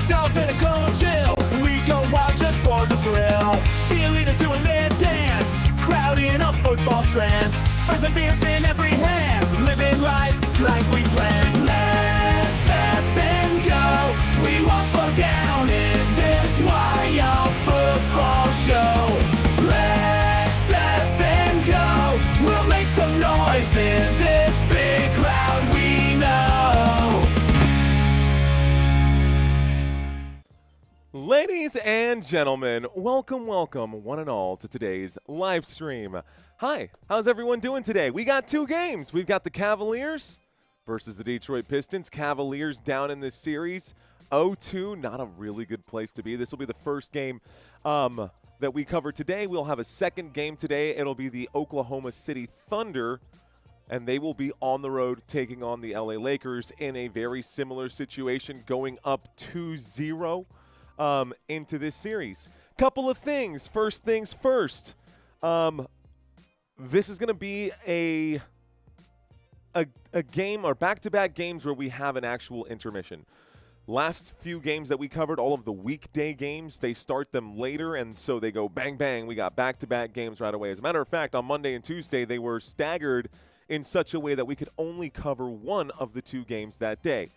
Dogs in a cold chill, we go wild just for the thrill. Cheerleaders doing their dance, crowd in a football trance. Friends and beers in every hand, living life like we planned. Let's up and go, we won't slow down in this wild football show. Let's up and go, we'll make some noise in this big crowd we know. Ladies and gentlemen, welcome, one and all, to today's live stream. Hi, how's everyone doing today? We got two games. We've got the Cavaliers versus the Detroit Pistons. Cavaliers down in this series, 0-2, not a really good place to be. This will be the first game that we cover today. We'll have a second game today. It'll be the Oklahoma City Thunder, and they will be on the road taking on the LA Lakers in a very similar situation, going up 2-0. Into this series. Couple of things. First things first. This is going to be a game or back-to-back games where we have an actual intermission. Last few games that we covered, all of the weekday games, they start them later, and so they go bang, bang. We got back-to-back games right away. As a matter of fact, on Monday and Tuesday, they were staggered in such a way that we could only cover one of the two games that day.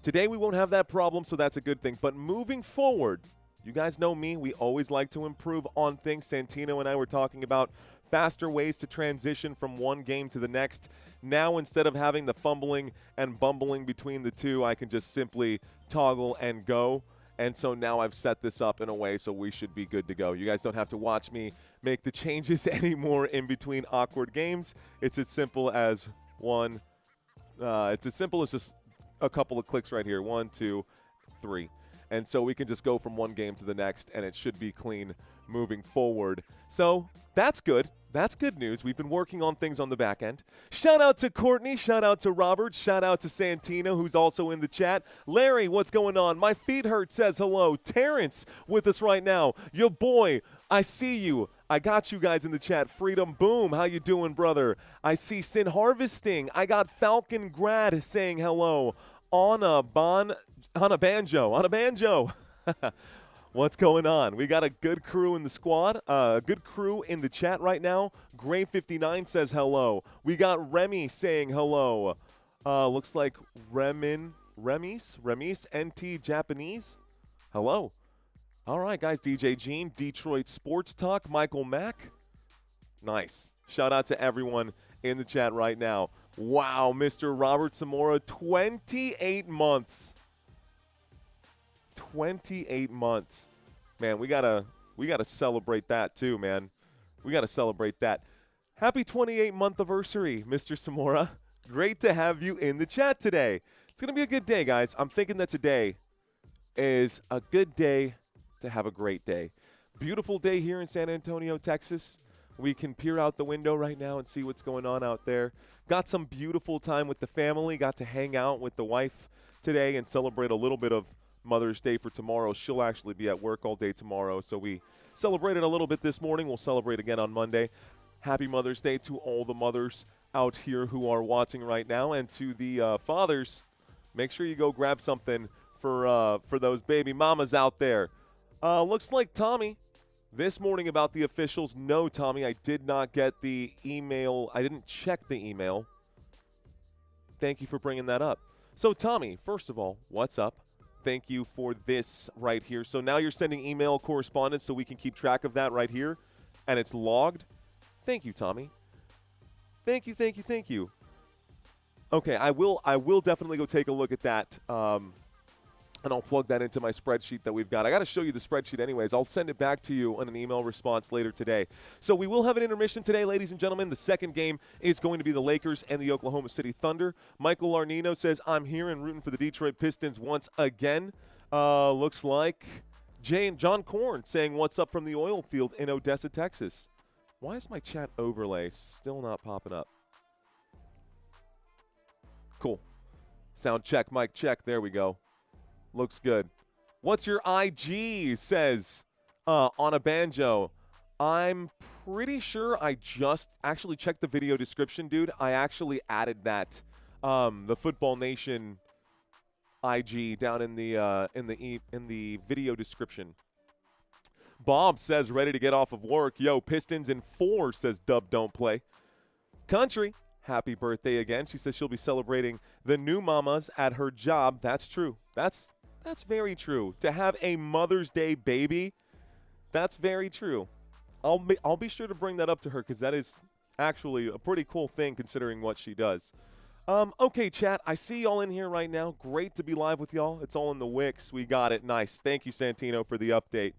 Today we won't have that problem, so that's a good thing. But moving forward, you guys know me. We always like to improve on things. Santino and I were talking about faster ways to transition from one game to the next. Now, instead of having the fumbling and bumbling between the two, I can just simply toggle and go. And so now I've set this up in a way so we should be good to go. You guys don't have to watch me make the changes anymore in between awkward games. It's as simple as just a couple of clicks right here. 1, 2, 3. And so we can just go from one game to the next, and it should be clean moving forward. So that's good. That's good news. We've been working on things on the back end. Shout out to Courtney. Shout out to Robert. Shout out to Santino, who's also in the chat. Larry, what's going on? My feet hurt says hello. Terrence with us right now. Your boy, I see you. I got you guys in the chat. Freedom Boom, how you doing, brother? I see Sin Harvesting. I got Falcon Grad saying hello. On a banjo. What's going on? We got a good crew in the squad, a good crew in the chat right now. Gray59 says hello. We got Remy saying hello. Looks like Remis, NT Japanese. Hello. All right, guys. DJ Gene, Detroit Sports Talk, Michael Mack. Nice. Shout out to everyone in the chat right now. Wow, Mr. Robert Zamora, 28 months. 28 months. Man, we gotta celebrate that too, man. We gotta celebrate that. Happy 28-month anniversary, Mr. Zamora. Great to have you in the chat today. It's gonna be a good day, guys. I'm thinking that today is a good day to have a great day. Beautiful day here in San Antonio, Texas. We can peer out the window right now and see what's going on out there. Got some beautiful time with the family. Got to hang out with the wife today and celebrate a little bit of Mother's Day for tomorrow. She'll actually be at work all day tomorrow, so we celebrated a little bit this morning. We'll celebrate again on Monday. Happy Mother's Day to all the mothers out here who are watching right now, and to the fathers. Make sure you go grab something for those baby mamas out there. Looks like Tommy. This morning about the officials. No, Tommy, I did not get the email. I didn't check the email. Thank you for bringing that up. So, Tommy, first of all, what's up? Thank you for this right here. So now you're sending email correspondence so we can keep track of that right here, and it's logged. Thank you, Tommy. Thank you. Okay, I will definitely go take a look at that. And I'll plug that into my spreadsheet that we've got. I got to show you the spreadsheet anyways. I'll send it back to you on an email response later today. So we will have an intermission today, ladies and gentlemen. The second game is going to be the Lakers and the Oklahoma City Thunder. Michael Arnino says, I'm here and rooting for the Detroit Pistons once again. Looks like Jay and John Korn saying, what's up from the oil field in Odessa, Texas. Why is my chat overlay still not popping up? Cool. Sound check, mic check. There we go. Looks good. What's your IG, says on a banjo. I'm pretty sure I just actually checked the video description, dude. I actually added that, the Football Nation IG down in the video description. Bob says ready to get off of work. Yo, Pistons in 4, says Dub don't play. Country, happy birthday again. She says she'll be celebrating the new mamas at her job. That's true. That's very true. To have a Mother's Day baby, that's very true. I'll be sure to bring that up to her because that is actually a pretty cool thing considering what she does. Okay, chat, I see y'all in here right now. Great to be live with y'all. It's all in the Wix. We got it. Nice. Thank you, Santino, for the update.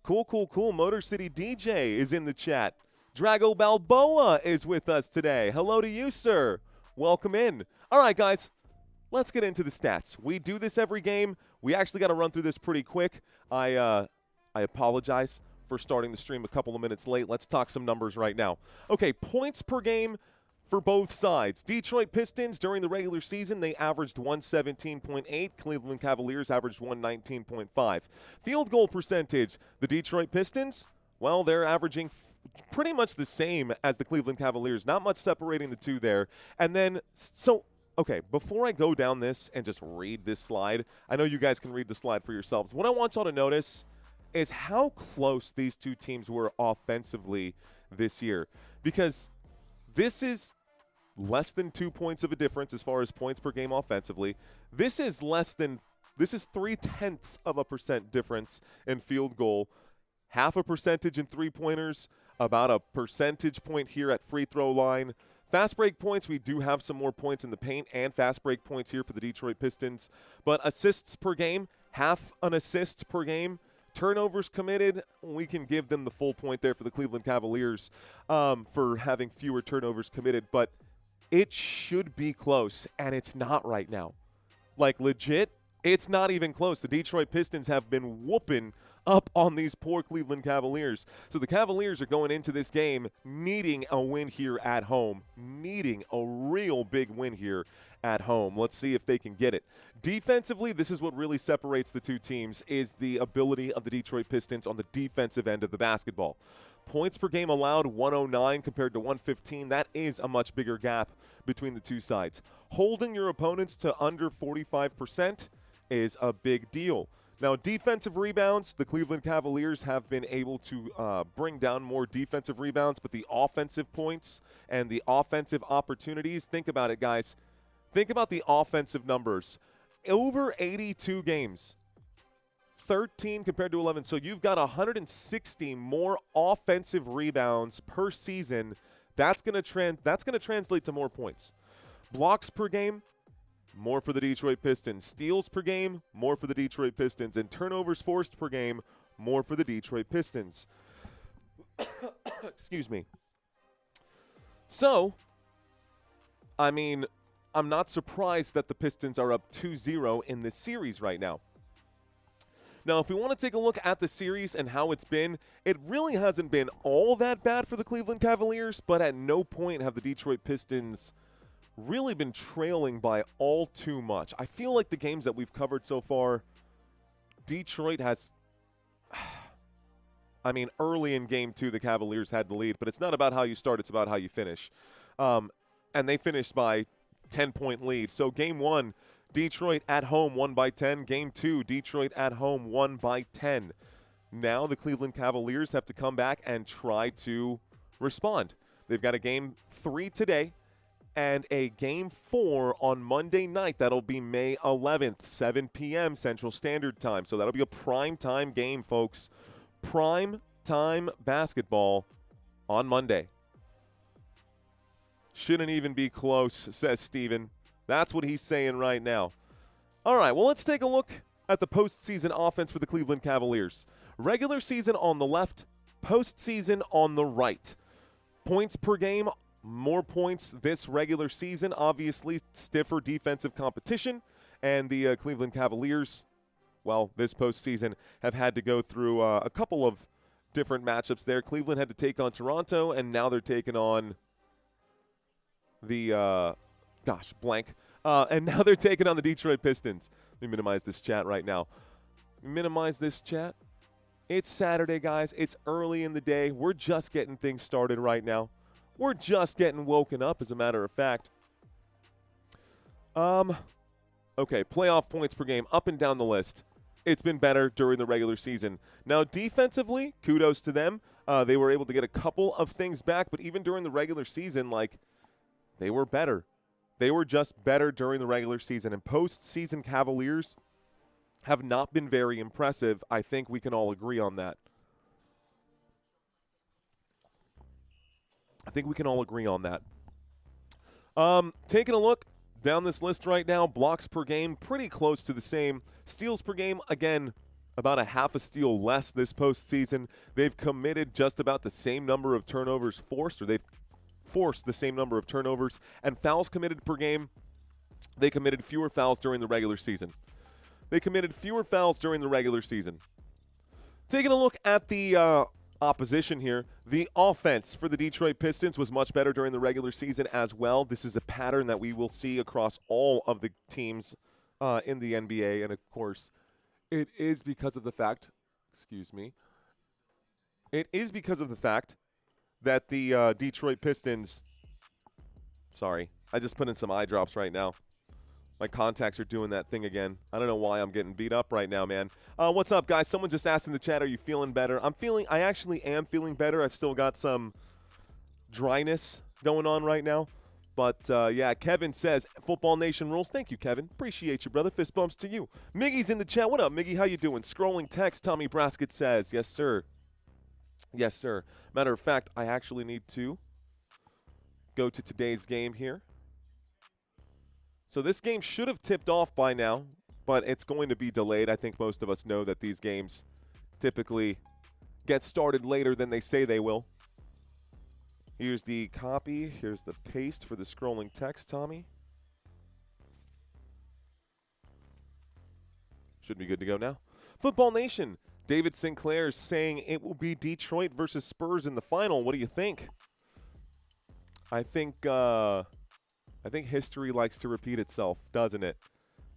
Cool, cool, cool. Motor City DJ is in the chat. Drago Balboa is with us today. Hello to you, sir. Welcome in. All right, guys, let's get into the stats. We do this every game. We actually got to run through this pretty quick. I apologize for starting the stream a couple of minutes late. Let's talk some numbers right now. Okay, points per game for both sides. Detroit Pistons during the regular season, they averaged 117.8. Cleveland Cavaliers averaged 119.5. Field goal percentage, the Detroit Pistons, well, they're averaging pretty much the same as the Cleveland Cavaliers. Not much separating the two there. And then, okay, before I go down this and just read this slide, I know you guys can read the slide for yourselves. What I want y'all to notice is how close these two teams were offensively this year. Because this is less than 2 points of a difference as far as points per game offensively. This is 0.3% difference in field goal, half a percentage in three-pointers, about a percentage point here at free throw line. Fast break points, we do have some more points in the paint and fast break points here for the Detroit Pistons. But assists per game, half an assist per game. Turnovers committed, we can give them the full point there for the Cleveland Cavaliers for having fewer turnovers committed. But it should be close, and it's not right now. Like, legit, it's not even close. The Detroit Pistons have been whooping up on these poor Cleveland Cavaliers. So the Cavaliers are going into this game needing a win here at home, needing a real big win here at home. Let's see if they can get it. Defensively, this is what really separates the two teams, is the ability of the Detroit Pistons on the defensive end of the basketball. Points per game allowed, 109 compared to 115. That is a much bigger gap between the two sides. Holding your opponents to under 45% is a big deal. Now, defensive rebounds, the Cleveland Cavaliers have been able to bring down more defensive rebounds, but the offensive points and the offensive opportunities, think about it, guys. Think about the offensive numbers. Over 82 games, 13 compared to 11. So you've got 160 more offensive rebounds per season. That's going to translate to more points. Blocks per game, more for the Detroit Pistons. Steals per game, more for the Detroit Pistons. And turnovers forced per game, more for the Detroit Pistons. Excuse me. So, I mean, I'm not surprised that the Pistons are up 2-0 in this series right now. Now, if we want to take a look at the series and how it's been, it really hasn't been all that bad for the Cleveland Cavaliers, but at no point have the Detroit Pistons really been trailing by all too much. I feel like the games that we've covered so far, Detroit has, I mean, early in game 2, the Cavaliers had the lead, but it's not about how you start, it's about how you finish. And they finished by 10-point lead. So game 1, Detroit at home won by 10. Game 2, Detroit at home won by 10. Now the Cleveland Cavaliers have to come back and try to respond. They've got a game 3 today and a game 4 on Monday night. That'll be May 11th, 7 p.m. Central Standard Time. So that'll be a prime time game, folks. Prime time basketball on Monday. Shouldn't even be close, says Steven. That's what he's saying right now. All right, well, let's take a look at the postseason offense for the Cleveland Cavaliers. Regular season on the left, postseason on the right. Points per game, more points this regular season. Obviously, stiffer defensive competition. And the Cleveland Cavaliers, well, this postseason have had to go through a couple of different matchups there. Cleveland had to take on Toronto, and now they're taking on the and now they're taking on the Detroit Pistons. Let me minimize this chat right now. Minimize this chat. It's Saturday, guys. It's early in the day. We're just getting things started right now. We're just getting woken up, as a matter of fact. Okay, playoff points per game, up and down the list. It's been better during the regular season. Now, defensively, kudos to them. They were able to get a couple of things back, but even during the regular season, like, they were better. They were just better during the regular season. And postseason Cavaliers have not been very impressive. I think we can all agree on that. Taking a look down this list right now, blocks per game, pretty close to the same. Steals per game, again, about a half a steal less this postseason. They've committed just about the same number of turnovers forced, or they've forced the same number of turnovers. And fouls committed per game, they committed fewer fouls during the regular season. Taking a look at the opposition here, the offense for the Detroit Pistons was much better during the regular season as well. This is a pattern that we will see across all of the teams in the NBA, and of course, it is because of the fact, that the Detroit Pistons, sorry, I just put in some eye drops right now. My contacts are doing that thing again. I don't know why I'm getting beat up right now, man. What's up, guys? Someone just asked in the chat, are you feeling better? I actually am feeling better. I've still got some dryness going on right now. But, yeah, Kevin says, Football Nation rules. Thank you, Kevin. Appreciate you, brother. Fist bumps to you. Miggy's in the chat. What up, Miggy? How you doing? Scrolling text, Tommy Braskett says, yes, sir. Yes, sir. Matter of fact, I actually need to go to today's game here. So this game should have tipped off by now, but it's going to be delayed. I think most of us know that these games typically get started later than they say they will. Here's the copy. Here's the paste for the scrolling text, Tommy. Should be good to go now. Football Nation, David Sinclair is saying it will be Detroit versus Spurs in the final. What do you think? I think history likes to repeat itself, doesn't it?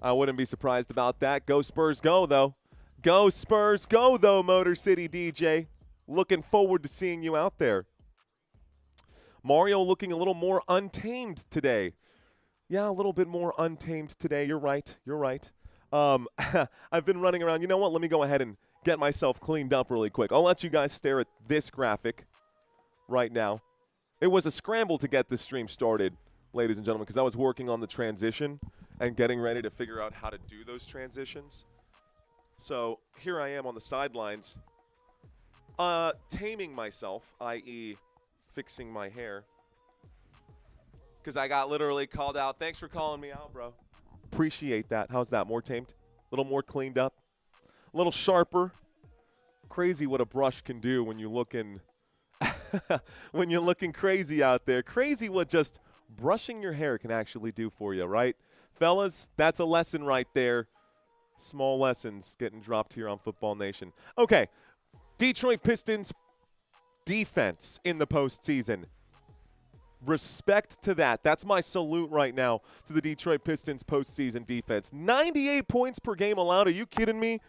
I wouldn't be surprised about that. Go Spurs, go, though. Go Spurs, go, though, Motor City DJ. Looking forward to seeing you out there. Mario looking a little more untamed today. Yeah, a little bit more untamed today. You're right. I've been running around. You know what? Let me go ahead and get myself cleaned up really quick. I'll let you guys stare at this graphic right now. It was a scramble to get this stream started, ladies and gentlemen, because I was working on the transition and getting ready to figure out how to do those transitions. So here I am on the sidelines, taming myself, i.e. fixing my hair, because I got literally called out. Thanks for calling me out, bro. Appreciate that. How's that? More tamed? A little more cleaned up? A little sharper? Crazy what a brush can do when you're looking when you're looking crazy out there. Crazy what just brushing your hair can actually do for you, right? Fellas, that's a lesson right there. Small lessons getting dropped here on Football Nation. Okay, Detroit Pistons defense in the postseason. Respect to that. That's my salute right now to the Detroit Pistons postseason defense. 98 points per game allowed. Are you kidding me?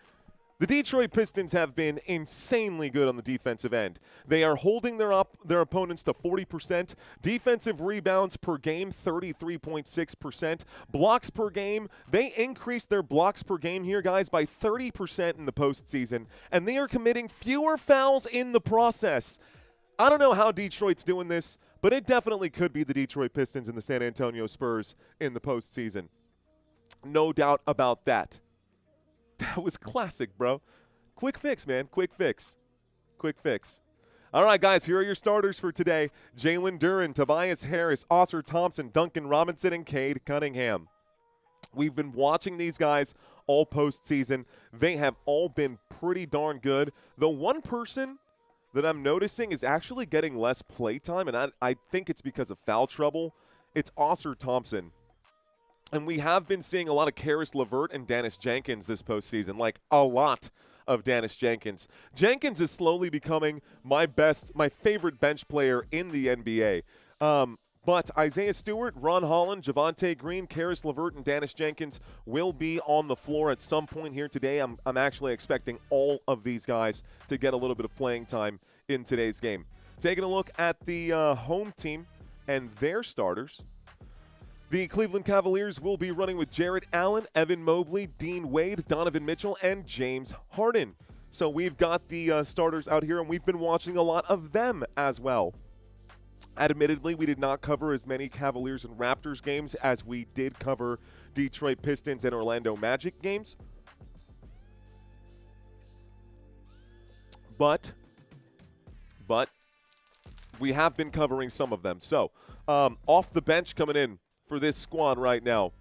The Detroit Pistons have been insanely good on the defensive end. They are holding their opponents to 40%. Defensive rebounds per game, 33.6%. Blocks per game, they increased their blocks per game here, guys, by 30% in the postseason. And they are committing fewer fouls in the process. I don't know how Detroit's doing this, but it definitely could be the Detroit Pistons and the San Antonio Spurs in the postseason. No doubt about that. That was classic, bro. Quick fix, man. Quick fix. All right, guys, here are your starters for today. Jalen Duren, Tobias Harris, Oscar Thompson, Duncan Robinson, and Cade Cunningham. We've been watching these guys all postseason. They have all been pretty darn good. The one person that I'm noticing is actually getting less play time, and I think it's because of foul trouble. It's Oscar Thompson. And we have been seeing a lot of Karis LeVert and Dennis Jenkins this postseason, like a lot of Dennis Jenkins. Jenkins is slowly becoming my favorite bench player in the NBA. But Isaiah Stewart, Ron Holland, Javonte Green, Karis LeVert, and Dennis Jenkins will be on the floor at some point here today. I'm actually expecting all of these guys to get a little bit of playing time in today's game. Taking a look at the home team and their starters. The Cleveland Cavaliers will be running with Jarrett Allen, Evan Mobley, Dean Wade, Donovan Mitchell, and James Harden. So we've got the starters out here, and we've been watching a lot of them as well. Admittedly, we did not cover as many Cavaliers and Raptors games as we did cover Detroit Pistons and Orlando Magic games. But we have been covering some of them. So off the bench coming in for this squad right now,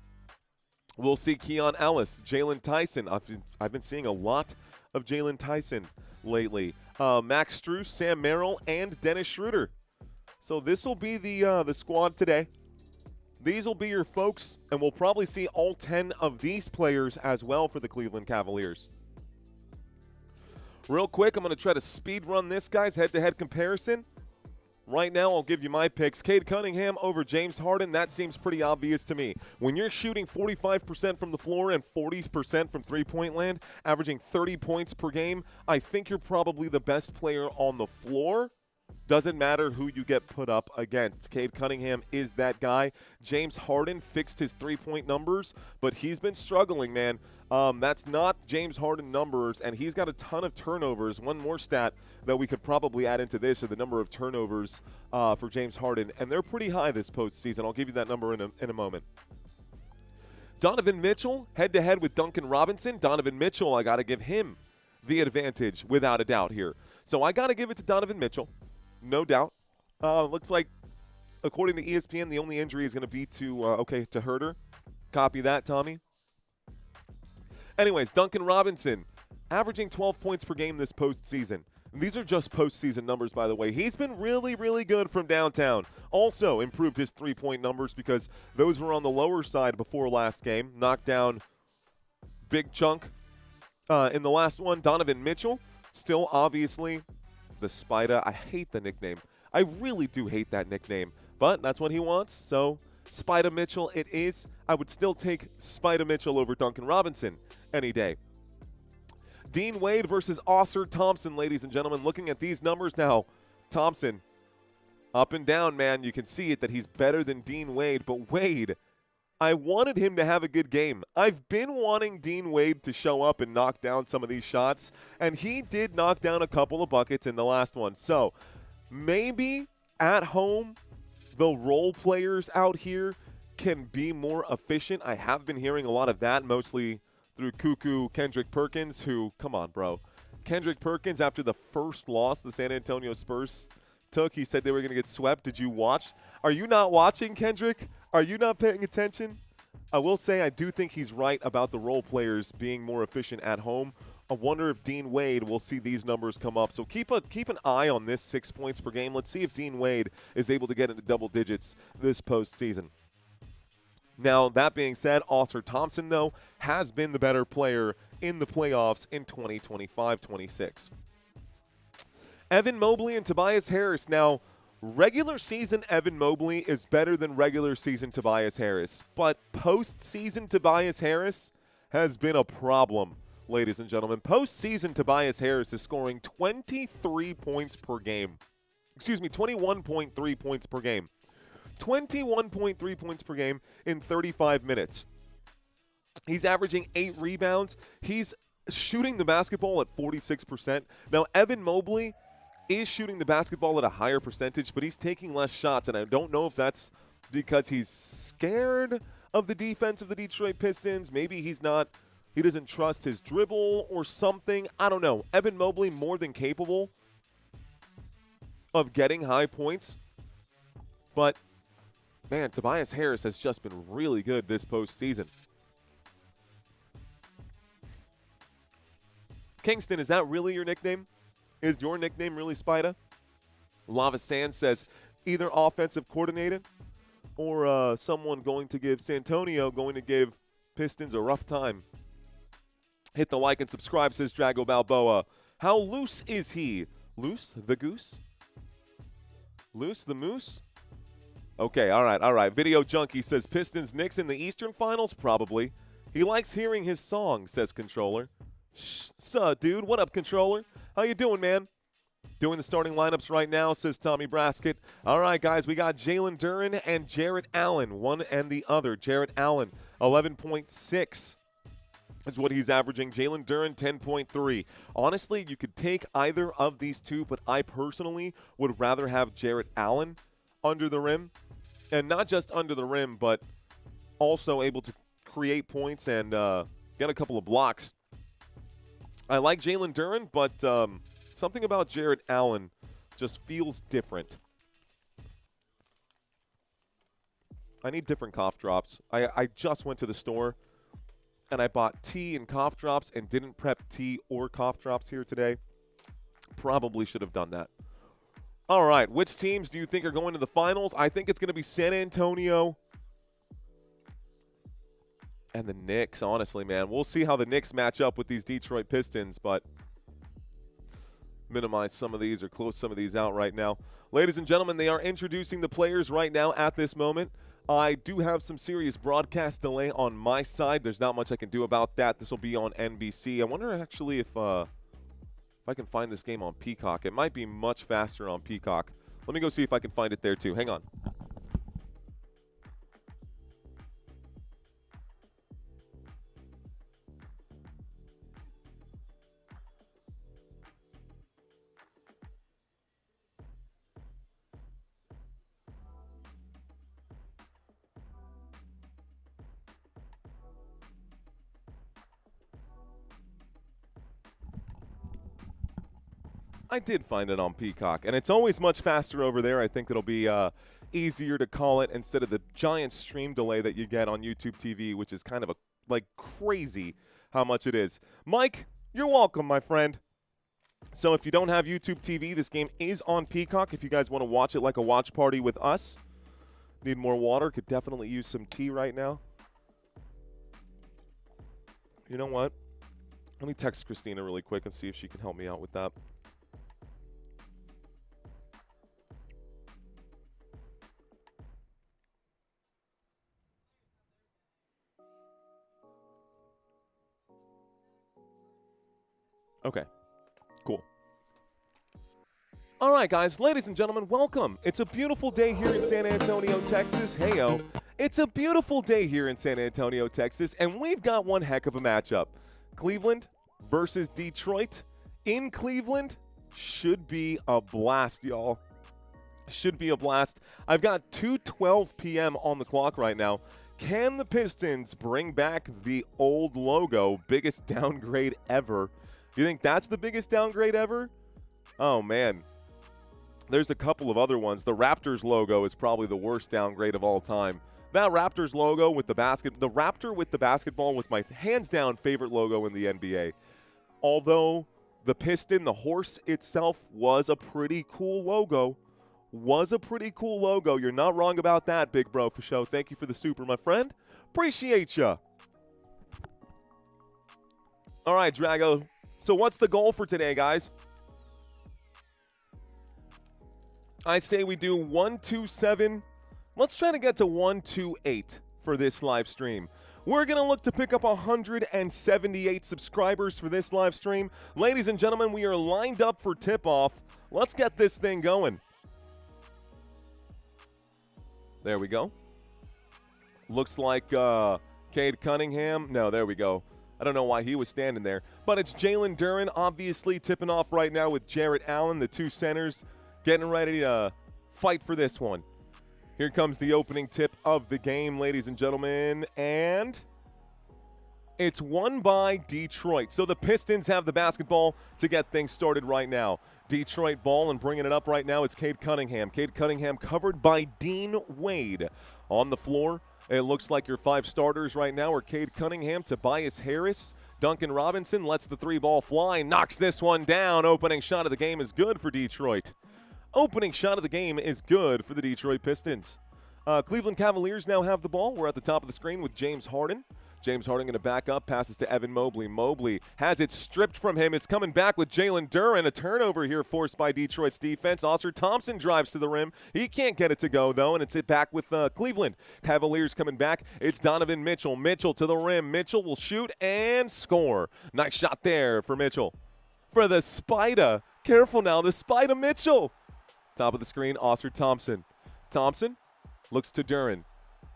we'll see Keon Ellis, Jalen Tyson. I've been seeing a lot of Jalen Tyson lately. Max Strus, Sam Merrill, and Dennis Schroeder. So this will be the squad today. These will be your folks, and we'll probably see all 10 of these players as well for the Cleveland Cavaliers. Real quick, I'm going to try to speed run this guy's head-to-head comparison. Right now, I'll give you my picks. Cade Cunningham over James Harden. That seems pretty obvious to me. When you're shooting 45% from the floor and 40% from three-point land, averaging 30 points per game, I think you're probably the best player on the floor. Doesn't matter who you get put up against. Cade Cunningham is that guy. James Harden fixed his three-point numbers, but he's been struggling, man. That's not James Harden numbers, and he's got a ton of turnovers. One more stat that we could probably add into this are the number of turnovers for James Harden, and they're pretty high this postseason. I'll give you that number in a moment. Donovan Mitchell, head-to-head with Duncan Robinson. Donovan Mitchell, I got to give him the advantage without a doubt here. So I got to give it to Donovan Mitchell. No doubt. Looks like, according to ESPN, the only injury is going to be to Herter. Copy that, Tommy. Anyways, Duncan Robinson, averaging 12 points per game this postseason. These are just postseason numbers, by the way. He's been really, really good from downtown. Also improved his three-point numbers because those were on the lower side before last game. Knocked down big chunk in the last one. Donovan Mitchell, still obviously the Spider. I hate the nickname. I really do hate that nickname, but that's what he wants, so Spider Mitchell it is. I would still take Spider Mitchell over Duncan Robinson any day. Dean Wade versus Ausar Thompson, ladies and gentlemen. Looking at these numbers now, Thompson, up and down, man. You can see it that he's better than Dean Wade, but Wade, I wanted him to have a good game. I've been wanting Dean Wade to show up and knock down some of these shots, and he did knock down a couple of buckets in the last one. So maybe at home, the role players out here can be more efficient. I have been hearing a lot of that, mostly through Cuckoo Kendrick Perkins, who, come on, bro. Kendrick Perkins, after the first loss the San Antonio Spurs took, he said they were going to get swept. Did you watch? Are you not watching, Kendrick? Are you not paying attention? I will say I do think he's right about the role players being more efficient at home. I wonder if Dean Wade will see these numbers come up. So keep an eye on this 6 points per game. Let's see if Dean Wade is able to get into double digits this postseason. Now, that being said, Ausar Thompson, though, has been the better player in the playoffs in 2025-26. Evan Mobley and Tobias Harris. Now, regular season Evan Mobley is better than regular season Tobias Harris, but postseason Tobias Harris has been a problem, ladies and gentlemen. Postseason Tobias Harris is scoring 23 points per game. 21.3 points per game. 21.3 points per game in 35 minutes. He's averaging 8 rebounds. He's shooting the basketball at 46%. Now, Evan Mobley is shooting the basketball at a higher percentage, but he's taking less shots, and I don't know if that's because he's scared of the defense of the Detroit Pistons. Maybe he doesn't trust his dribble or something. I don't know. Evan Mobley more than capable of getting high points, but man, Tobias Harris has just been really good this postseason. Kingston, is that really your nickname? Is your nickname really Spida? Lava Sand says either offensive coordinator or someone going to give Santonio going to give Pistons a rough time. Hit the like and subscribe, says Drago Balboa. How loose is he? Loose the goose? Loose the moose? Okay, all right. Video Junkie says Pistons Knicks in the Eastern Finals? Probably. He likes hearing his song, says Controller. Suh, dude. What up, Controller? How you doing, man? Doing the starting lineups right now, says Tommy Braskett. All right, guys, we got Jalen Duren and Jarrett Allen, one and the other. Jarrett Allen, 11.6 is what he's averaging. Jalen Duren, 10.3. Honestly, you could take either of these two, but I personally would rather have Jarrett Allen under the rim. And not just under the rim, but also able to create points and get a couple of blocks. I like Jalen Duren, but something about Jarrett Allen just feels different. I need different cough drops. I just went to the store, and I bought tea and cough drops and didn't prep tea or cough drops here today. Probably should have done that. All right, which teams do you think are going to the finals? I think it's going to be San Antonio and the Knicks, honestly, man. We'll see how the Knicks match up with these Detroit Pistons, but minimize some of these or close some of these out right now. Ladies and gentlemen, they are introducing the players right now at this moment. I do have some serious broadcast delay on my side. There's not much I can do about that. This will be on NBC. I wonder actually if I can find this game on Peacock. It might be much faster on Peacock. Let me go see if I can find it there too. Hang on. I did find it on Peacock, and it's always much faster over there. I think it'll be easier to call it instead of the giant stream delay that you get on YouTube TV, which is kind of crazy how much it is. Mike, you're welcome, my friend. So if you don't have YouTube TV, this game is on Peacock. If you guys want to watch it like a watch party with us, need more water, could definitely use some tea right now. You know what? Let me text Christina really quick and see if she can help me out with that. Okay, cool. All right, guys, ladies and gentlemen, welcome. It's a beautiful day here in San Antonio, Texas. Hey-o. It's a beautiful day here in San Antonio, Texas, and we've got one heck of a matchup. Cleveland versus Detroit in Cleveland should be a blast, y'all. Should be a blast. I've got 2:12 p.m. on the clock right now. Can the Pistons bring back the old logo? Biggest downgrade ever. You think that's the biggest downgrade ever? Oh, man. There's a couple of other ones. The Raptors logo is probably the worst downgrade of all time. That Raptors logo with the Raptor with the basketball was my hands-down favorite logo in the NBA. Although the Piston, the horse itself, was a pretty cool logo. You're not wrong about that, big bro, for show. Thank you for the super, my friend. Appreciate ya. All right, Drago. So what's the goal for today, guys? I say we do 127. Let's try to get to 128 for this live stream. We're going to look to pick up 178 subscribers for this live stream. Ladies and gentlemen, we are lined up for tip-off. Let's get this thing going. There we go. Looks like Cade Cunningham. No, there we go. I don't know why he was standing there. But it's Jalen Duren obviously tipping off right now with Jarrett Allen, the two centers, getting ready to fight for this one. Here comes the opening tip of the game, ladies and gentlemen. And it's won by Detroit. So the Pistons have the basketball to get things started right now. Detroit ball and bringing it up right now. It's Cade Cunningham. Cade Cunningham covered by Dean Wade on the floor. It looks like your five starters right now are Cade Cunningham, Tobias Harris, Duncan Robinson lets the three ball fly, knocks this one down. Opening shot of the game is good for Detroit. Opening shot of the game is good for the Detroit Pistons. Cleveland Cavaliers now have the ball. We're at the top of the screen with James Harden. James Harden going to back up, passes to Evan Mobley. Mobley has it stripped from him. It's coming back with Jalen Duren. A turnover here forced by Detroit's defense. Oscar Thompson drives to the rim. He can't get it to go, though, and it's it back with Cleveland. Cavaliers coming back. It's Donovan Mitchell. Mitchell to the rim. Mitchell will shoot and score. Nice shot there for Mitchell. for the Spider. Careful now, the Spider Mitchell. Top of the screen, Oscar Thompson. Thompson looks to Duren.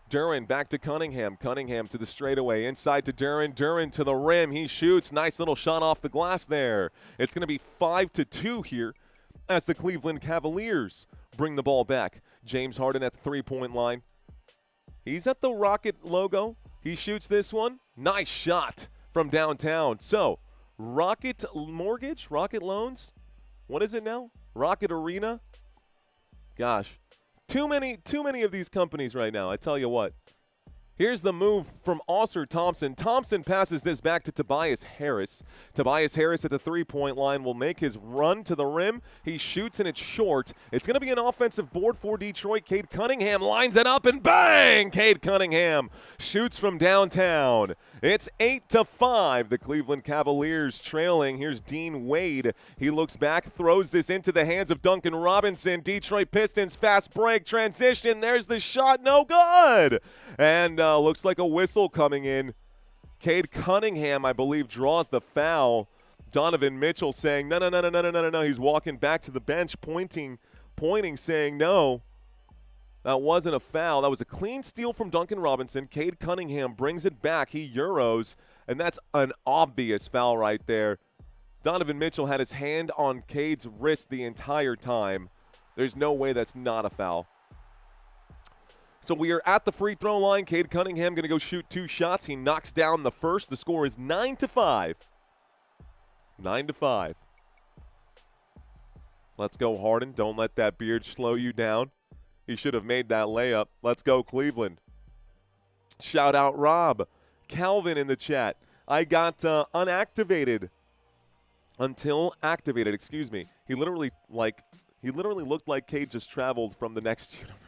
Duren back to Cunningham. Cunningham to the straightaway. Inside to Duren. Duren to the rim. He shoots. Nice little shot off the glass there. It's going to be 5-2 here as the Cleveland Cavaliers bring the ball back. James Harden at the three-point line. He's at the Rocket logo. He shoots this one. Nice shot from downtown. So, Rocket Mortgage, Rocket Loans. What is it now? Rocket Arena. Gosh, too many of these companies right now. I tell you what. Here's the move from Oscar Thompson. Thompson passes this back to Tobias Harris. Tobias Harris at the three-point line will make his run to the rim. He shoots and it's short. It's going to be an offensive board for Detroit. Cade Cunningham lines it up and bang! Cade Cunningham shoots from downtown. It's 8-5. The Cleveland Cavaliers trailing. Here's Dean Wade. He looks back, throws this into the hands of Duncan Robinson. Detroit Pistons fast break transition. There's the shot. No good. And looks like a whistle coming in. Cade Cunningham, I believe, draws the foul. Donovan Mitchell saying, no. He's walking back to the bench, pointing, saying, no, that wasn't a foul. That was a clean steal from Duncan Robinson. Cade Cunningham brings it back. He Euros, and that's an obvious foul right there. Donovan Mitchell had his hand on Cade's wrist the entire time. There's no way that's not a foul. So we are at the free throw line. Cade Cunningham going to go shoot 2 shots. He knocks down the first. The score is 9-5. 9-5. Let's go, Harden. Don't let that beard slow you down. He should have made that layup. Let's go, Cleveland. Shout out Rob. Calvin in the chat. I got unactivated until activated. Excuse me. He literally looked like Cade just traveled from the next universe.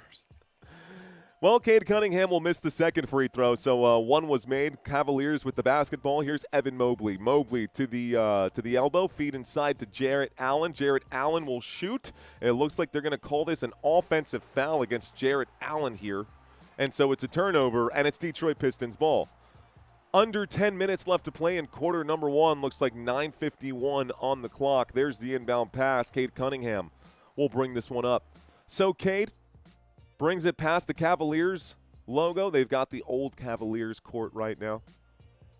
Well, Cade Cunningham will miss the second free throw, so one was made. Cavaliers with the basketball. Here's Evan Mobley. Mobley to the elbow, feed inside to Jarrett Allen. Jarrett Allen will shoot. It looks like they're going to call this an offensive foul against Jarrett Allen here, and so it's a turnover, and it's Detroit Pistons ball. Under 10 minutes left to play in quarter number 1. Looks like 9:51 on the clock. There's the inbound pass. Cade Cunningham will bring this one up. So, Cade brings it past the Cavaliers logo. They've got the old Cavaliers court right now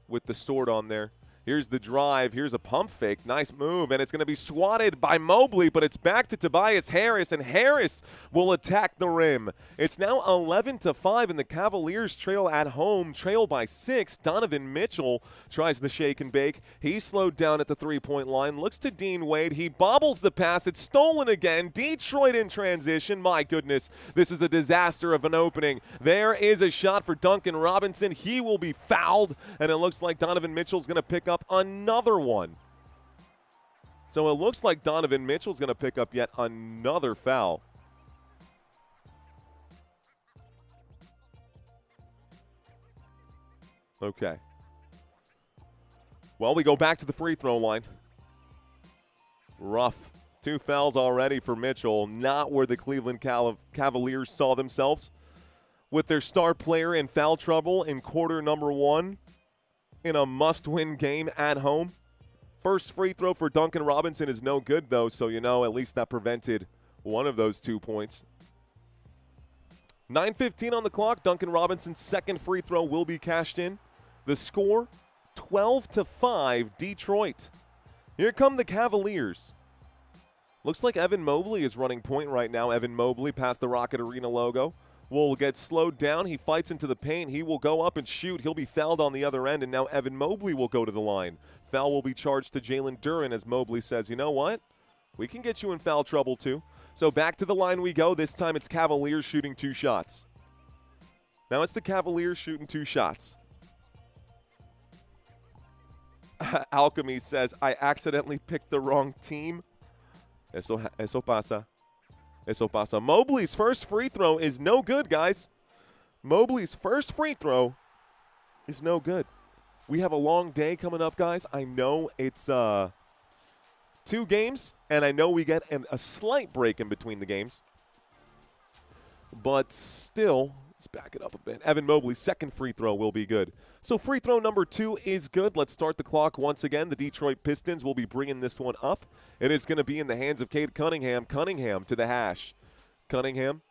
with the sword on there. Here's the drive. Here's a pump fake. Nice move, and it's going to be swatted by Mobley, but it's back to Tobias Harris, and Harris will attack the rim. It's now 11-5, and the Cavaliers trail at home, trail by 6. Donovan Mitchell tries the shake and bake. He's slowed down at the three-point line, looks to Dean Wade. He bobbles the pass. It's stolen again. Detroit in transition. My goodness, this is a disaster of an opening. There is a shot for Duncan Robinson. He will be fouled, and it looks like Donovan Mitchell's going to pick up another one. So it looks like Donovan Mitchell's going to pick up yet another foul. Okay. Well, we go back to the free throw line. Rough. 2 fouls already for Mitchell. Not where the Cleveland Cavaliers saw themselves. With their star player in foul trouble in quarter number 1. In a must-win game at home. First free throw for Duncan Robinson is no good, though, so at least that prevented one of those 2 points. 9:15 on the clock. Duncan Robinson's second free throw will be cashed in. The score, 12-5, Detroit. Here come the Cavaliers. Looks like Evan Mobley is running point right now. Evan Mobley past the Rocket Arena logo. Will get slowed down. He fights into the paint. He will go up and shoot. He'll be fouled on the other end, and now Evan Mobley will go to the line. Foul will be charged to Jalen Duren as Mobley says, you know what? We can get you in foul trouble too. So back to the line we go. This time it's Cavaliers shooting 2 shots. Now it's the Cavaliers shooting 2 shots. Alchemy says, I accidentally picked the wrong team. Eso pasa. Eso pasa. Mobley's first free throw is no good, guys. Mobley's first free throw is no good. We have a long day coming up, guys. I know it's 2 games, and I know we get a slight break in between the games. But still, Let's back it up a bit. Evan Mobley's second free throw will be good. So free throw number 2 is good. Let's start the clock once again. The Detroit Pistons will be bringing this one up. It is going to be in the hands of Cade Cunningham. Cunningham to the hash. Cunningham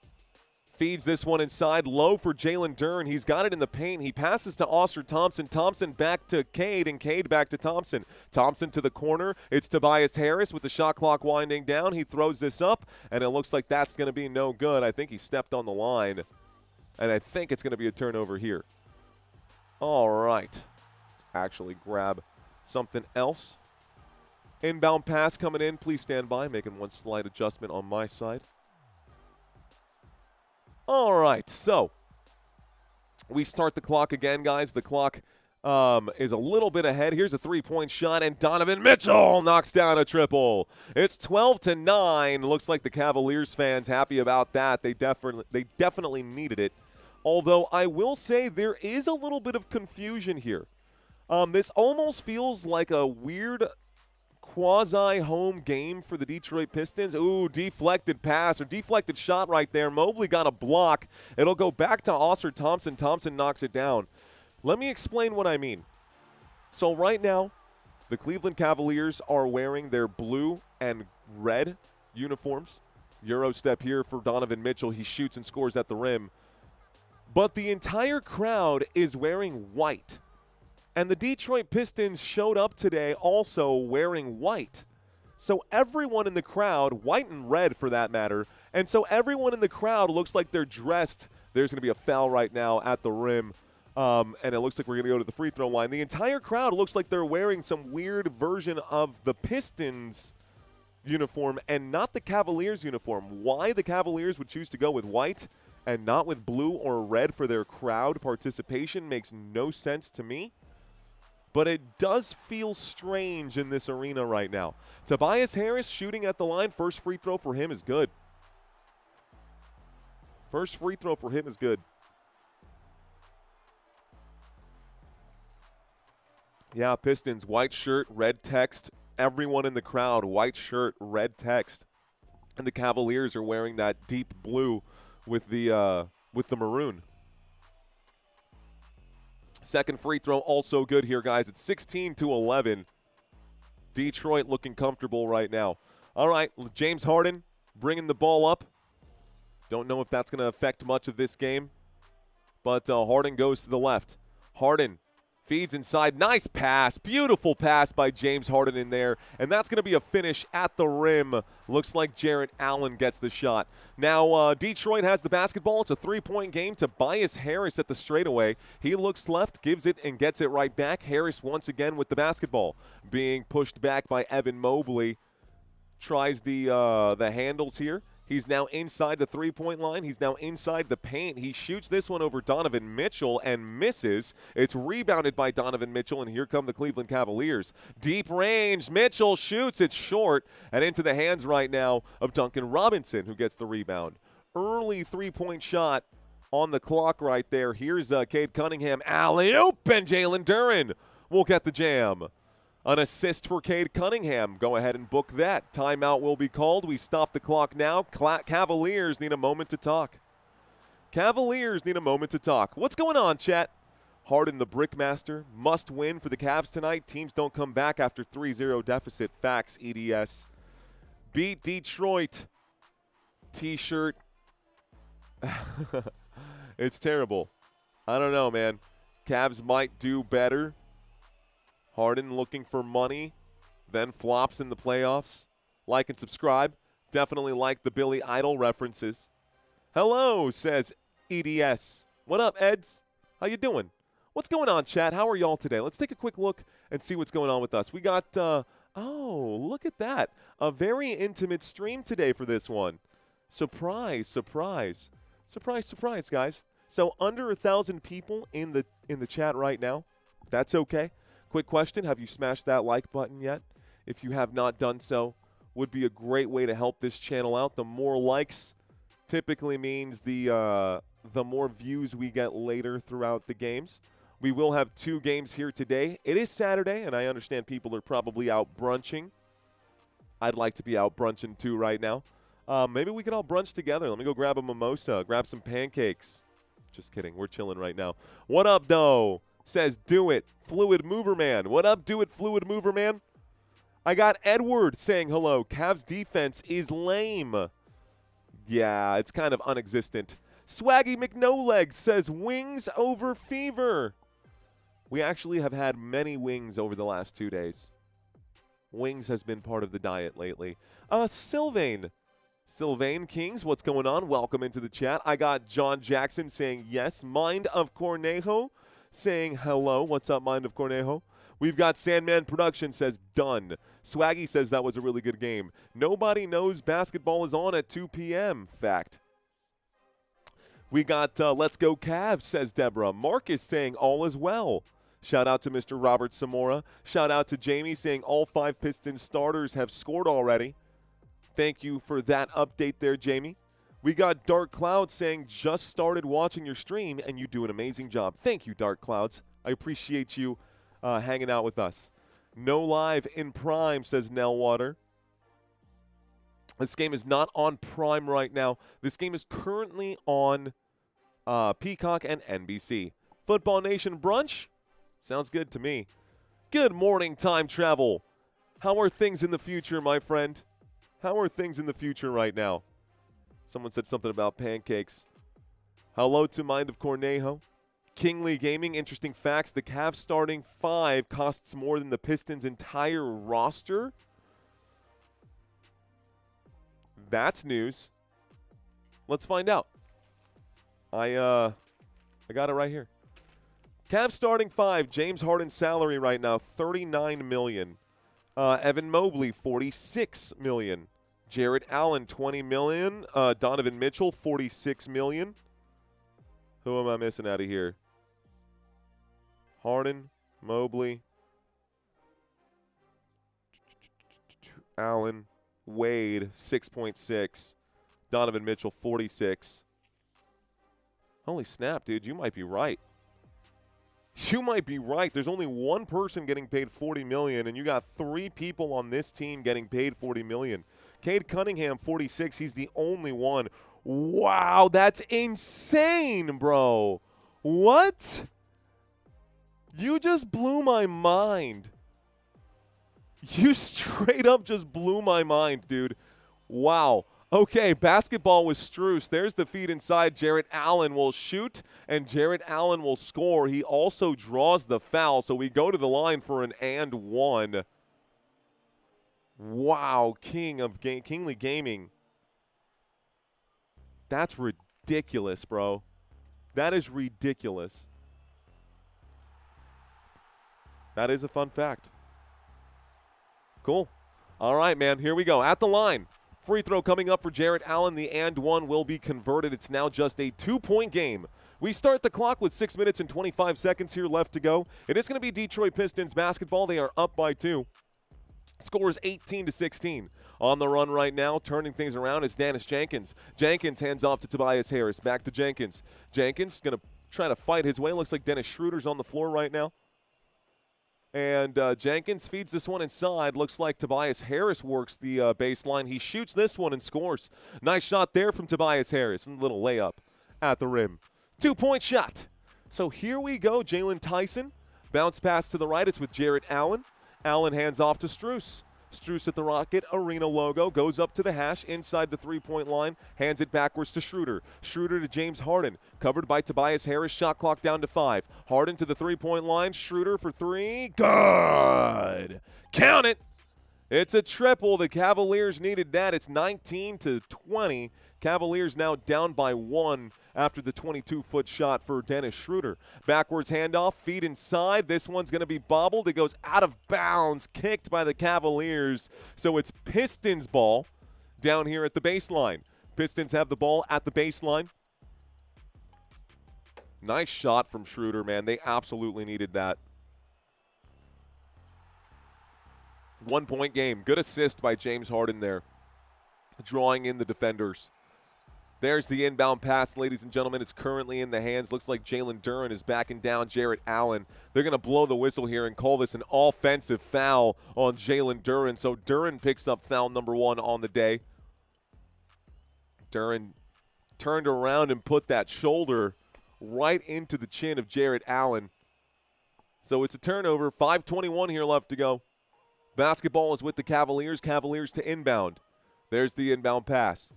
feeds this one inside, low for Jalen Duren. He's got it in the paint. He passes to Austin Thompson. Thompson back to Cade, and Cade back to Thompson. Thompson to the corner. It's Tobias Harris with the shot clock winding down. He throws this up, and it looks like that's going to be no good. I think he stepped on the line, and I think it's going to be a turnover here. All right. Let's actually grab something else. Inbound pass coming in. Please stand by. Making one slight adjustment on my side. All right, so we start the clock again, guys. The clock is a little bit ahead. Here's a three-point shot, and Donovan Mitchell knocks down a triple. It's 12-9. Looks like the Cavaliers fans happy about that. They definitely needed it. Although I will say there is a little bit of confusion here. This almost feels like a weird quasi-home game for the Detroit Pistons. Ooh, deflected pass or deflected shot right there. Mobley got a block. It'll go back to Austin Thompson. Thompson knocks it down. Let me explain what I mean. So right now, the Cleveland Cavaliers are wearing their blue and red uniforms. Euro step here for Donovan Mitchell. He shoots and scores at the rim. But the entire crowd is wearing white. And the Detroit Pistons showed up today also wearing white. So everyone in the crowd, white and red for that matter, and so everyone in the crowd looks like they're dressed. There's going to be a foul right now at the rim, and it looks like we're going to go to the free throw line. The entire crowd looks like they're wearing some weird version of the Pistons uniform and not the Cavaliers uniform. Why the Cavaliers would choose to go with white and not with blue or red for their crowd participation makes no sense to me. But it does feel strange in this arena right now. Tobias Harris shooting at the line. First free throw for him is good. First free throw for him is good. Yeah, Pistons, white shirt, red text. Everyone in the crowd, white shirt, red text. And the Cavaliers are wearing that deep blue with the maroon. Second free throw also good here, guys. It's 16-11. Detroit looking comfortable right now. All right, James Harden bringing the ball up. Don't know if that's going to affect much of this game, but Harden goes to the left. Harden feeds inside. Nice pass. Beautiful pass by James Harden in there. And that's going to be a finish at the rim. Looks like Jarrett Allen gets the shot. Now, Detroit has the basketball. It's a three-point game. Tobias Harris at the straightaway. He looks left, gives it, and gets it right back. Harris once again with the basketball. Being pushed back by Evan Mobley. Tries the handles here. He's now inside the three-point line. He's now inside the paint. He shoots this one over Donovan Mitchell and misses. It's rebounded by Donovan Mitchell, and here come the Cleveland Cavaliers. Deep range. Mitchell shoots it short and into the hands right now of Duncan Robinson, who gets the rebound. Early three-point shot on the clock right there. Here's Cade Cunningham. Alley-oop, and Jalen Duren will get the jam. An assist for Cade Cunningham. Go ahead and book that. Timeout will be called. We stop the clock now. Cavaliers need a moment to talk. Cavaliers need a moment to talk. What's going on, chat? Harden, the Brickmaster, must win for the Cavs tonight. Teams don't come back after 3-0 deficit. Facts, EDS. Beat Detroit. T-shirt. It's terrible. I don't know, man. Cavs might do better. Harden looking for money, then flops in the playoffs. Like and subscribe. Definitely like the Billy Idol references. Hello, says EDS. What up, Eds? How you doing? What's going on, chat? How are y'all today? Let's take a quick look and see what's going on with us. We got, oh, look at that. A very intimate stream today for this one. Surprise, surprise. Surprise, surprise, guys. So under 1,000 people in the chat right now. That's okay. Quick question, have you smashed that like button yet? If you have not done so, would be a great way to help this channel out. The more likes typically means the more views we get later throughout the games. We will have 2 games here today. It is Saturday, and I understand people are probably out brunching. I'd like to be out brunching too right now. Maybe we could all brunch together. Let me go grab a mimosa, grab some pancakes, Just kidding. We're chilling right now. What up, though? Says, do it. Fluid Mover Man. What up, do it, Fluid Mover Man? I got Edward saying hello. Cavs defense is lame. Yeah, it's kind of unexistent. Swaggy McNolegs says, wings over fever. We actually have had many wings over the last 2 days. Wings has been part of the diet lately. Sylvain Kings, what's going on? Welcome into the chat. I got John Jackson saying yes. Mind of Cornejo saying hello. What's up, Mind of Cornejo? We've got Sandman Production says done. Swaggy says that was a really good game. Nobody knows basketball is on at 2 p.m. Fact. We got Let's Go Cavs, says Deborah. Marcus saying all is well. Shout out to Mr. Robert Zamora. Shout out to Jamie saying all 5 Pistons starters have scored already. Thank you for that update there, Jamie. We got Dark Clouds saying just started watching your stream and you do an amazing job. Thank you, Dark Clouds. I appreciate you hanging out with us. No live in Prime, says Nell Water. This game is not on Prime right now. This game is currently on Peacock and NBC. Football Nation brunch? Sounds good to me. Good morning, time travel. How are things in the future, my friend? How are things in the future right now? Someone said something about pancakes. Hello to Mind of Cornejo. Kingly Gaming, interesting facts. The Cavs starting 5 costs more than the Pistons' entire roster. That's news. Let's find out. I got it right here. Cavs starting 5. James Harden's salary right now, $39 million. Evan Mobley, $46 million. Jarrett Allen, $20 million. Donovan Mitchell, $46 million. Who am I missing out of here? Harden, Mobley, Allen, Wade, 6.6. Donovan Mitchell, 46. Holy snap, dude. You might be right. You might be right. There's only one person getting paid $40 million, and you got 3 people on this team getting paid $40 million. Cade Cunningham, 46. He's the only one. Wow, that's insane, bro. What? You just blew my mind. You straight up just blew my mind, dude. Wow. Okay, basketball with Strus. There's the feed inside. Jarrett Allen will shoot, and Jarrett Allen will score. He also draws the foul, so we go to the line for an and one. Wow, Kingly Gaming. That's ridiculous, bro. That is ridiculous. That is a fun fact. Cool. All right, man, here we go. At the line. Free throw coming up for Jarrett Allen. The and one will be converted. It's now just a 2-point game. We start the clock with 6 minutes and 25 seconds here left to go. It is going to be Detroit Pistons basketball. They are up by 2. Score is 18-16. On the run right now, turning things around is Dennis Jenkins. Jenkins hands off to Tobias Harris. Back to Jenkins. Jenkins going to try to fight his way. Looks like Dennis Schroeder's on the floor right now. And Jenkins feeds this one inside. Looks like Tobias Harris works the baseline. He shoots this one and scores. Nice shot there from Tobias Harris. And a little layup at the rim. 2-point shot. So here we go. Jalen Tyson. Bounce pass to the right. It's with Jarrett Allen. Allen hands off to Strus. Strus at the Rocket Arena logo. Goes up to the hash inside the 3-point line. Hands it backwards to Schroeder. Schroeder to James Harden. Covered by Tobias Harris. Shot clock down to 5. Harden to the 3-point line. Schroeder for 3. Good. Count it. It's a triple. The Cavaliers needed that. It's 19-20. Cavaliers now down by 1 after the 22-foot shot for Dennis Schroeder. Backwards handoff, feed inside. This one's going to be bobbled. It goes out of bounds, kicked by the Cavaliers. So it's Pistons ball down here at the baseline. Pistons have the ball at the baseline. Nice shot from Schroeder, man. They absolutely needed that. 1-point game. Good assist by James Harden there, drawing in the defenders. There's the inbound pass, ladies and gentlemen. It's currently in the hands. Looks like Jalen Duren is backing down Jarrett Allen. They're going to blow the whistle here and call this an offensive foul on Jalen Duren. So Duren picks up foul number 1 on the day. Duren turned around and put that shoulder right into the chin of Jarrett Allen. So it's a turnover. 5:21 here left to go. Basketball is with the Cavaliers. Cavaliers to inbound. There's the inbound pass.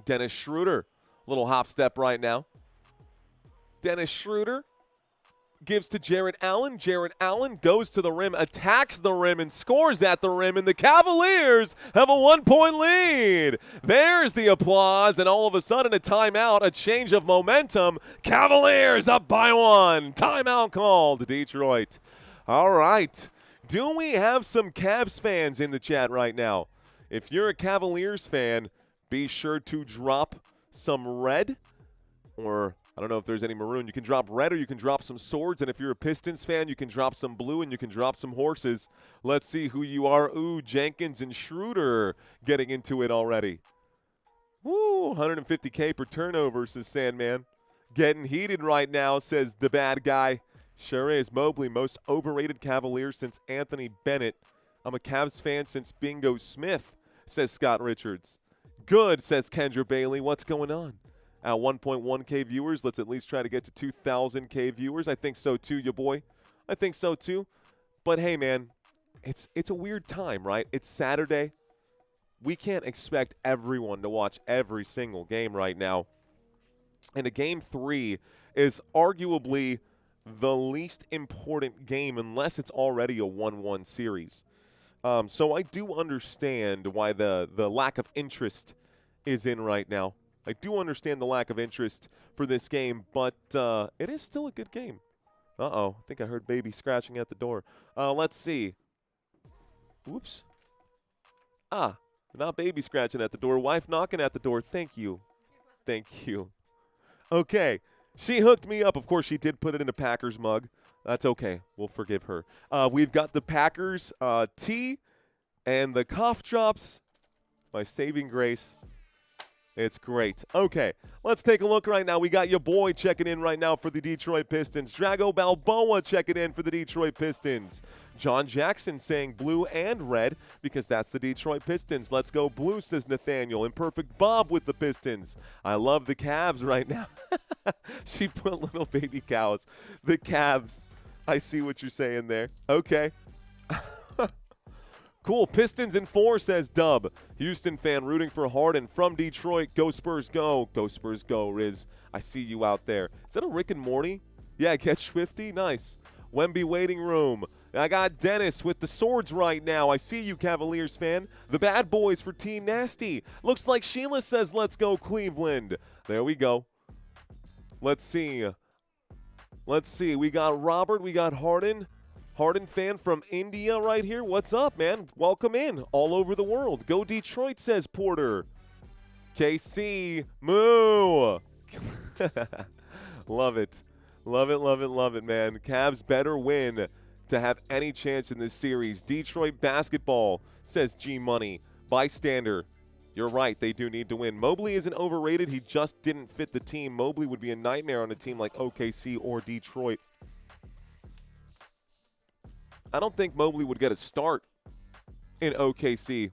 Dennis Schroeder, little hop step right now. Dennis Schroeder gives to Jarrett Allen. Jarrett Allen goes to the rim, attacks the rim, and scores at the rim, and the Cavaliers have a 1-point lead. There's the applause, and all of a sudden a timeout, a change of momentum. Cavaliers up by 1. Timeout called, Detroit. All right. Do we have some Cavs fans in the chat right now? If you're a Cavaliers fan, be sure to drop some red, or I don't know if there's any maroon. You can drop red or you can drop some swords. And if you're a Pistons fan, you can drop some blue and you can drop some horses. Let's see who you are. Ooh, Jenkins and Schroeder getting into it already. Woo, 150K per turnover, says Sandman. Getting heated right now, says the bad guy. Sure is. Mobley, most overrated Cavalier since Anthony Bennett. I'm a Cavs fan since Bingo Smith, says Scott Richards. Good, says Kendra Bailey. What's going on? At 1.1K viewers, let's at least try to get to 2,000K viewers. I think so too, ya boy. I think so too. But hey, man, it's a weird time, right? It's Saturday. We can't expect everyone to watch every single game right now. And a Game 3 is arguably the least important game unless it's already a 1-1 series. So I do understand why the lack of interest is in right now. I do understand the lack of interest for this game, but it is still a good game. Uh-oh, I think I heard baby scratching at the door. Let's see. Whoops. Not baby scratching at the door. Wife knocking at the door. Thank you. Thank you. Okay. She hooked me up. Of course, she did put it in a Packers mug. That's okay. We'll forgive her. We've got the Packers tea and the cough drops. My saving grace. It's great. Okay, let's take a look right now. We got your boy checking in right now for the Detroit Pistons. Drago Balboa checking in for the Detroit Pistons. John Jackson saying blue and red because that's the Detroit Pistons. Let's go blue, says Nathaniel. Imperfect Bob with the Pistons. I love the Cavs right now. She put little baby cows. The Cavs. I see what you're saying there. Okay. Cool. Pistons in 4, says Dub. Houston fan rooting for Harden from Detroit. Go Spurs, go. Go Spurs, go, Riz. I see you out there. Is that a Rick and Morty? Yeah, get Swifty. Nice. Wemby waiting room. I got Dennis with the swords right now. I see you, Cavaliers fan. The bad boys for Team Nasty. Looks like Sheila says, let's go Cleveland. There we go. Let's see. Let's see. We got Robert. We got Harden. Harden fan from India right here. What's up, man? Welcome in all over the world. Go Detroit, says Porter. KC, moo. Love it. Love it, love it, love it, man. Cavs better win to have any chance in this series. Detroit basketball, says G-Money. Bystander, you're right. They do need to win. Mobley isn't overrated. He just didn't fit the team. Mobley would be a nightmare on a team like OKC or Detroit. I don't think Mobley would get a start in OKC.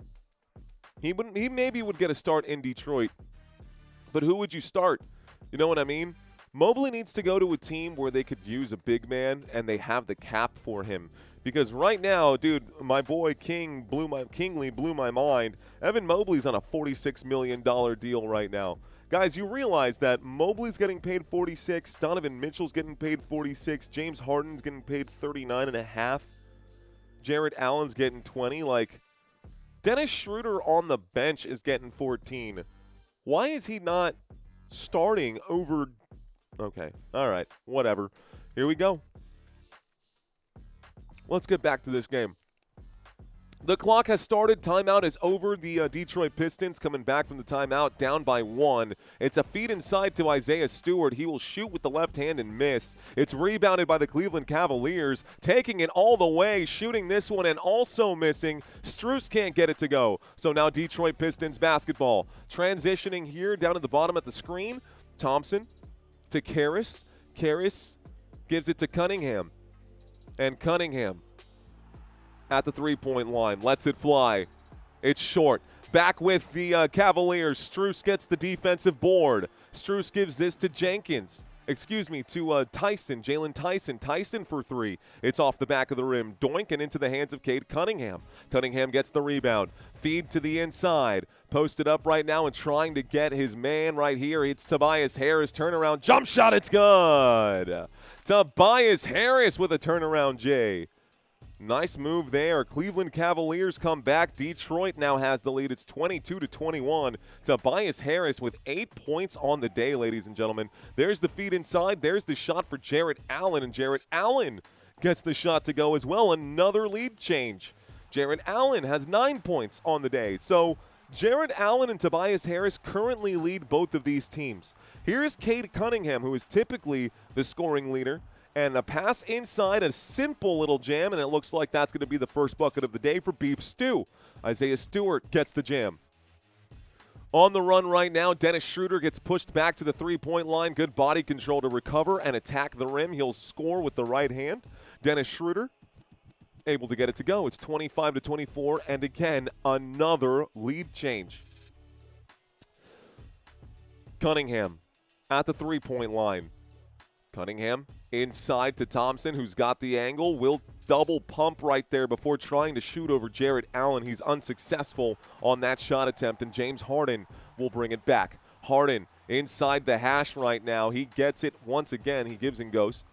He maybe would get a start in Detroit. But who would you start? You know what I mean? Mobley needs to go to a team where they could use a big man and they have the cap for him. Because right now, dude, my boy Kingley blew my mind. Evan Mobley's on a $46 million deal right now. Guys, you realize that Mobley's getting paid $46, Donovan Mitchell's getting paid $46, James Harden's getting paid $39.5. Jarrett Allen's getting 20. Like, Dennis Schroeder on the bench is getting 14. Why is he not starting over? Okay, all right, whatever. Here we go. Let's get back to this game. The clock has started. Timeout is over. The Detroit Pistons coming back from the timeout, down by 1. It's a feed inside to Isaiah Stewart. He will shoot with the left hand and miss. It's rebounded by the Cleveland Cavaliers, taking it all the way, shooting this one and also missing. Strus can't get it to go. So now Detroit Pistons basketball. Transitioning here down at the bottom of the screen. Thompson to Karras. Karras gives it to Cunningham. And Cunningham at the three-point line, lets it fly. It's short. Back with the Cavaliers. Strus gets the defensive board. Strus gives this to Jenkins. excuse me, to Tyson, Jalen Tyson. Tyson for three. It's off the back of the rim. Doink and into the hands of Cade Cunningham. Cunningham gets the rebound. Feed to the inside. Posted up right now and trying to get his man right here. It's Tobias Harris. Turnaround jump shot. It's good. Tobias Harris with a turnaround J. Nice move there. Cleveland Cavaliers come back. Detroit now has the lead. It's 22-21. Tobias Harris with 8 points on the day, ladies and gentlemen. There's the feed inside. There's the shot for Jarrett Allen, and Jarrett Allen gets the shot to go as well. Another lead change. Jarrett Allen has 9 points on the day. So Jarrett Allen and Tobias Harris currently lead both of these teams. Here's Cade Cunningham, who is typically the scoring leader. And a pass inside, a simple little jam, and it looks like that's going to be the first bucket of the day for Beef Stew. Isaiah Stewart gets the jam. On the run right now, Dennis Schroeder gets pushed back to the three-point line. Good body control to recover and attack the rim. He'll score with the right hand. Dennis Schroeder able to get it to go. It's 25-24, and again, another lead change. Cunningham at the three-point line. Cunningham inside to Thompson, who's got the angle. Will double pump right there before trying to shoot over Jarrett Allen. He's unsuccessful on that shot attempt, and James Harden will bring it back. Harden inside the hash right now. He gets it once again. He gives and goes.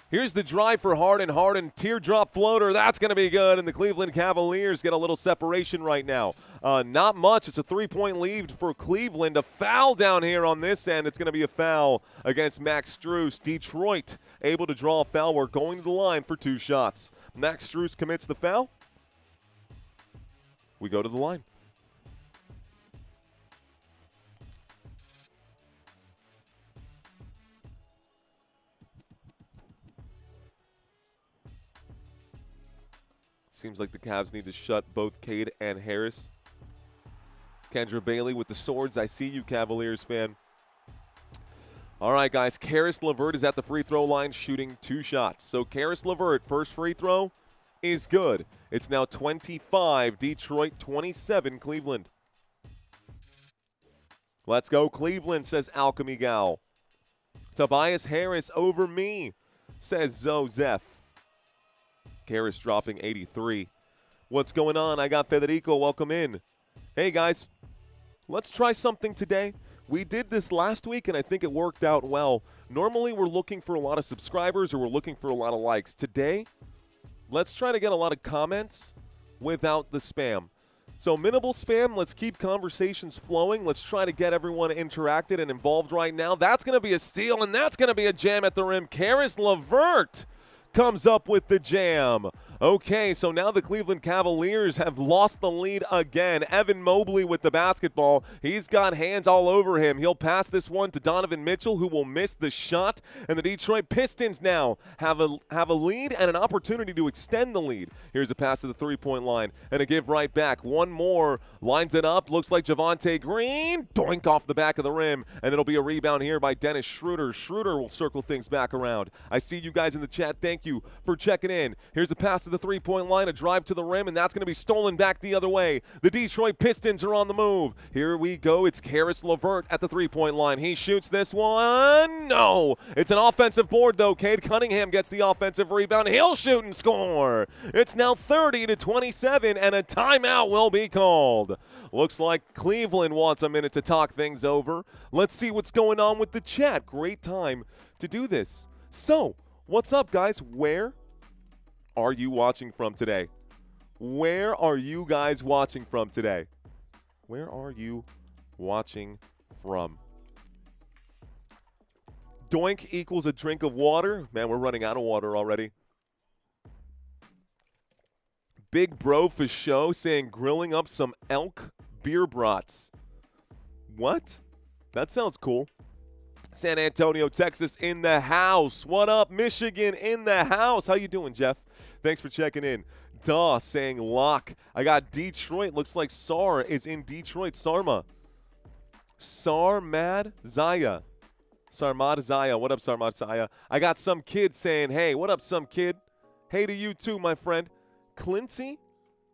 Here's the drive for Harden. Harden, teardrop floater. That's going to be good. And the Cleveland Cavaliers get a little separation right now. Not much. It's a three-point lead for Cleveland. A foul down here on this end. It's going to be a foul against Max Strus. Detroit able to draw a foul. We're going to the line for 2 shots. Max Strus commits the foul. We go to the line. Seems like the Cavs need to shut both Cade and Harris. Kendra Bailey with the swords. I see you, Cavaliers fan. All right, guys. Caris LeVert is at the free throw line shooting 2 shots. So Caris LeVert, first free throw is good. It's now 25, Detroit, 27, Cleveland. Let's go, Cleveland, says Alchemy Gal. Tobias Harris over me, says Zozef. Harris dropping 83. What's going on? I got Federico. Welcome in. Hey, guys. Let's try something today. We did this last week, and I think it worked out well. Normally, we're looking for a lot of subscribers or we're looking for a lot of likes. Today, let's try to get a lot of comments without the spam. So minimal spam. Let's keep conversations flowing. Let's try to get everyone interacted and involved right now. That's going to be a steal, and that's going to be a jam at the rim. Caris LeVert comes up with the jam. Okay, so now the Cleveland Cavaliers have lost the lead again. Evan Mobley with the basketball. He's got hands all over him. He'll pass this one to Donovan Mitchell, who will miss the shot. And the Detroit Pistons now have a lead and an opportunity to extend the lead. Here's a pass to the three-point line and a give right back. One more. Lines it up. Looks like Javonte Green. Doink off the back of the rim. And it'll be a rebound here by Dennis Schroeder. Schroeder will circle things back around. I see you guys in the chat. Thank you for checking in. Here's a pass to the three-point line, a drive to the rim, and that's going to be stolen back the other way. The Detroit Pistons are on the move. Here we go. It's Caris LeVert at the three-point line. He shoots this one. No. It's an offensive board, though. Cade Cunningham gets the offensive rebound. He'll shoot and score. It's now 30-27, and a timeout will be called. Looks like Cleveland wants a minute to talk things over. Let's see what's going on with the chat. Great time to do this. So, what's up, guys? Where are you watching from today? Where are you guys watching from today? Where are you watching from? Doink equals a drink of water. Man, we're running out of water already. Big Bro for show saying grilling up some elk beer brats. What? That sounds cool. San Antonio, Texas in the house. What up, Michigan in the house? How you doing, Jeff? Thanks for checking in. Daw saying lock. I got Detroit. Looks like Sar is in Detroit. Sarmad Zaya. Sarmad Zaya. What up, Sarmad Zaya? I got some kid saying, hey, what up, some kid? Hey to you too, my friend. Clincy.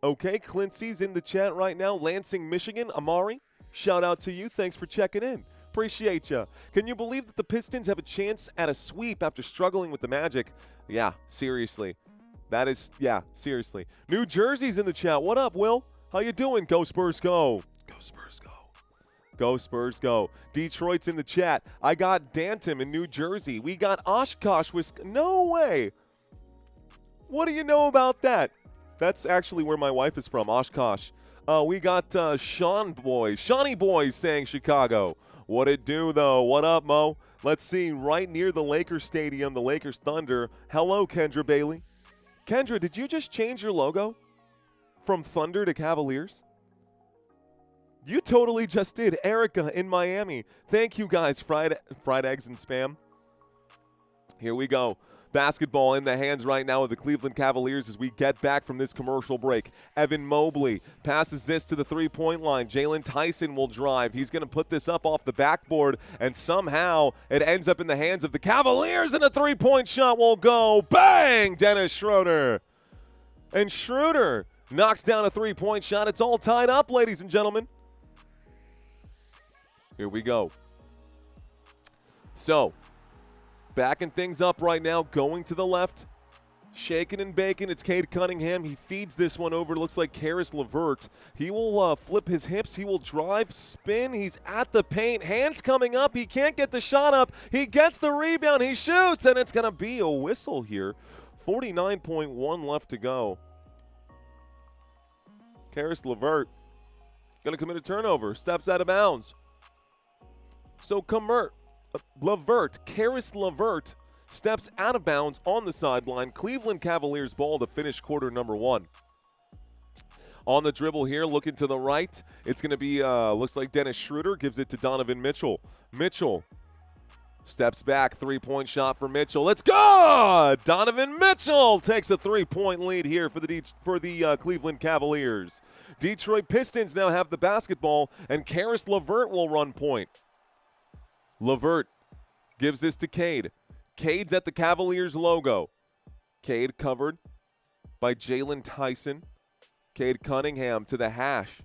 Okay, Clincy's in the chat right now. Lansing, Michigan. Amari, shout out to you. Thanks for checking in. Appreciate you. Can you believe that the Pistons have a chance at a sweep after struggling with the Magic? Yeah, seriously. Seriously. New Jersey's in the chat. What up, Will? How you doing? Go Spurs, go. Go Spurs, go. Go Spurs, go. Detroit's in the chat. I got Danton in New Jersey. We got Oshkosh, Wisconsin. No way. What do you know about that? That's actually where my wife is from, Oshkosh. We got Shawnee Boys saying Chicago. What it do, though? What up, Mo? Let's see. Right near the Lakers Stadium, the Lakers Thunder. Hello, Kendra Bailey. Kendra, did you just change your logo from Thunder to Cavaliers? You totally just did. Erica in Miami. Thank you, guys. Fried eggs and spam. Here we go. Basketball in the hands right now of the Cleveland Cavaliers as we get back from this commercial break. Evan Mobley passes this to the three-point line. Jalen Tyson will drive. He's going to put this up off the backboard, and somehow it ends up in the hands of the Cavaliers, and a three-point shot will go. Bang! Dennis Schroeder. And Schroeder knocks down a three-point shot. It's all tied up, ladies and gentlemen. Here we go. So, backing things up right now, going to the left, shaking and baking. It's Cade Cunningham. He feeds this one over. It looks like Karis LeVert. He will flip his hips. He will drive, spin. He's at the paint. Hands coming up. He can't get the shot up. He gets the rebound. He shoots, and it's going to be a whistle here. 49.1 left to go. Karis LeVert going to commit a turnover. Steps out of bounds. So Karis LeVert steps out of bounds on the sideline. Cleveland Cavaliers ball to finish quarter number one. On the dribble here, looking to the right, it's going to be, looks like Dennis Schroeder gives it to Donovan Mitchell. Mitchell steps back, three-point shot for Mitchell. It's good! Donovan Mitchell takes a three-point lead here for the Cleveland Cavaliers. Detroit Pistons now have the basketball, and Karis LeVert will run point. LeVert gives this to Cade. Cade's at the Cavaliers logo. Cade covered by Jalen Tyson. Cade Cunningham to the hash.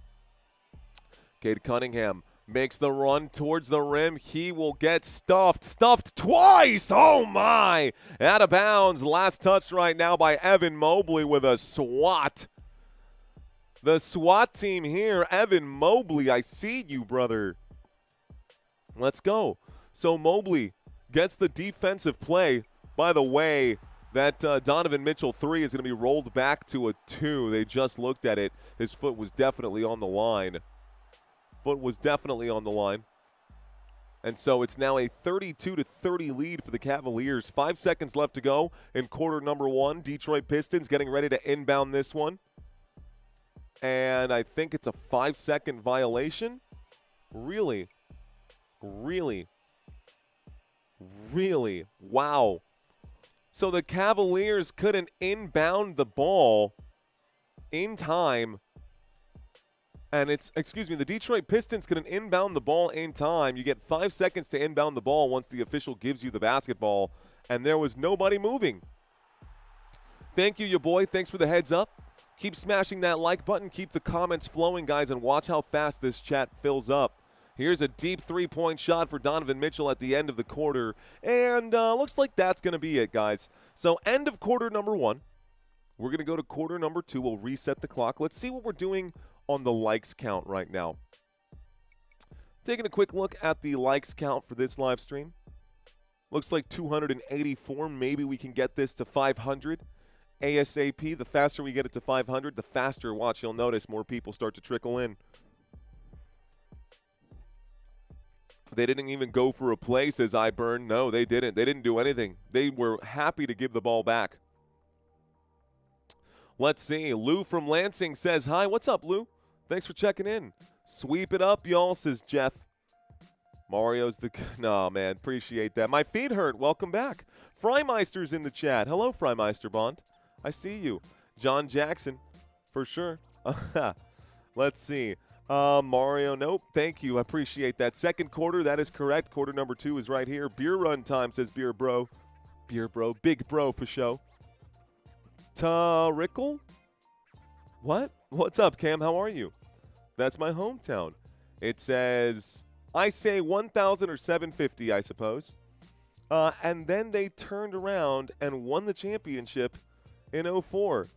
Cade Cunningham makes the run towards the rim. He will get stuffed. Stuffed twice. Oh, my. Out of bounds. Last touch right now by Evan Mobley with a swat. The SWAT team here. Evan Mobley, I see you, brother. Let's go. So Mobley gets the defensive play. By the way, that Donovan Mitchell 3 is going to be rolled back to a 2. They just looked at it. His foot was definitely on the line. Foot was definitely on the line. And so it's now a 32-30 lead for the Cavaliers. 5 seconds left to go in quarter number one. Detroit Pistons getting ready to inbound this one. And I think it's a 5-second violation. Really? Wow. So the Cavaliers couldn't inbound the ball in time. And the Detroit Pistons couldn't inbound the ball in time. You get 5 seconds to inbound the ball once the official gives you the basketball. And there was nobody moving. Thank you, your boy. Thanks for the heads up. Keep smashing that like button. Keep the comments flowing, guys, and watch how fast this chat fills up. Here's a deep three-point shot for Donovan Mitchell at the end of the quarter. And looks like that's going to be it, guys. So end of quarter number one. We're going to go to quarter number two. We'll reset the clock. Let's see what we're doing on the likes count right now. Taking a quick look at the likes count for this live stream. Looks like 284. Maybe we can get this to 500 ASAP. The faster we get it to 500, the faster, watch, you'll notice more people start to trickle in. They didn't even go for a play, says iBurn. No, they didn't. They didn't do anything. They were happy to give the ball back. Let's see. Lou from Lansing says, hi. What's up, Lou? Thanks for checking in. Sweep it up, y'all, says Jeff. Mario's the... No, man. Appreciate that. My feet hurt. Welcome back. Freimeister's in the chat. Hello, Freimeister Bond. I see you. John Jackson, for sure. Let's see. Mario, nope. Thank you. I appreciate that. Second quarter, that is correct. Quarter number two is right here. Beer run time, says Beer Bro. Beer Bro. Big Bro for show. Rickle? What? What's up, Cam? How are you? That's my hometown. It says I say 1,000 or 750, I suppose. And then they turned around and won the championship in 04.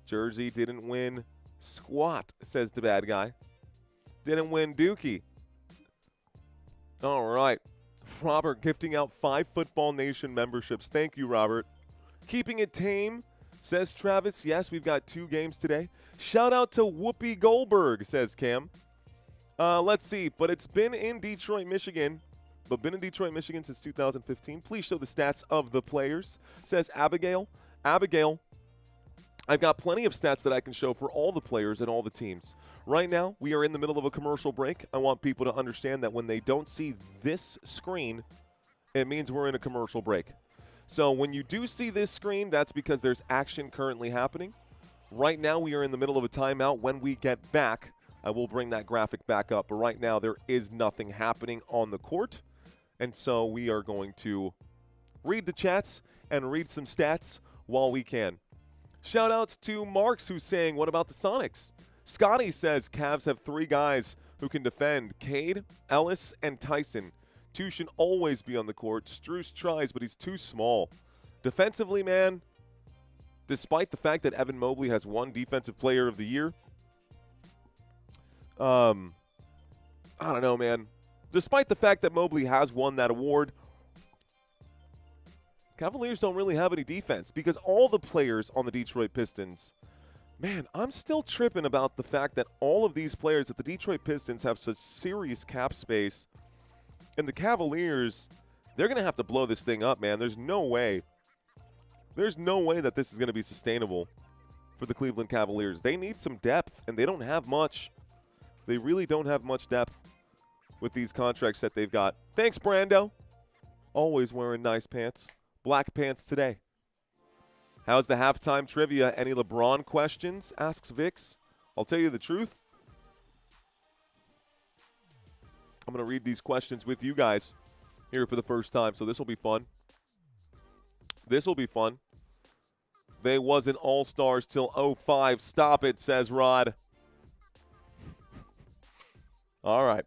Jersey didn't win squat, says the bad guy. Didn't win dookie. All right. Robert gifting out 5 Football Nation memberships. Thank you, Robert. Keeping it tame, says Travis. Yes, we've got 2 games today. Shout out to Whoopi Goldberg, says Cam. Let's see. But it's been in Detroit, Michigan. Since 2015. Please show the stats of the players, says Abigail. Abigail, I've got plenty of stats that I can show for all the players and all the teams. Right now, we are in the middle of a commercial break. I want people to understand that when they don't see this screen, it means we're in a commercial break. So when you do see this screen, that's because there's action currently happening. Right now, we are in the middle of a timeout. When we get back, I will bring that graphic back up. But right now, there is nothing happening on the court. And so we are going to read the chats and read some stats while we can. Shout outs to Marks, who's saying, what about the Sonics? Scotty says Cavs have 3 guys who can defend: Cade, Ellis, and Tyson. 2 should always be on the court. Strus tries, but he's too small. Defensively, man, despite the fact that Evan Mobley has won Defensive Player of the Year, I don't know, man. Despite the fact that Mobley has won that award, Cavaliers don't really have any defense because all the players on the Detroit Pistons, man, I'm still tripping about the fact that all of these players at the Detroit Pistons have such serious cap space. And the Cavaliers, they're going to have to blow this thing up, man. There's no way. There's no way that this is going to be sustainable for the Cleveland Cavaliers. They need some depth, and they don't have much. They really don't have much depth with these contracts that they've got. Thanks, Brando. Always wearing nice pants. Black pants today. How's the halftime trivia? Any LeBron questions? Asks Vix. I'll tell you the truth. I'm going to read these questions with you guys here for the first time, so this will be fun. This will be fun. They wasn't All-Stars till 05. Stop it, says Rod. All right.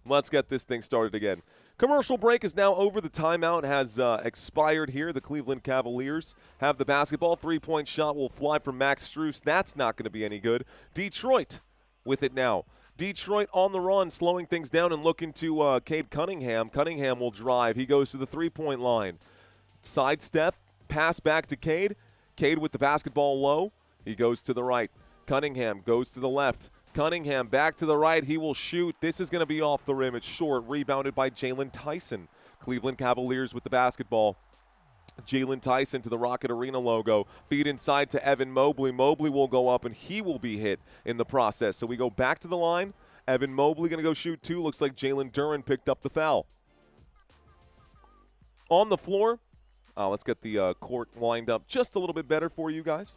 Let's get this thing started again. Commercial break is now over. The timeout has expired here. The Cleveland Cavaliers have the basketball. 3-point shot will fly from Max Strus. That's not going to be any good. Detroit with it now. Detroit on the run, slowing things down and looking to Cade Cunningham. Cunningham will drive. He goes to the 3-point line. Sidestep, pass back to Cade. Cade with the basketball low. He goes to the right. Cunningham goes to the left. Cunningham back to the right. He will shoot. This is going to be off the rim. It's short. Rebounded by Jalen Tyson. Cleveland Cavaliers with the basketball. Jalen Tyson to the Rocket Arena logo. Feed inside to Evan Mobley. Mobley will go up, and he will be hit in the process. So we go back to the line. Evan Mobley going to go shoot 2. Looks like Jalen Duren picked up the foul. On the floor, let's get the court lined up just a little bit better for you guys.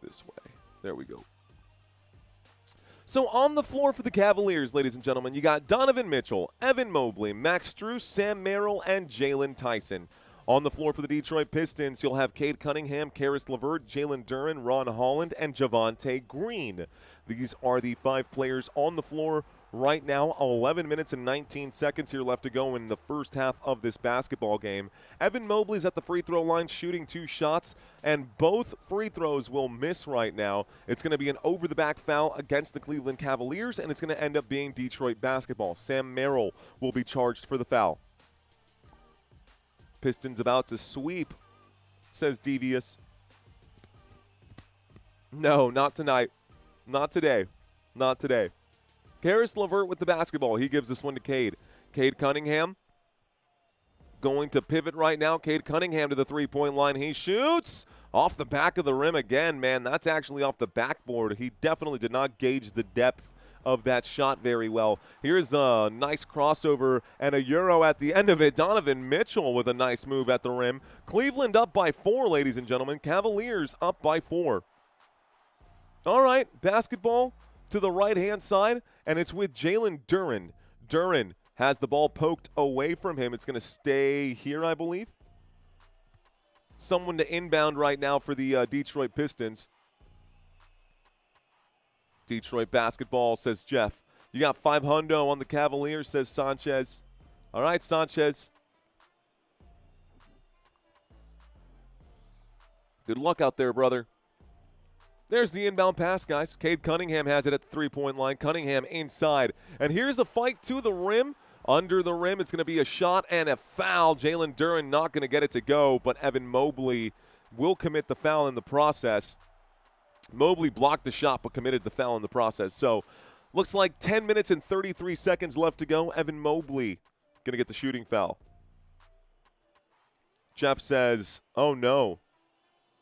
This way. There we go. So on the floor for the Cavaliers, ladies and gentlemen, you got Donovan Mitchell, Evan Mobley, Max Strus, Sam Merrill, and Jalen Tyson. On the floor for the Detroit Pistons, you'll have Cade Cunningham, Karis LeVert, Jalen Duren, Ron Holland, and Javonte Green. These are the 5 players on the floor right now. 11 minutes and 19 seconds here left to go in the first half of this basketball game. Evan Mobley's at the free throw line shooting 2 shots, and both free throws will miss right now. It's going to be an over-the-back foul against the Cleveland Cavaliers, and it's going to end up being Detroit basketball. Sam Merrill will be charged for the foul. Pistons about to sweep, says Devious. No, not tonight. Not today. Not today. Karis LeVert with the basketball. He gives this one to Cade. Cade Cunningham going to pivot right now. Cade Cunningham to the 3-point line. He shoots off the back of the rim again, man. That's actually off the backboard. He definitely did not gauge the depth of that shot very well. Here's a nice crossover and a Euro at the end of it. Donovan Mitchell with a nice move at the rim. Cleveland up by 4, ladies and gentlemen. Cavaliers up by 4. All right, basketball to the right-hand side, and it's with Jalen Duren. Duren has the ball poked away from him. It's going to stay here, I believe. Someone to inbound right now for the Detroit Pistons. Detroit basketball, says Jeff. You got 500 on the Cavaliers, says Sanchez. All right, Sanchez. Good luck out there, brother. There's the inbound pass, guys. Cade Cunningham has it at the three-point line. Cunningham inside. And here's a fight to the rim. Under the rim, it's going to be a shot and a foul. Jalen Duren not going to get it to go, but Evan Mobley will commit the foul in the process. Mobley blocked the shot but committed the foul in the process. So looks like 10 minutes and 33 seconds left to go. Evan Mobley going to get the shooting foul. Jeff says, oh no,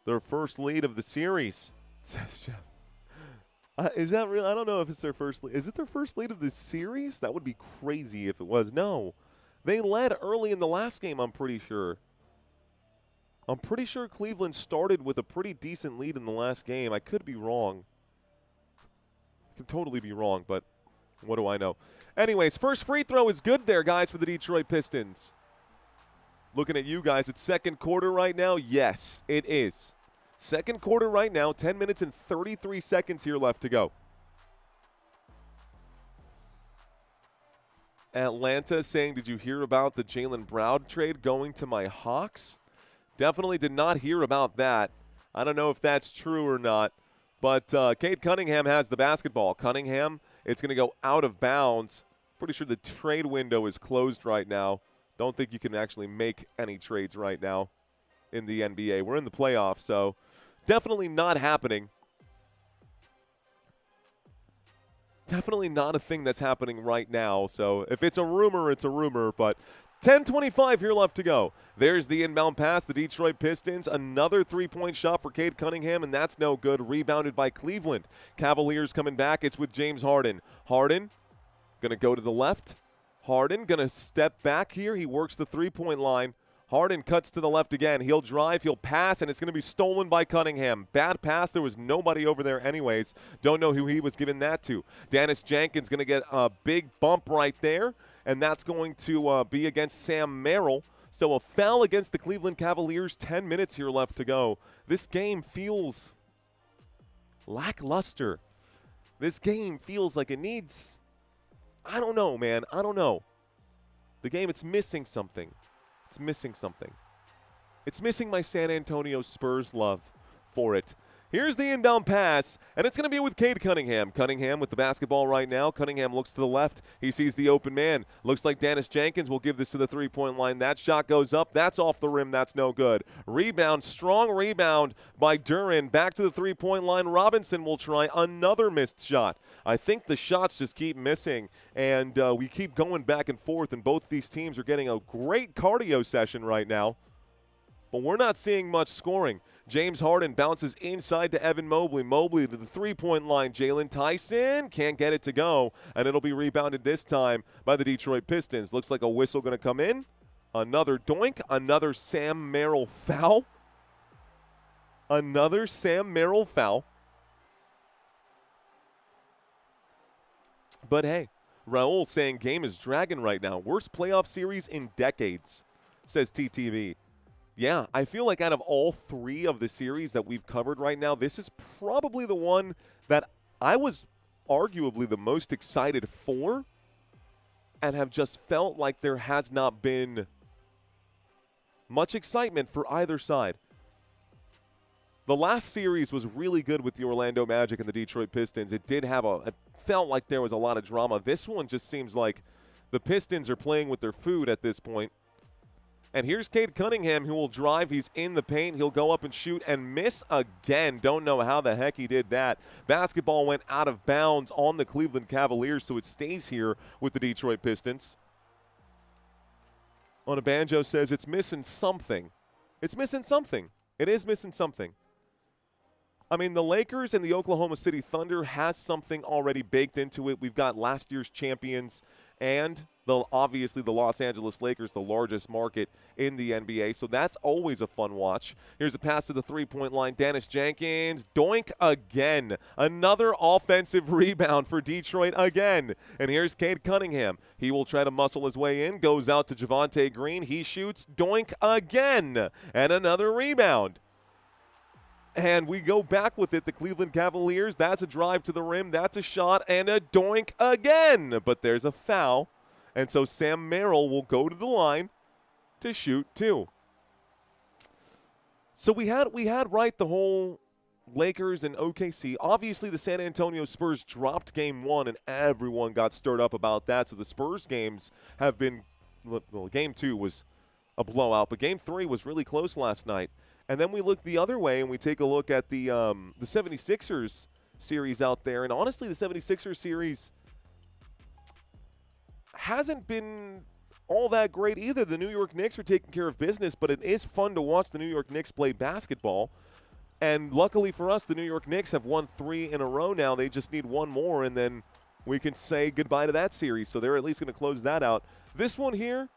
their first lead of the series, says Jeff. Is that real? I don't know if it's their first lead. Is it their first lead of the series? That would be crazy if it was. No. They led early in the last game, I'm pretty sure. I'm pretty sure Cleveland started with a pretty decent lead in the last game. I could be wrong. I could totally be wrong, but what do I know? Anyways, first free throw is good there, guys, for the Detroit Pistons. Looking at you guys, it's second quarter right now. Yes, it is. Second quarter right now, 10 minutes and 33 seconds here left to go. Atlanta saying, did you hear about the Jaylen Brown trade going to my Hawks? Definitely did not hear about that. I don't know if that's true or not. But Cade Cunningham has the basketball. Cunningham, it's going to go out of bounds. Pretty sure the trade window is closed right now. Don't think you can actually make any trades right now in the NBA. We're in the playoffs, so definitely not happening. Definitely not a thing that's happening right now. So if it's a rumor, it's a rumor. But 10:25 here left to go. There's the inbound pass. The Detroit Pistons. Another three-point shot for Cade Cunningham, and that's no good. Rebounded by Cleveland. Cavaliers coming back. It's with James Harden. Harden going to go to the left. Harden going to step back here. He works the three-point line. Harden cuts to the left again. He'll drive, he'll pass, and it's going to be stolen by Cunningham. Bad pass. There was nobody over there anyways. Don't know who he was giving that to. Dennis Jenkins going to get a big bump right there, and that's going to be against Sam Merrill. So a foul against the Cleveland Cavaliers. 10 minutes here left to go. This game feels lackluster. This game feels like it needs, I don't know, man. I don't know. The game, it's missing something. It's missing something. It's missing my San Antonio Spurs love for it. Here's the inbound pass, and it's going to be with Cade Cunningham. Cunningham with the basketball right now. Cunningham looks to the left. He sees the open man. Looks like Dennis Jenkins will give this to the three-point line. That shot goes up. That's off the rim. That's no good. Rebound, strong rebound by Duren. Back to the three-point line. Robinson will try another missed shot. I think the shots just keep missing, and we keep going back and forth, and both these teams are getting a great cardio session right now. But we're not seeing much scoring. James Harden bounces inside to Evan Mobley. Mobley to the three-point line. Jalen Tyson can't get it to go, and it'll be rebounded this time by the Detroit Pistons. Looks like a whistle going to come in. Another doink. Another Sam Merrill foul. Another Sam Merrill foul. But hey, Raul saying game is dragging right now. Worst playoff series in decades, says TTV. Yeah, I feel like out of all three of the series that we've covered right now, this is probably the one that I was arguably the most excited for and have just felt like there has not been much excitement for either side. The last series was really good with the Orlando Magic and the Detroit Pistons. It did have it felt like there was a lot of drama. This one just seems like the Pistons are playing with their food at this point. And here's Cade Cunningham, who will drive. He's in the paint. He'll go up and shoot and miss again. Don't know how the heck he did that. Basketball went out of bounds on the Cleveland Cavaliers, so it stays here with the Detroit Pistons. On a banjo says it's missing something. It's missing something. It is missing something. I mean, the Lakers and the Oklahoma City Thunder has something already baked into it. We've got last year's champions and obviously the Los Angeles Lakers, the largest market in the NBA. So that's always a fun watch. Here's a pass to the three-point line. Dennis Jenkins, doink again. Another offensive rebound for Detroit again. And here's Cade Cunningham. He will try to muscle his way in, goes out to Javonte Green. He shoots, doink again. And another rebound. And we go back with it. The Cleveland Cavaliers, that's a drive to the rim. That's a shot and a doink again. But there's a foul. And so Sam Merrill will go to the line to shoot 2. So we had right the whole Lakers and OKC. Obviously, the San Antonio Spurs dropped game 1, and everyone got stirred up about that. So the Spurs games have been – well, game 2 was a blowout, but game 3 was really close last night. And then we look the other way, and we take a look at the 76ers series out there. And honestly, the 76ers series hasn't been all that great either. The New York Knicks are taking care of business, but it is fun to watch the New York Knicks play basketball. And luckily for us, the New York Knicks have won 3 in a row now. They just need one more, and then we can say goodbye to that series. So they're at least going to close that out. This one here,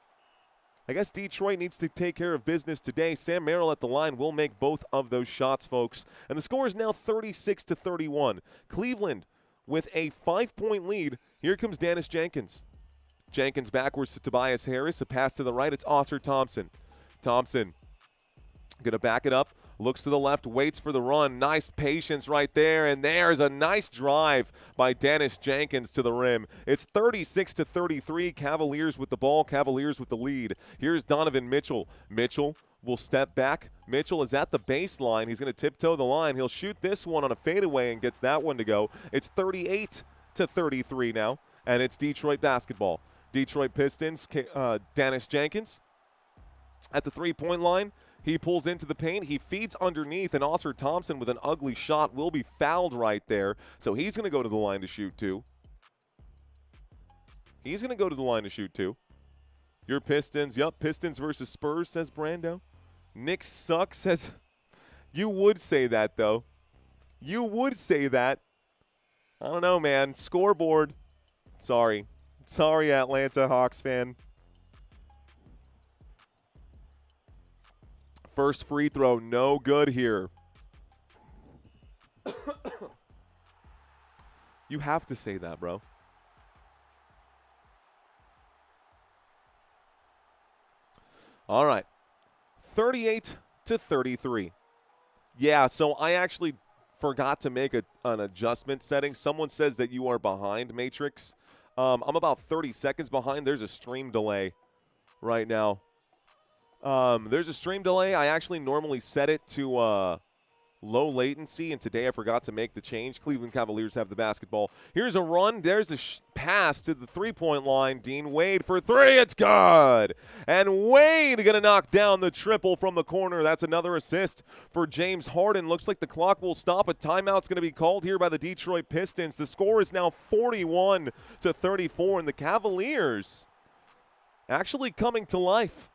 I guess Detroit needs to take care of business today. Sam Merrill at the line will make both of those shots, folks. And the score is now 36-31. Cleveland with a 5-point lead. Here comes Dennis Jenkins. Jenkins backwards to Tobias Harris. A pass to the right. It's Oscar Thompson. Thompson going to back it up. Looks to the left, waits for the run. Nice patience right there, and there's a nice drive by Dennis Jenkins to the rim. It's 36-33. Cavaliers with the ball. Cavaliers with the lead. Here's Donovan Mitchell. Mitchell will step back. Mitchell is at the baseline. He's going to tiptoe the line. He'll shoot this one on a fadeaway and gets that one to go. It's 38-33 now, and it's Detroit basketball. Detroit Pistons, Dennis Jenkins at the three-point line. He pulls into the paint. He feeds underneath, and Oscar Thompson with an ugly shot will be fouled right there. So he's going to go to the line to shoot 2. He's going to go to the line to shoot 2. Your Pistons, yup, Pistons versus Spurs, says Brando. Knicks suck, says – you would say that, though. You would say that. I don't know, man. Scoreboard. Sorry. Sorry, Atlanta Hawks fan. First free throw, no good here. You have to say that, bro. All right. 38-33. Yeah, so I actually forgot to make an adjustment setting. Someone says that you are behind, Matrix. I'm about 30 seconds behind. There's a stream delay right now. There's a stream delay. I actually normally set it to low latency, and today I forgot to make the change. Cleveland Cavaliers have the basketball. Here's a run. There's a pass to the three-point line. Dean Wade for 3. It's good. And Wade going to knock down the triple from the corner. That's another assist for James Harden. Looks like the clock will stop. A timeout's going to be called here by the Detroit Pistons. The score is now 41-34, and the Cavaliers actually coming to life.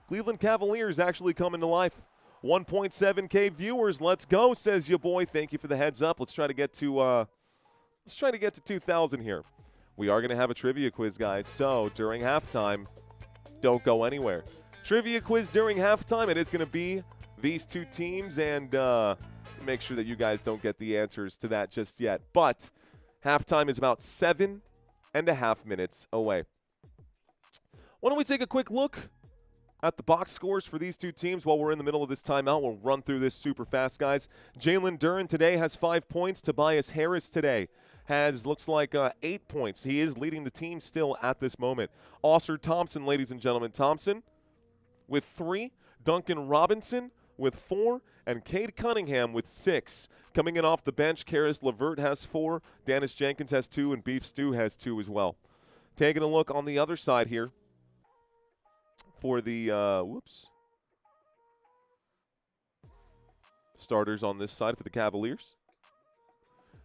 Cleveland Cavaliers actually coming to life. 1.7K viewers. Let's go, says your boy. Thank you for the heads up. Let's try to get to 2,000 here. We are going to have a trivia quiz, guys. So during halftime, don't go anywhere. Trivia quiz during halftime. It is going to be these two teams, and make sure that you guys don't get the answers to that just yet. But halftime is about 7.5 minutes away. Why don't we take a quick look at the box scores for these two teams while we're in the middle of this timeout. We'll run through this super fast, guys. Jalen Duren today has 5 points. Tobias Harris today looks like 8 points. He is leading the team still at this moment. Oscar Thompson, ladies and gentlemen. Thompson with 3. Duncan Robinson with 4. And Cade Cunningham with 6. Coming in off the bench, Karis LeVert has 4. Dennis Jenkins has 2. And Beef Stew has 2 as well. Taking a look on the other side here. For the starters on this side for the Cavaliers.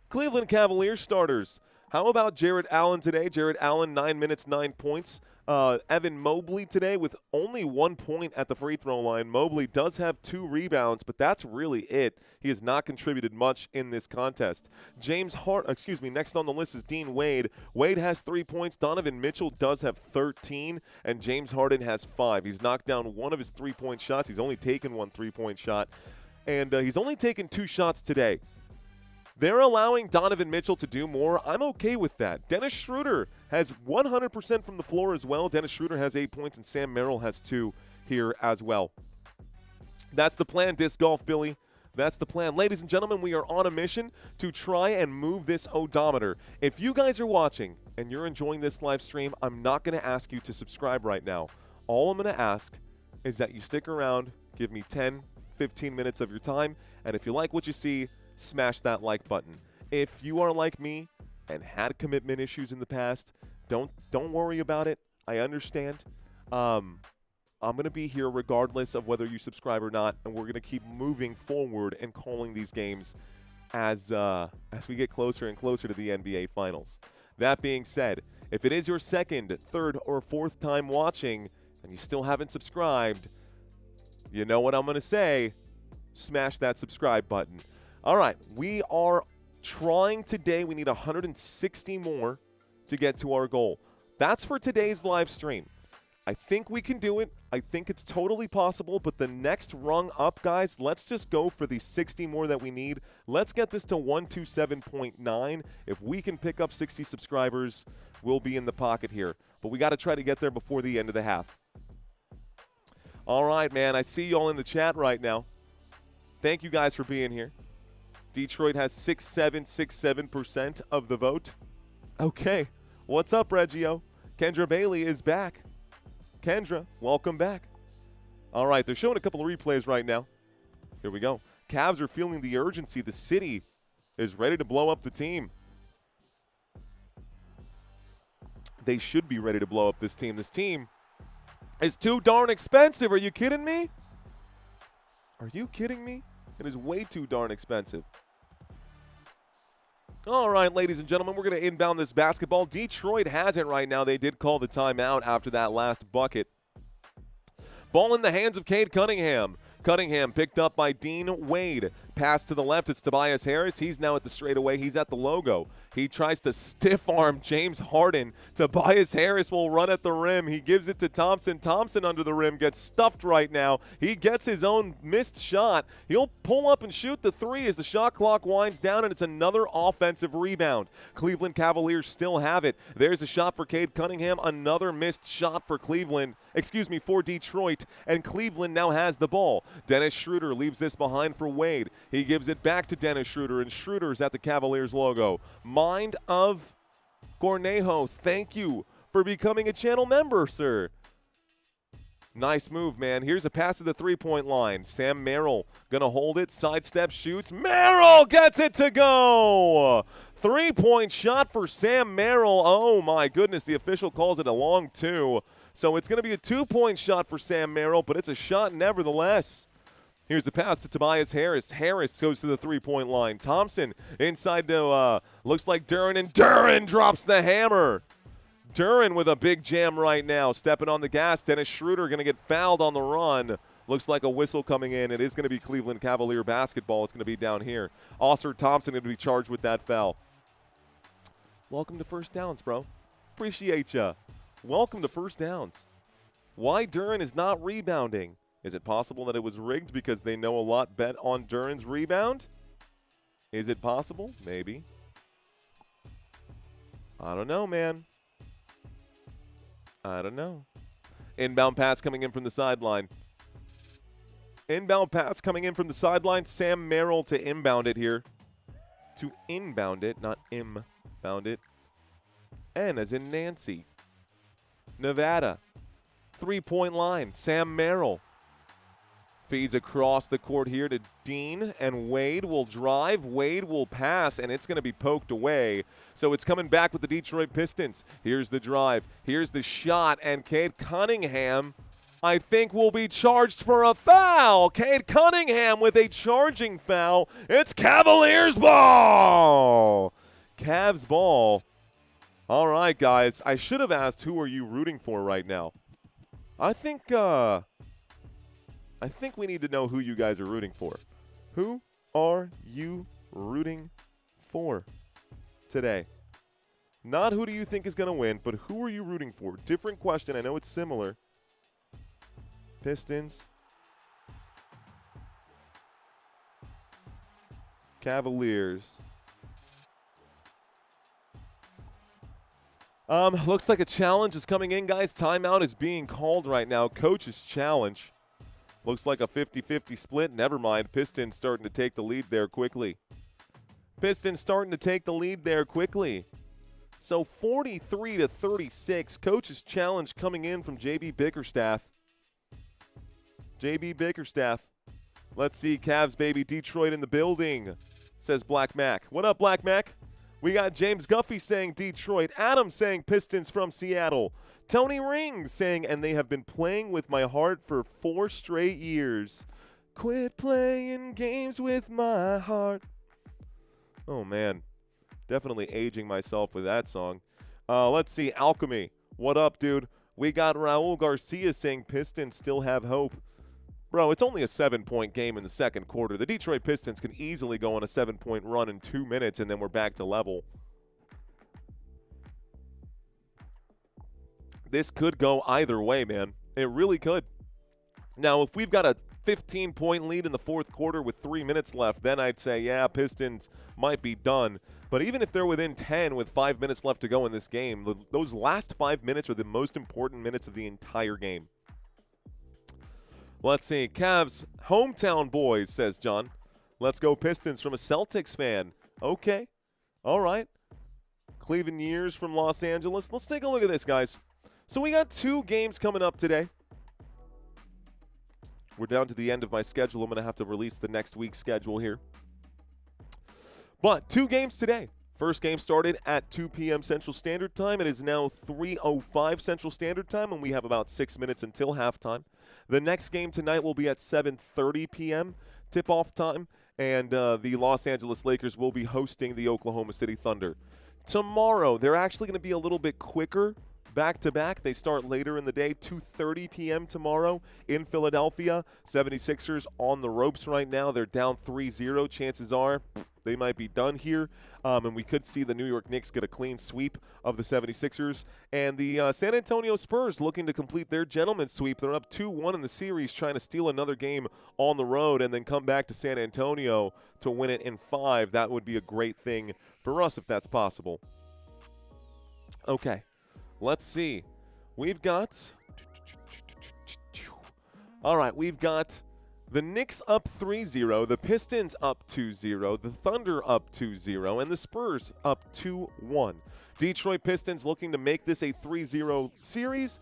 Cleveland Cavaliers starters. How about Jared Allen today? Jared Allen, 9 minutes, 9 points. Evan Mobley today with only 1 point at the free throw line. Mobley does have 2 rebounds, but that's really it. He has not contributed much in this contest. Next on the list is Dean Wade. Wade has 3 points. Donovan Mitchell does have 13, and James Harden has 5. He's knocked down one of his 3-point shots. He's only taken 1 3-point shot, and he's only taken 2 shots today. They're allowing Donovan Mitchell to do more. I'm okay with that. Dennis Schroeder has 100% from the floor as well. Dennis Schroeder has 8 points, and Sam Merrill has 2 here as well. That's the plan, Disc Golf Billy. That's the plan. Ladies and gentlemen, we are on a mission to try and move this odometer. If you guys are watching and you're enjoying this live stream, I'm not going to ask you to subscribe right now. All I'm going to ask is that you stick around, give me 10, 15 minutes of your time, and if you like what you see, smash that like button. If you are like me and had commitment issues in the past, don't worry about it. I understand. I'm going to be here regardless of whether you subscribe or not, and we're going to keep moving forward and calling these games as we get closer and closer to the NBA Finals. That being said, if it is your second, third, or fourth time watching and you still haven't subscribed, you know what I'm going to say. Smash that subscribe button. All right, we are trying today. We need 160 more to get to our goal. That's for today's live stream. I think we can do it. I think it's totally possible, but the next rung up, guys, let's just go for the 60 more that we need. Let's get this to 127.9. If we can pick up 60 subscribers, we'll be in the pocket here. But we got to try to get there before the end of the half. All right, man, I see you all in the chat right now. Thank you guys for being here. Detroit has 67% of the vote. Okay, what's up, Reggio? Kendra Bailey is back. Kendra, welcome back. All right, they're showing a couple of replays right now. Here we go. Cavs are feeling the urgency. The city is ready to blow up the team. They should be ready to blow up this team. This team is too darn expensive. Are you kidding me? Are you kidding me? It is way too darn expensive. All right, ladies and gentlemen, we're going to inbound this basketball. Detroit has it right now. They did call the timeout after that last bucket. Ball in the hands of Cade Cunningham. Cunningham picked up by Dean Wade. Pass to the left. It's Tobias Harris. He's now at the straightaway. He's at the logo. He tries to stiff arm James Harden. Tobias Harris will run at the rim. He gives it to Thompson. Thompson under the rim gets stuffed right now. He gets his own missed shot. He'll pull up and shoot the three as the shot clock winds down, and it's another offensive rebound. Cleveland Cavaliers still have it. There's a shot for Cade Cunningham. Another missed shot for for Detroit, and Cleveland now has the ball. Dennis Schroeder leaves this behind for Wade. He gives it back to Dennis Schroeder, and Schroeder's at the Cavaliers logo. Mind of Cornejo, thank you for becoming a channel member, sir. Nice move, man. Here's a pass to the three-point line. Sam Merrill going to hold it, sidestep, shoots. Merrill gets it to go. Three-point shot for Sam Merrill. Oh, my goodness. The official calls it a long two. So it's going to be a two-point shot for Sam Merrill, but it's a shot nevertheless. Here's a pass to Tobias Harris. Harris goes to the three-point line. Thompson inside to, looks like Duren, and Duren drops the hammer. Duren with a big jam right now. Stepping on the gas. Dennis Schroeder going to get fouled on the run. Looks like a whistle coming in. It is going to be Cleveland Cavalier basketball. It's going to be down here. Oscar Thompson going to be charged with that foul. Welcome to First Downs, bro. Appreciate ya. Welcome to First Downs. Why Duren is not rebounding? Is it possible that it was rigged because they know a lot bet on Duren's rebound? Is it possible? Maybe. I don't know, man. I don't know. Inbound pass coming in from the sideline. Inbound pass coming in from the sideline. Sam Merrill to inbound it here. To inbound it, not inbound it. N as in Nancy. Nevada. Three-point line. Sam Merrill. Feeds across the court here to Dean, and Wade will drive. Wade will pass, and it's going to be poked away. So it's coming back with the Detroit Pistons. Here's the drive. Here's the shot, and Cade Cunningham, I think, will be charged for a foul. Cade Cunningham with a charging foul. It's Cavaliers ball. Cavs ball. All right, guys. I should have asked who are you rooting for right now. I think we need to know who you guys are rooting for. Who are you rooting for today? Not who do you think is going to win, but who are you rooting for? Different question. I know it's similar. Pistons. Cavaliers. Looks like a challenge is coming in, guys. Timeout is being called right now. Coach's challenge. Looks like a 50-50 split. Never mind. Pistons starting to take the lead there quickly. Pistons starting to take the lead there quickly. So 43-36. Coach's challenge coming in from JB Bickerstaff. JB Bickerstaff. Let's see. Cavs, baby. Detroit in the building, says Black Mac. What up, Black Mac? We got James Guffey saying Detroit. Adam saying Pistons from Seattle. Tony Rings saying, and they have been playing with my heart for 4 straight years. Quit playing games with my heart. Oh, man. Definitely aging myself with that song. Let's see. Alchemy. What up, dude? We got Raul Garcia saying Pistons still have hope. Bro, it's only a 7-point game in the second quarter. The Detroit Pistons can easily go on a 7-point run in 2 minutes, and then we're back to level. This could go either way, man. It really could. Now, if we've got a 15-point lead in the fourth quarter with 3 minutes left, then I'd say, yeah, Pistons might be done. But even if they're within 10 with 5 minutes left to go in this game, those last 5 minutes are the most important minutes of the entire game. Let's see. Cavs, hometown boys, says John. Let's go Pistons from a Celtics fan. Okay. All right. Cleveland Years from Los Angeles. Let's take a look at this, guys. So we got 2 games coming up today. We're down to the end of my schedule. I'm going to have to release the next week's schedule here. But 2 games today. First game started at 2 p.m. Central Standard Time. It is now 3:05 Central Standard Time, and we have about 6 minutes until halftime. The next game tonight will be at 7:30 p.m. tip-off time, and the Los Angeles Lakers will be hosting the Oklahoma City Thunder. Tomorrow, they're actually going to be a little bit quicker back-to-back. They start later in the day, 2:30 p.m. tomorrow in Philadelphia. 76ers on the ropes right now. They're down 3-0. Chances are they might be done here, and we could see the New York Knicks get a clean sweep of the 76ers. And the San Antonio Spurs looking to complete their gentleman's sweep. They're up 2-1 in the series, trying to steal another game on the road and then come back to San Antonio to win it in 5. That would be a great thing for us if that's possible. Okay, let's see. We've got – all right, we've got – the Knicks up 3-0, the Pistons up 2-0, the Thunder up 2-0, and the Spurs up 2-1. Detroit Pistons looking to make this a 3-0 series.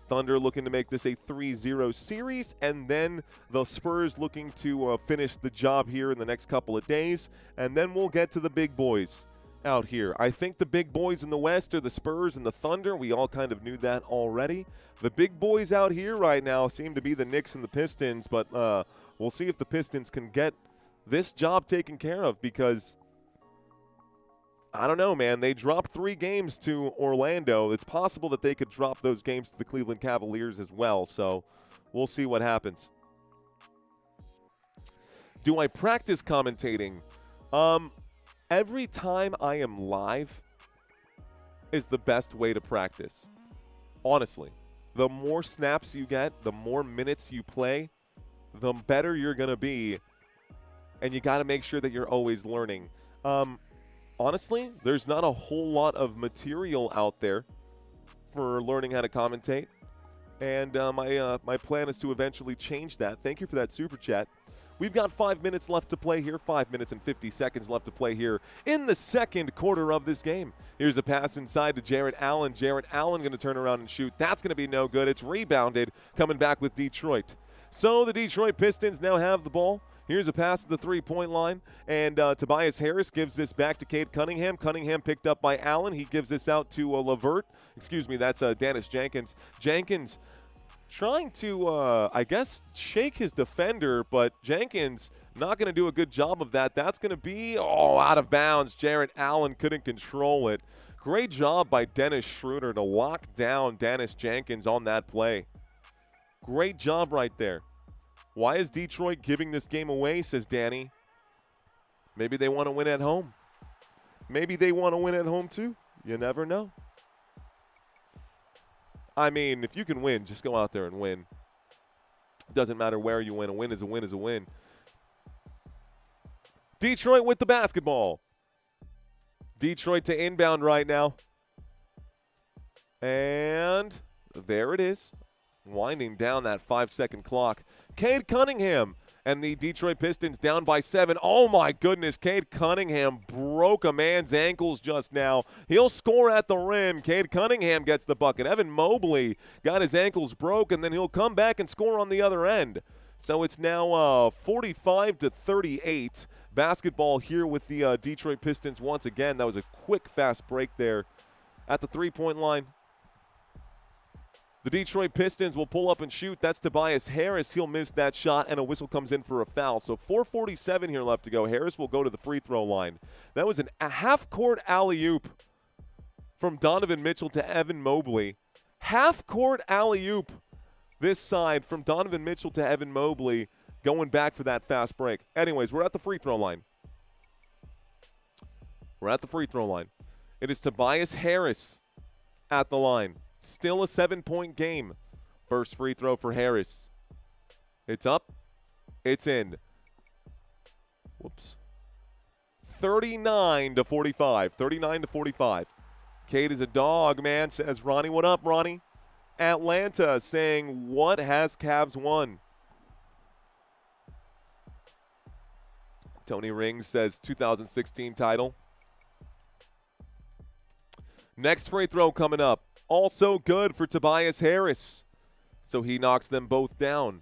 Thunder looking to make this a 3-0 series. And then the Spurs looking to finish the job here in the next couple of days. And then we'll get to the big boys out here. I think the big boys in the West are the Spurs and the Thunder. We all kind of knew that already. The big boys out here right now seem to be the Knicks and the Pistons, but we'll see if the Pistons can get this job taken care of because, I don't know, man. They dropped 3 games to Orlando. It's possible that they could drop those games to the Cleveland Cavaliers as well, so we'll see what happens. Do I practice commentating? Every time I am live is the best way to practice. Honestly, the more snaps you get, the more minutes you play, the better you're going to be. And you got to make sure that you're always learning. Honestly, there's not a whole lot of material out there for learning how to commentate. And my plan is to eventually change that. Thank you for that super chat. We've got 5 minutes left to play here, 5 minutes and 50 seconds left to play here in the second quarter of this game. Here's a pass inside to Jarrett Allen. Jarrett Allen going to turn around and shoot. That's going to be no good. It's rebounded, coming back with Detroit. So the Detroit Pistons now have the ball. Here's a pass to the three-point line, and Tobias Harris gives this back to Cade Cunningham. Cunningham picked up by Allen. He gives this out to Levert. Excuse me, that's Dennis Jenkins. Jenkins trying to, I guess, shake his defender, but Jenkins not going to do a good job of that. That's going to be, out of bounds. Jarrett Allen couldn't control it. Great job by Dennis Schroeder to lock down Dennis Jenkins on that play. Great job right there. Why is Detroit giving this game away, says Danny. Maybe they want to win at home. Maybe they want to win at home too. You never know. I mean, if you can win, just go out there and win. Doesn't matter where you win. A win is a win is a win. Detroit with the basketball. Detroit to inbound right now. And there it is. Winding down that 5-second clock. Cade Cunningham. And the Detroit Pistons down by 7. Oh, my goodness. Cade Cunningham broke a man's ankles just now. He'll score at the rim. Cade Cunningham gets the bucket. Evan Mobley got his ankles broke, and then he'll come back and score on the other end. So it's now 45-38. Basketball here with the Detroit Pistons once again. That was a quick, fast break there at the three-point line. The Detroit Pistons will pull up and shoot. That's Tobias Harris. He'll miss that shot, and a whistle comes in for a foul. So 4:47 here left to go. Harris will go to the free throw line. That was a half-court alley-oop from Donovan Mitchell to Evan Mobley. Half-court alley-oop this side from Donovan Mitchell to Evan Mobley, going back for that fast break. Anyways, we're at the free throw line. We're at the free throw line. It is Tobias Harris at the line. Still a 7-point game. First free throw for Harris. It's up. It's in. Whoops. 39-45. 39-45. Cade is a dog, man, says Ronnie. What up, Ronnie? Atlanta saying, what has Cavs won? Tony Rings says 2016 title. Next free throw coming up. Also good for Tobias Harris. So he knocks them both down.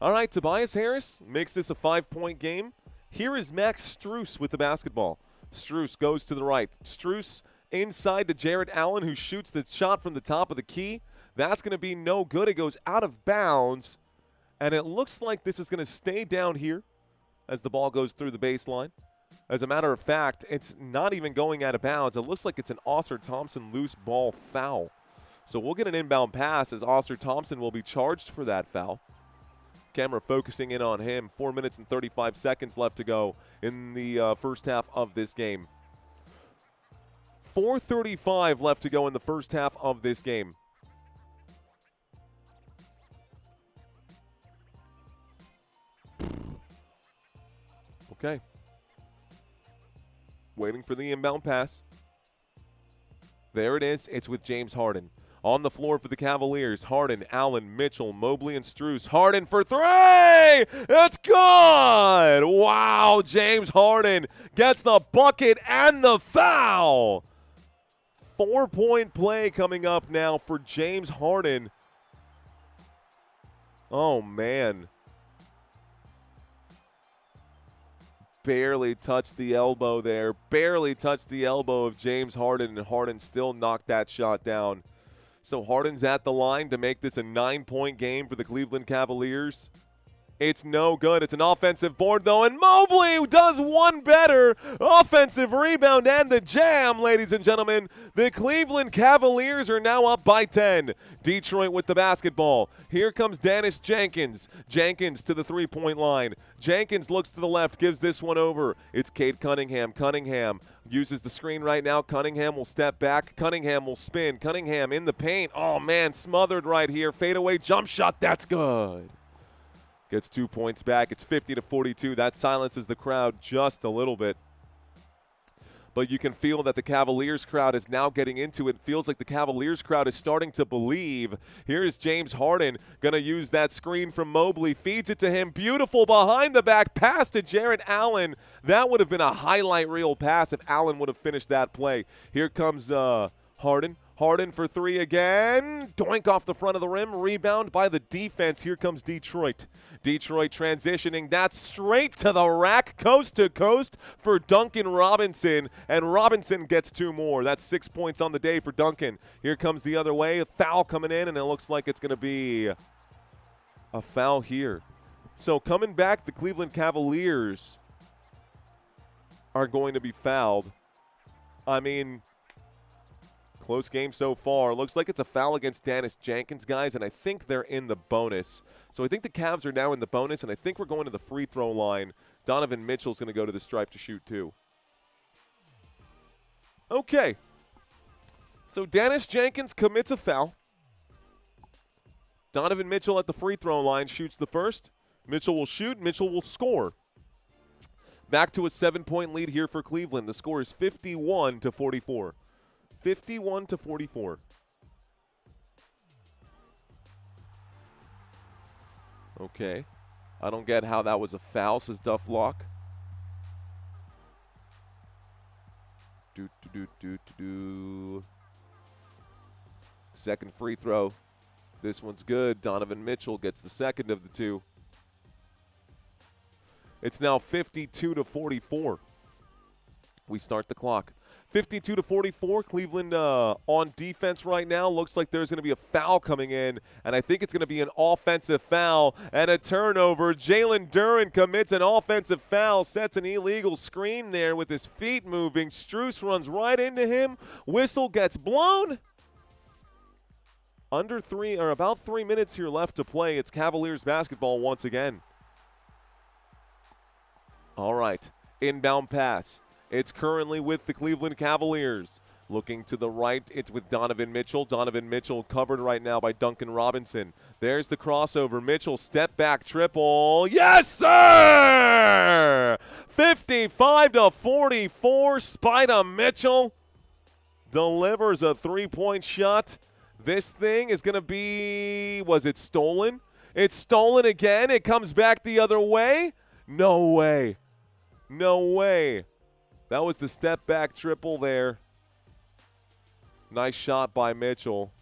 All right, Tobias Harris makes this a 5-point game. Here is Max Strus with the basketball. Strus goes to the right. Strus inside to Jarrett Allen, who shoots the shot from the top of the key. That's going to be no good. It goes out of bounds. And it looks like this is going to stay down here as the ball goes through the baseline. As a matter of fact, it's not even going out of bounds. It looks like it's an Ausar Thompson loose ball foul. So we'll get an inbound pass as Ausar Thompson will be charged for that foul. Camera focusing in on him. 4 minutes and 35 seconds left to go in the first half of this game. 4:35 left to go in the first half of this game. Okay. Waiting for the inbound pass. There it is. It's with James Harden. On the floor for the Cavaliers. Harden, Allen, Mitchell, Mobley, and Strus. Harden for three! It's good! Wow, James Harden gets the bucket and the foul. 4-point play coming up now for James Harden. Oh, man. Barely touched the elbow there. Barely touched the elbow of James Harden, and Harden still knocked that shot down. So Harden's at the line to make this a 9-point game for the Cleveland Cavaliers. It's no good. It's an offensive board, though, and Mobley does one better. Offensive rebound and the jam, ladies and gentlemen. The Cleveland Cavaliers are now up by 10. Detroit with the basketball. Here comes Dennis Jenkins. Jenkins to the three-point line. Jenkins looks to the left, gives this one over. It's Cade Cunningham. Cunningham uses the screen right now. Cunningham will step back. Cunningham will spin. Cunningham in the paint. Oh, man, smothered right here. Fadeaway jump shot. That's good. Gets 2 points back. It's 50-42. That silences the crowd just a little bit. But you can feel that the Cavaliers crowd is now getting into it. It feels like the Cavaliers crowd is starting to believe. Here's James Harden going to use that screen from Mobley. Feeds it to him. Beautiful behind the back pass to Jarrett Allen. That would have been a highlight reel pass if Allen would have finished that play. Here comes Harden. Harden for three again. Doink off the front of the rim. Rebound by the defense. Here comes Detroit. Detroit transitioning. That's straight to the rack, coast to coast for Duncan Robinson. And Robinson gets 2 more. That's 6 points on the day for Duncan. Here comes the other way. A foul coming in, and it looks like it's going to be a foul here. So coming back, the Cleveland Cavaliers are going to be fouled. I mean, close game so far. Looks like it's a foul against Dennis Jenkins, guys, and I think they're in the bonus. So I think the Cavs are now in the bonus, and I think we're going to the free throw line. Donovan Mitchell's going to go to the stripe to shoot too. Okay. So Dennis Jenkins commits a foul. Donovan Mitchell at the free throw line shoots the first. Mitchell will shoot. Mitchell will score. Back to a 7-point lead here for Cleveland. The score is 51-44. 51-44. Okay. I don't get how that was a foul, says Duff Lock. Second free throw. This one's good. Donovan Mitchell gets the second of the two. It's now 52-44. We start the clock. 52-44. Cleveland on defense right now. Looks like there's going to be a foul coming in, and I think it's going to be an offensive foul and a turnover. Jalen Duren commits an offensive foul, sets an illegal screen there with his feet moving. Strus runs right into him. Whistle gets blown. About 3 minutes here left to play. It's Cavaliers basketball once again. All right, inbound pass. It's currently with the Cleveland Cavaliers. Looking to the right, it's with Donovan Mitchell. Donovan Mitchell covered right now by Duncan Robinson. There's the crossover. Mitchell, step back triple. Yes, sir! 55-44. Spider Mitchell delivers a three-point shot. This thing is going to be, was it stolen? It's stolen again. It comes back the other way. No way. No way. That was the step back triple there. Nice shot by Mitchell.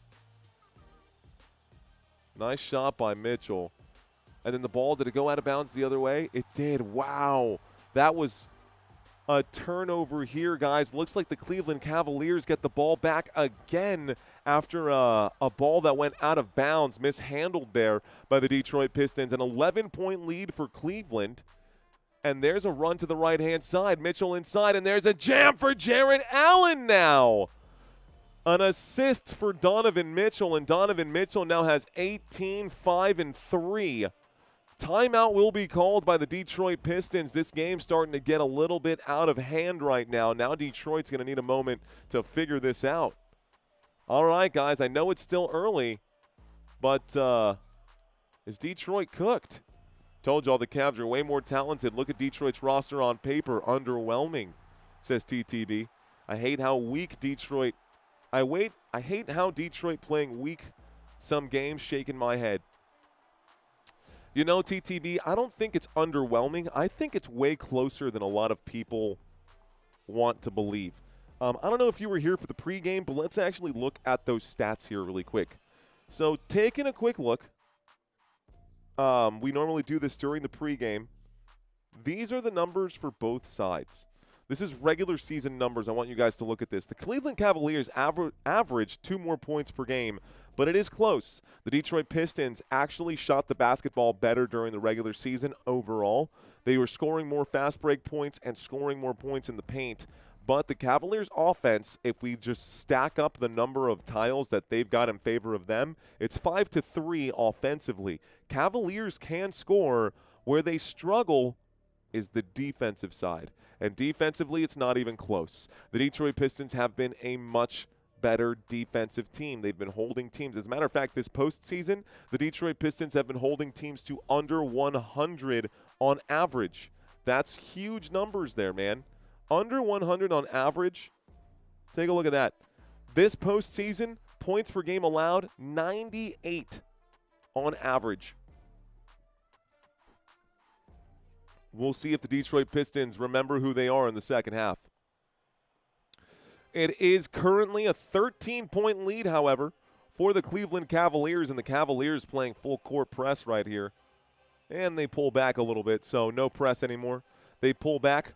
Nice shot by Mitchell. And then the ball, did it go out of bounds the other way? It did. Wow. That was a turnover here, guys. Looks like the Cleveland Cavaliers get the ball back again after a ball that went out of bounds, mishandled there by the Detroit Pistons. An 11-point lead for Cleveland. And there's a run to the right-hand side. Mitchell inside, and there's a jam for Jarrett Allen now. An assist for Donovan Mitchell, and Donovan Mitchell now has 18, 5, and 3. Timeout will be called by the Detroit Pistons. This game's starting to get a little bit out of hand right now. Now Detroit's going to need a moment to figure this out. All right, guys, I know it's still early, but is Detroit cooked? Told y'all the Cavs are way more talented. Look at Detroit's roster on paper. Underwhelming, says TTB. I hate how weak Detroit. I hate how Detroit playing weak some games, shaking my head. You know, TTB, I don't think it's underwhelming. I think it's way closer than a lot of people want to believe. I don't know if you were here for the pregame, but let's actually look at those stats here really quick. So taking a quick look. We normally do this during the pregame. These are the numbers for both sides. This is regular season numbers. I want you guys to look at this. The Cleveland Cavaliers averaged 2 more points per game, but it is close. The Detroit Pistons actually shot the basketball better during the regular season overall. They were scoring more fast break points and scoring more points in the paint. But the Cavaliers' offense, if we just stack up the number of tiles that they've got in favor of them, it's 5-3 offensively. Cavaliers can score. Where they struggle is the defensive side. And defensively, it's not even close. The Detroit Pistons have been a much better defensive team. They've been holding teams. As a matter of fact, this postseason, the Detroit Pistons have been holding teams to under 100 on average. That's huge numbers there, man. Under 100 on average. Take a look at that. This postseason, points per game allowed, 98 on average. We'll see if the Detroit Pistons remember who they are in the second half. It is currently a 13-point lead, however, for the Cleveland Cavaliers, and the Cavaliers playing full court press right here. And they pull back a little bit, so no press anymore. They pull back.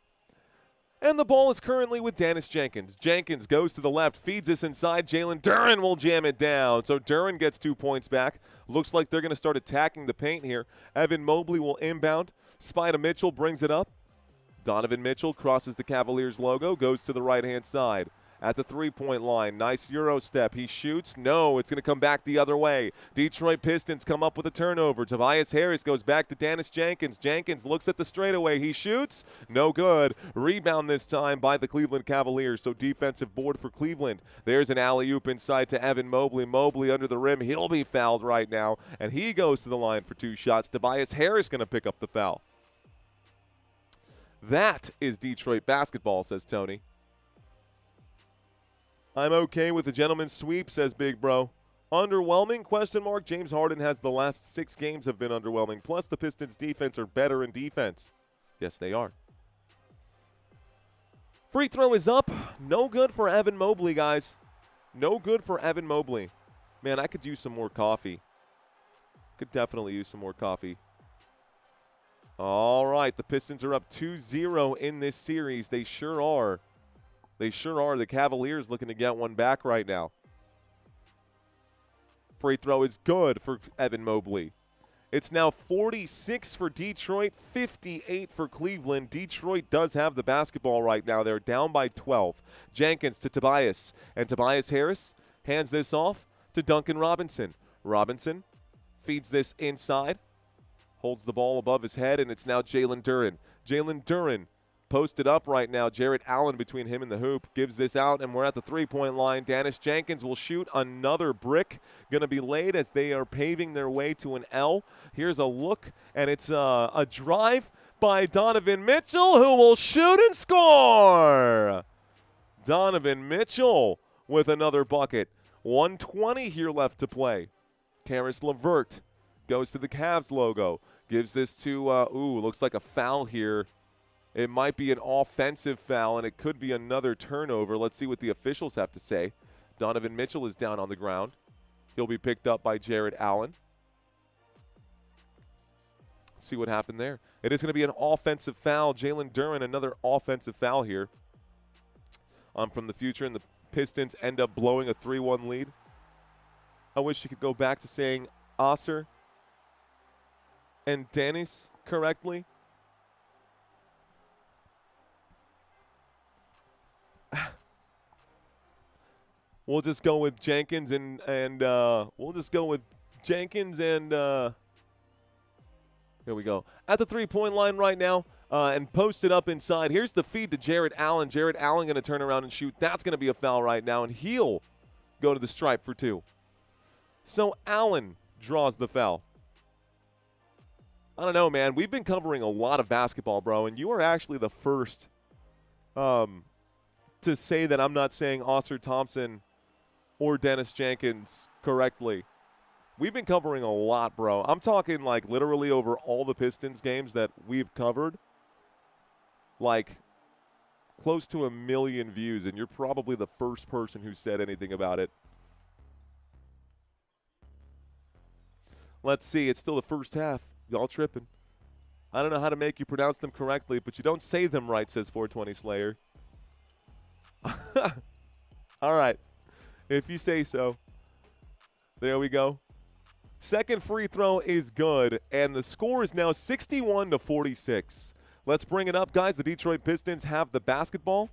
And the ball is currently with Dennis Jenkins. Jenkins goes to the left, feeds us inside. Jalen Duren will jam it down. So Duren gets 2 points back. Looks like they're going to start attacking the paint here. Evan Mobley will inbound. Spider Mitchell brings it up. Donovan Mitchell crosses the Cavaliers logo, goes to the right-hand side. At the three-point line, nice Euro step. He shoots. No, it's going to come back the other way. Detroit Pistons come up with a turnover. Tobias Harris goes back to Dennis Jenkins. Jenkins looks at the straightaway. He shoots. No good. Rebound this time by the Cleveland Cavaliers. So defensive board for Cleveland. There's an alley-oop inside to Evan Mobley. Mobley under the rim. He'll be fouled right now. And he goes to the line for 2 shots. Tobias Harris going to pick up the foul. That is Detroit basketball, says Tony. I'm okay with the gentleman's sweep, says Big Bro. Underwhelming, question mark. James Harden has the last 6 games have been underwhelming. Plus, the Pistons' defense are better in defense. Yes, they are. Free throw is up. No good for Evan Mobley, guys. No good for Evan Mobley. Man, I could use some more coffee. Could definitely use some more coffee. All right, the Pistons are up 2-0 in this series. They sure are. They sure are. The Cavaliers looking to get one back right now. Free throw is good for Evan Mobley. It's now 46 for Detroit, 58 for Cleveland. Detroit does have the basketball right now. They're down by 12. Jenkins to Tobias, and Tobias Harris hands this off to Duncan Robinson. Robinson feeds this inside, holds the ball above his head, and it's now Jalen Duren. Jalen Duren posted up right now. Jarrett Allen between him and the hoop gives this out, and we're at the three-point line. Dennis Jenkins will shoot another brick. Going to be laid as they are paving their way to an L. Here's a look, and it's a drive by Donovan Mitchell, who will shoot and score. Donovan Mitchell with another bucket. 1:20 here left to play. Karis LeVert goes to the Cavs logo. Gives this to, looks like a foul here. It might be an offensive foul, and it could be another turnover. Let's see what the officials have to say. Donovan Mitchell is down on the ground. He'll be picked up by Jarrett Allen. Let's see what happened there. It is going to be an offensive foul. Jalen Duren, another offensive foul here. From the future, and the Pistons end up blowing a 3-1 lead. I wish you could go back to saying Osser and Dennis correctly. We'll just go with Jenkins and we'll just go with Jenkins and here we go. At the three-point line right now and posted up inside. Here's the feed to Jarrett Allen. Jarrett Allen going to turn around and shoot. That's going to be a foul right now, and he'll go to the stripe for 2. So Allen draws the foul. I don't know, man. We've been covering a lot of basketball, bro, and you are actually the first to say that I'm not saying Oscar Thompson or Dennis Jenkins correctly. We've been covering a lot, bro. I'm talking like literally over all the Pistons games that we've covered, like close to 1 million views, and you're probably the first person who said anything about it. Let's see. It's still the first half. Y'all tripping. I don't know how to make you pronounce them correctly, but you don't say them right, says 420 Slayer. All right. If you say so. There we go. Second free throw is good, and the score is now 61-46. Let's bring it up, guys. The Detroit Pistons have the basketball.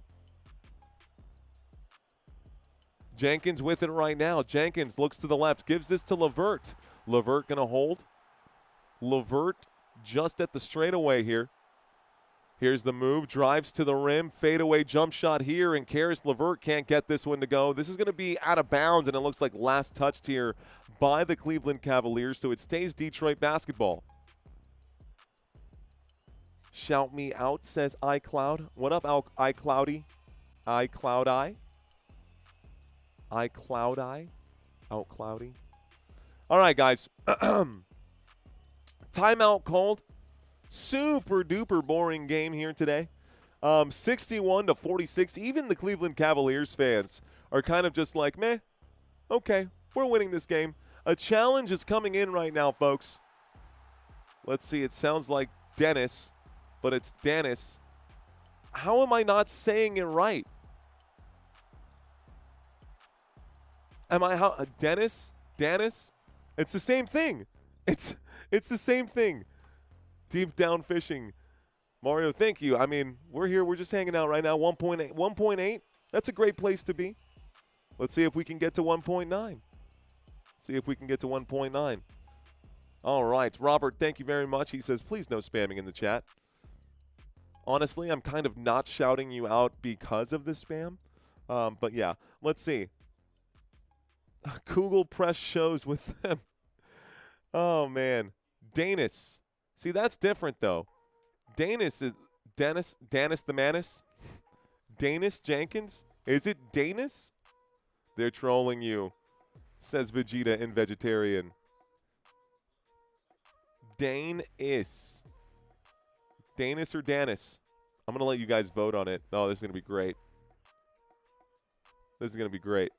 Jenkins with it right now. Jenkins looks to the left, gives this to LeVert. LeVert going to hold. LeVert just at the straightaway here. Here's the move, drives to the rim, fadeaway jump shot here, and Karis LeVert can't get this one to go. This is going to be out of bounds, and it looks like last touched here by the Cleveland Cavaliers, so it stays Detroit basketball. Shout me out, says iCloud. What up, iCloudy? iCloud iCloud Out cloudy. All right, guys. Timeout called. Super duper boring game here today. 61-46. Even the Cleveland Cavaliers fans are kind of just like, meh, okay, we're winning this game. A challenge is coming in right now, folks. Let's see. It sounds like Dennis, but it's Dennis. How am I not saying it right? Am I Dennis? Dennis? It's the same thing. It's the same thing. Deep down fishing. Mario, thank you. I mean, we're here. We're just hanging out right now. 1.8. 1.8. That's a great place to be. Let's see if we can get to 1.9. See if we can get to 1.9. All right. Robert, thank you very much. He says, please no spamming in the chat. Honestly, I'm kind of not shouting you out because of the spam. But, yeah. Let's see. Google Press shows with them. Oh, man. Danis. See, that's different, though. Dennis the Manis? Dennis Jenkins? Is it Danis? They're trolling you. says Vegeta in Vegetarian. Danis. Danis or Danis? I'm going to let you guys vote on it. Oh, this is going to be great. This is going to be great.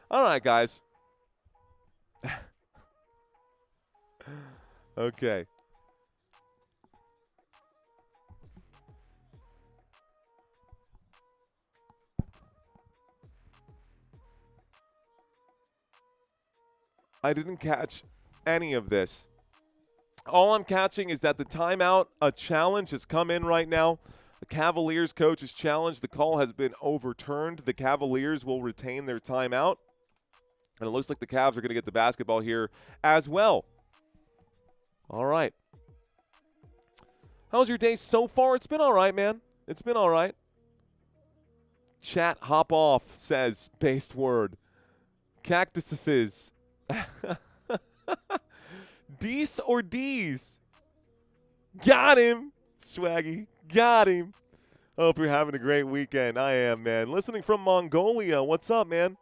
All right, guys. Okay. I didn't catch any of this. All I'm catching is that the timeout, a challenge has come in right now. The Cavaliers coach is challenged. The call has been overturned. The Cavaliers will retain their timeout. And it looks like the Cavs are going to get the basketball here as well. All right. How's your day so far? It's been all right, man. It's been all right. Chat hop off, says based word. Cactuses. Dees or D's? Got him, Swaggy. Got him. Hope you're having a great weekend. I am, man. Listening from Mongolia. What's up, man?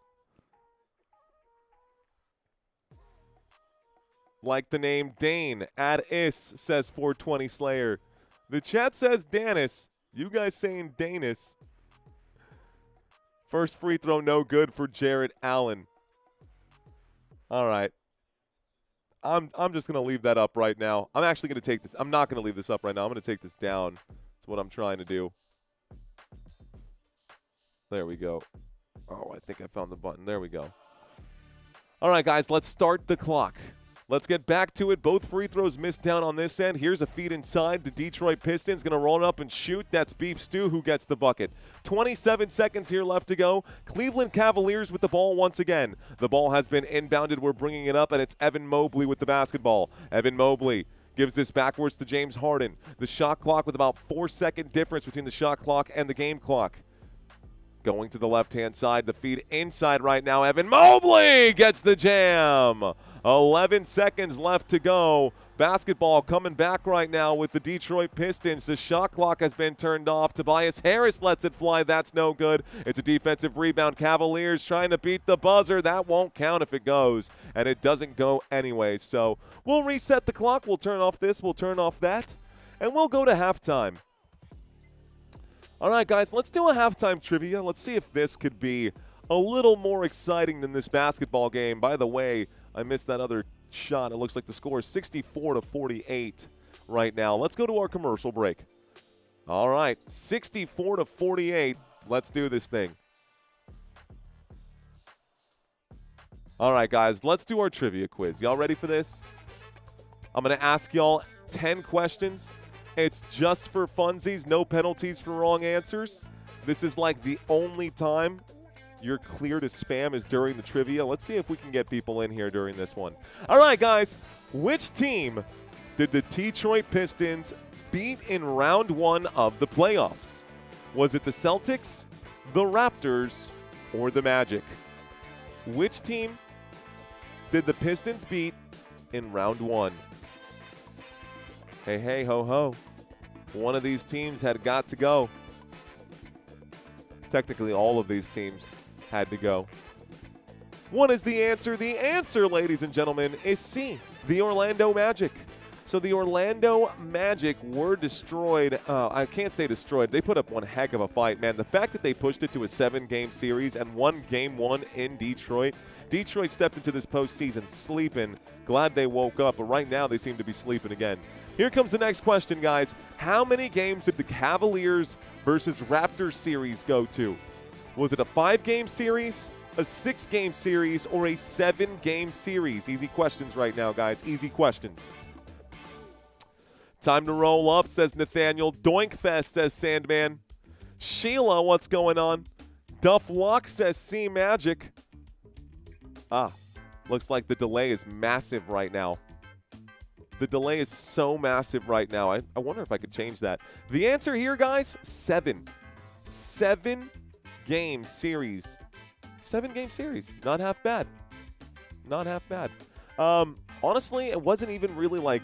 Like the name Dane. Add is, says 420 Slayer. The chat says Danis. You guys saying Danis. First free throw no good for Jarrett Allen. All right. I'm just going to leave that up right now. I'm actually going to take this. I'm not going to leave this up right now. I'm going to take this down. That's what I'm trying to do. There we go. Oh, I think I found the button. There we go. All right, guys, let's start the clock. Let's get back to it. Both free throws missed down on this end. Here's a feed inside. The Detroit Pistons going to roll up and shoot. That's Beef Stew who gets the bucket. 27 seconds here left to go. Cleveland Cavaliers with the ball once again. The ball has been inbounded. We're bringing it up, and it's Evan Mobley with the basketball. Evan Mobley gives this backwards to James Harden. The shot clock with about 4-second difference between the shot clock and the game clock. Going to the left-hand side, the feed inside right now. Evan Mobley gets the jam. 11 seconds left to go. Basketball coming back right now with the Detroit Pistons. The shot clock has been turned off. Tobias Harris lets it fly. That's no good. It's a defensive rebound. Cavaliers trying to beat the buzzer. That won't count if it goes, and it doesn't go anyway. So we'll reset the clock. We'll turn off this. We'll turn off that, and we'll go to halftime. All right, guys, let's do a halftime trivia. Let's see if this could be a little more exciting than this basketball game. By the way, I missed that other shot. It looks like the score is 64-48 right now. Let's go to our commercial break. All right, 64-48. Let's do this thing. All right, guys, let's do our trivia quiz. Y'all ready for this? I'm going to ask y'all 10 questions. It's just for funsies, no penalties for wrong answers. This is like the only time you're clear to spam is during the trivia. Let's see if we can get people in here during this one. All right, guys. Which team did the Detroit Pistons beat in round one of the playoffs? Was it the Celtics, the Raptors, or the Magic? Which team did the Pistons beat in round one? Hey, hey, ho, ho. One of these teams had got to go. Technically, all of these teams had to go. What is the answer? The answer, ladies and gentlemen, is C, the Orlando Magic. So the Orlando Magic were destroyed. I can't say destroyed. They put up one heck of a fight, man. The fact that they pushed it to a 7-game series and won game one in Detroit. Detroit stepped into this postseason sleeping. Glad they woke up, but right now they seem to be sleeping again. Here comes the next question, guys. How many games did the Cavaliers versus Raptors series go to? Was it a 5-game series, a 6-game series, or a 7-game series? Easy questions right now, guys. Easy questions. Time to roll up, says Nathaniel. Doinkfest, says Sandman. Sheila, what's going on? Duff Lock says C Magic. Looks like the delay is massive right now. The delay is so massive right now. I wonder if I could change that. The answer here, guys, 7. 7-game series. 7-game series. Not half bad. Not half bad. Honestly, it wasn't even really like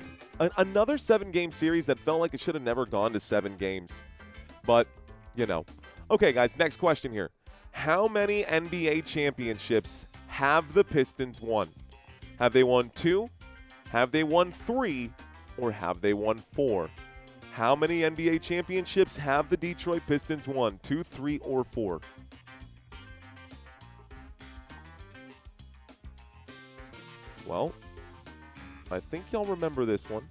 another 7-game series that felt like it should have never gone to 7 games. But, you know. Okay, guys, next question here. How many NBA championships have the Pistons won? Have they won 2? Have they won 3? Or have they won 4? How many NBA championships have the Detroit Pistons won? 2, 3, or 4? Well, I think y'all remember this one.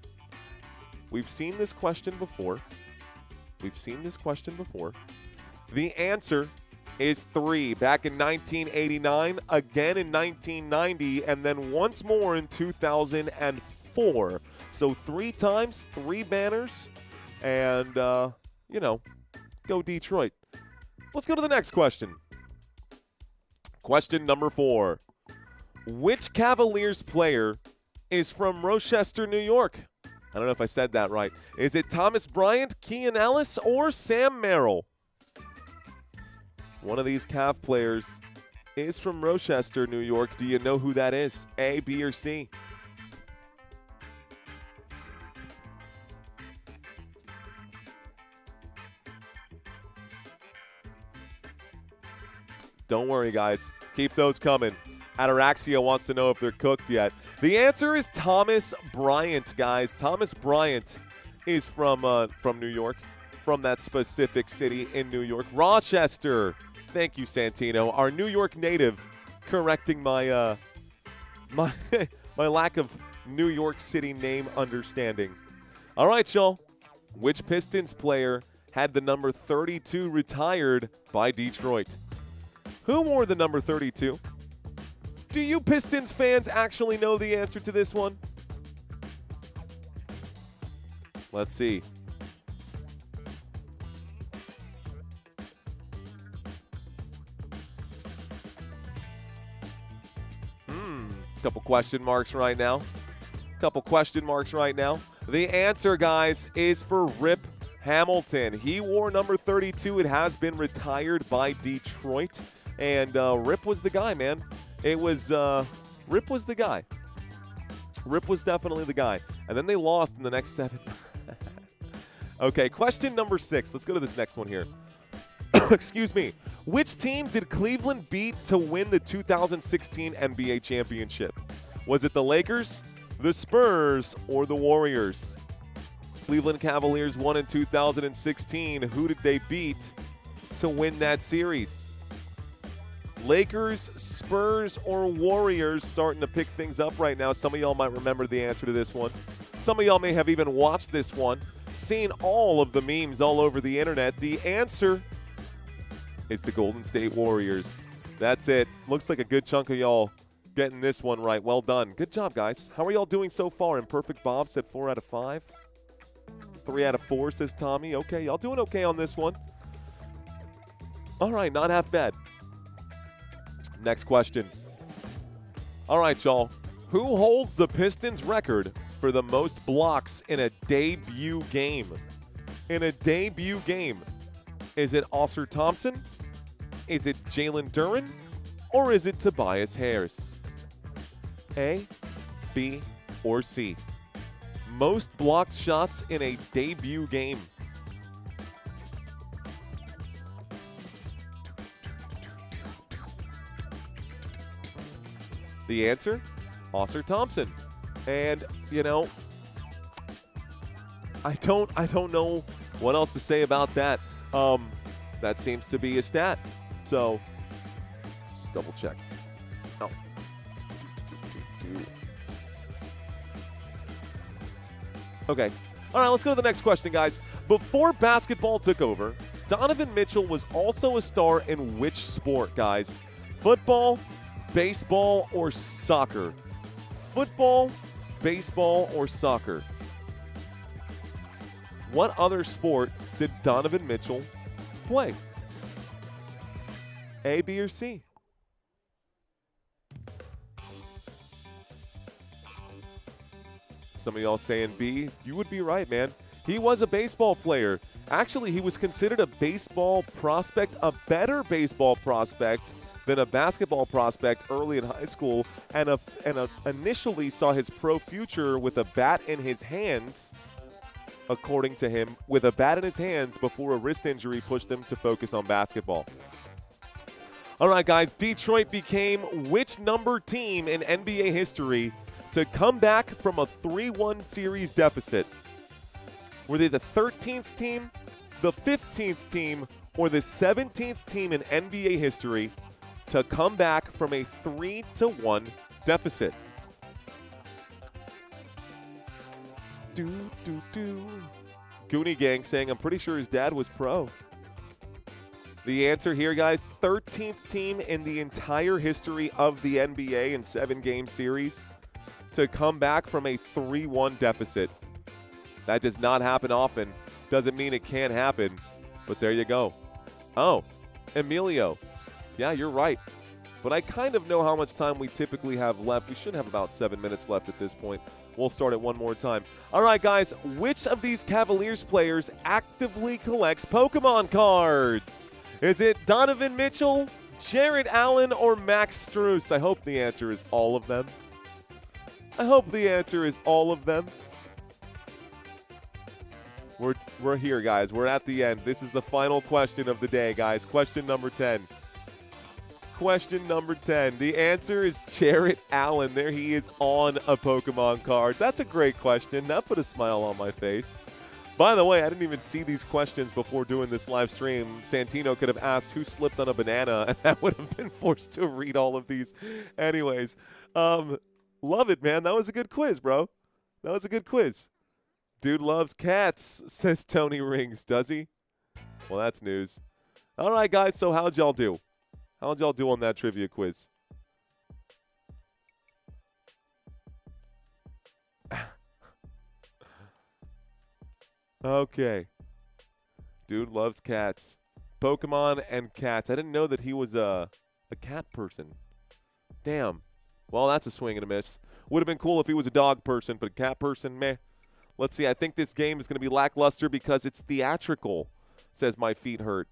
We've seen this question before. The answer is 3. Back in 1989, again in 1990, and then once more in 2004. So 3 times, 3 banners, and, you know, go Detroit. Let's go to the next question. Question number 4. Which Cavaliers player is from Rochester, New York? I don't know if I said that right. Is it Thomas Bryant, Kean Ellis, or Sam Merrill? One of these Cav players is from Rochester, New York. Do you know who that is? A, B, or C? Don't worry, guys. Keep those coming. Ataraxia wants to know if they're cooked yet. The answer is Thomas Bryant, guys. Thomas Bryant is from New York, from that specific city in New York. Rochester. Thank you, Santino. Our New York native correcting my my lack of New York City name understanding. All right, y'all. Which Pistons player had the number 32 retired by Detroit? Who wore the number 32? Do you Pistons fans actually know the answer to this one? Let's see. Couple question marks right now. The answer, guys, is for Rip Hamilton. He wore number 32. It has been retired by Detroit. And Rip was the guy, man. Rip was the guy. Rip was definitely the guy. And then they lost in the next 7. Okay, question number 6. Let's go to this next one here. Excuse me. Which team did Cleveland beat to win the 2016 NBA championship? Was it the Lakers, the Spurs, or the Warriors? Cleveland Cavaliers won in 2016. Who did they beat to win that series? Lakers, Spurs, or Warriors? Starting to pick things up right now. Some of y'all might remember the answer to this one. Some of y'all may have even watched this one, seen all of the memes all over the internet. The answer is the Golden State Warriors. That's it. Looks like a good chunk of y'all getting this one right. Well done. Good job, guys. How are y'all doing so far? Imperfect Bob said 4 out of 5. 3 out of 4, says Tommy. Okay, y'all doing okay on this one. All right, not half bad. Next question. All right, y'all. Who holds the Pistons record for the most blocks in a debut game? In a debut game. Is it Oscar Thompson? Is it Jalen Duren? Or is it Tobias Harris? A, B, or C? Most blocked shots in a debut game. The answer, Oscar Thompson. And, you know, I don't know what else to say about that. That seems to be a stat. So, let's double check. Oh. Okay. All right, let's go to the next question, guys. Before basketball took over, Donovan Mitchell was also a star in which sport, guys? Football, baseball, or soccer? Football, baseball, or soccer? What other sport did Donovan Mitchell play? A, B, or C? Some of y'all saying B. You would be right, man. He was a baseball player. Actually, he was considered a baseball prospect, a better baseball prospect than a basketball prospect early in high school, and initially saw his pro future with a bat in his hands, according to him, with a bat in his hands before a wrist injury pushed him to focus on basketball. All right, guys, Detroit became which number team in NBA history to come back from a 3-1 series deficit? Were they the 13th team, the 15th team, or the 17th team in NBA history to come back from a 3-1 deficit? Goonie Gang saying, I'm pretty sure his dad was pro. The answer here, guys, 13th team in the entire history of the NBA in 7-game series to come back from a 3-1 deficit. That does not happen often. Doesn't mean it can't happen, but there you go. Oh, Emilio. Yeah, you're right. But I kind of know how much time we typically have left. We should have about 7 minutes left at this point. We'll start it one more time. All right, guys, which of these Cavaliers players actively collects Pokemon cards? Is it Donovan Mitchell, Jarrett Allen, or Max Strus? I hope the answer is all of them. I hope the answer is all of them. We're here, guys. We're at the end. This is the final question of the day, guys. Question number 10. Question number 10. The answer is Jarrett Allen. There he is on a Pokemon card. That's a great question. That put a smile on my face. By the way, I didn't even see these questions before doing this live stream. Santino could have asked who slipped on a banana, and I would have been forced to read all of these. Anyways, love it, man. That was a good quiz, bro. That was a good quiz. Dude loves cats, says Tony Rings. Does he? Well, that's news. All right, guys. So how'd y'all do? How'd y'all do on that trivia quiz? Okay. Dude loves cats. Pokemon and cats. I didn't know that he was a cat person. Damn. Well, that's a swing and a miss. Would have been cool if he was a dog person, but a cat person, meh. Let's see. I think this game is going to be lackluster because it's theatrical, says My Feet Hurt.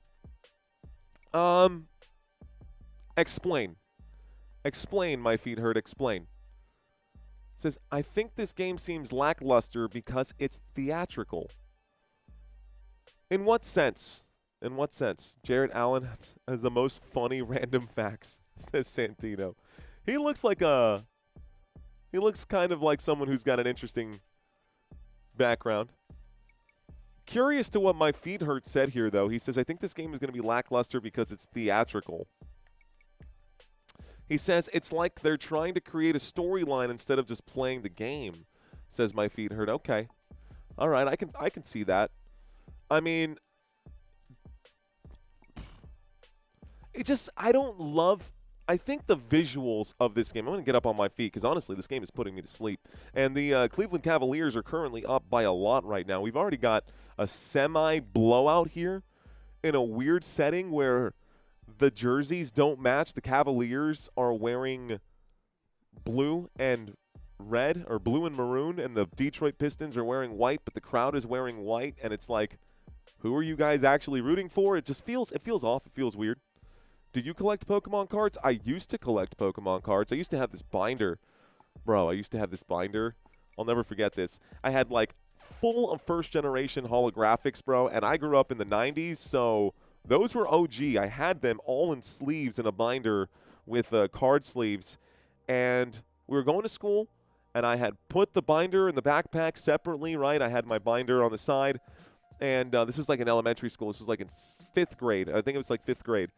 Explain. Explain, My Feet Hurt. Explain. Says, I think this game seems lackluster because it's theatrical. In what sense? In what sense? Jarrett Allen has the most funny random facts, says Santino. He looks kind of like someone who's got an interesting background. Curious to what My Feet Hurt said here, though. He says, I think this game is going to be lackluster because it's theatrical. He says, it's like they're trying to create a storyline instead of just playing the game, says My Feet Hurt. Okay. All right, I can see that. I mean, I think the visuals of this game, I'm going to get up on my feet because, honestly, this game is putting me to sleep. And the Cleveland Cavaliers are currently up by a lot right now. We've already got a semi-blowout here in a weird setting where the jerseys don't match. The Cavaliers are wearing blue and red, or blue and maroon, and the Detroit Pistons are wearing white, but the crowd is wearing white, and it's like, who are you guys actually rooting for? It feels off. It feels weird. Do you collect Pokemon cards? I used to collect Pokemon cards. I used to have this binder. Bro, I used to have this binder. I'll never forget this. I had, like, full of first-generation holographics, bro, and I grew up in the 90s, so those were OG. I had them all in sleeves in a binder with card sleeves, and we were going to school, and I had put the binder in the backpack separately, right? I had my binder on the side, and this is like in elementary school. This was like in 5th grade. I think it was like 5th grade.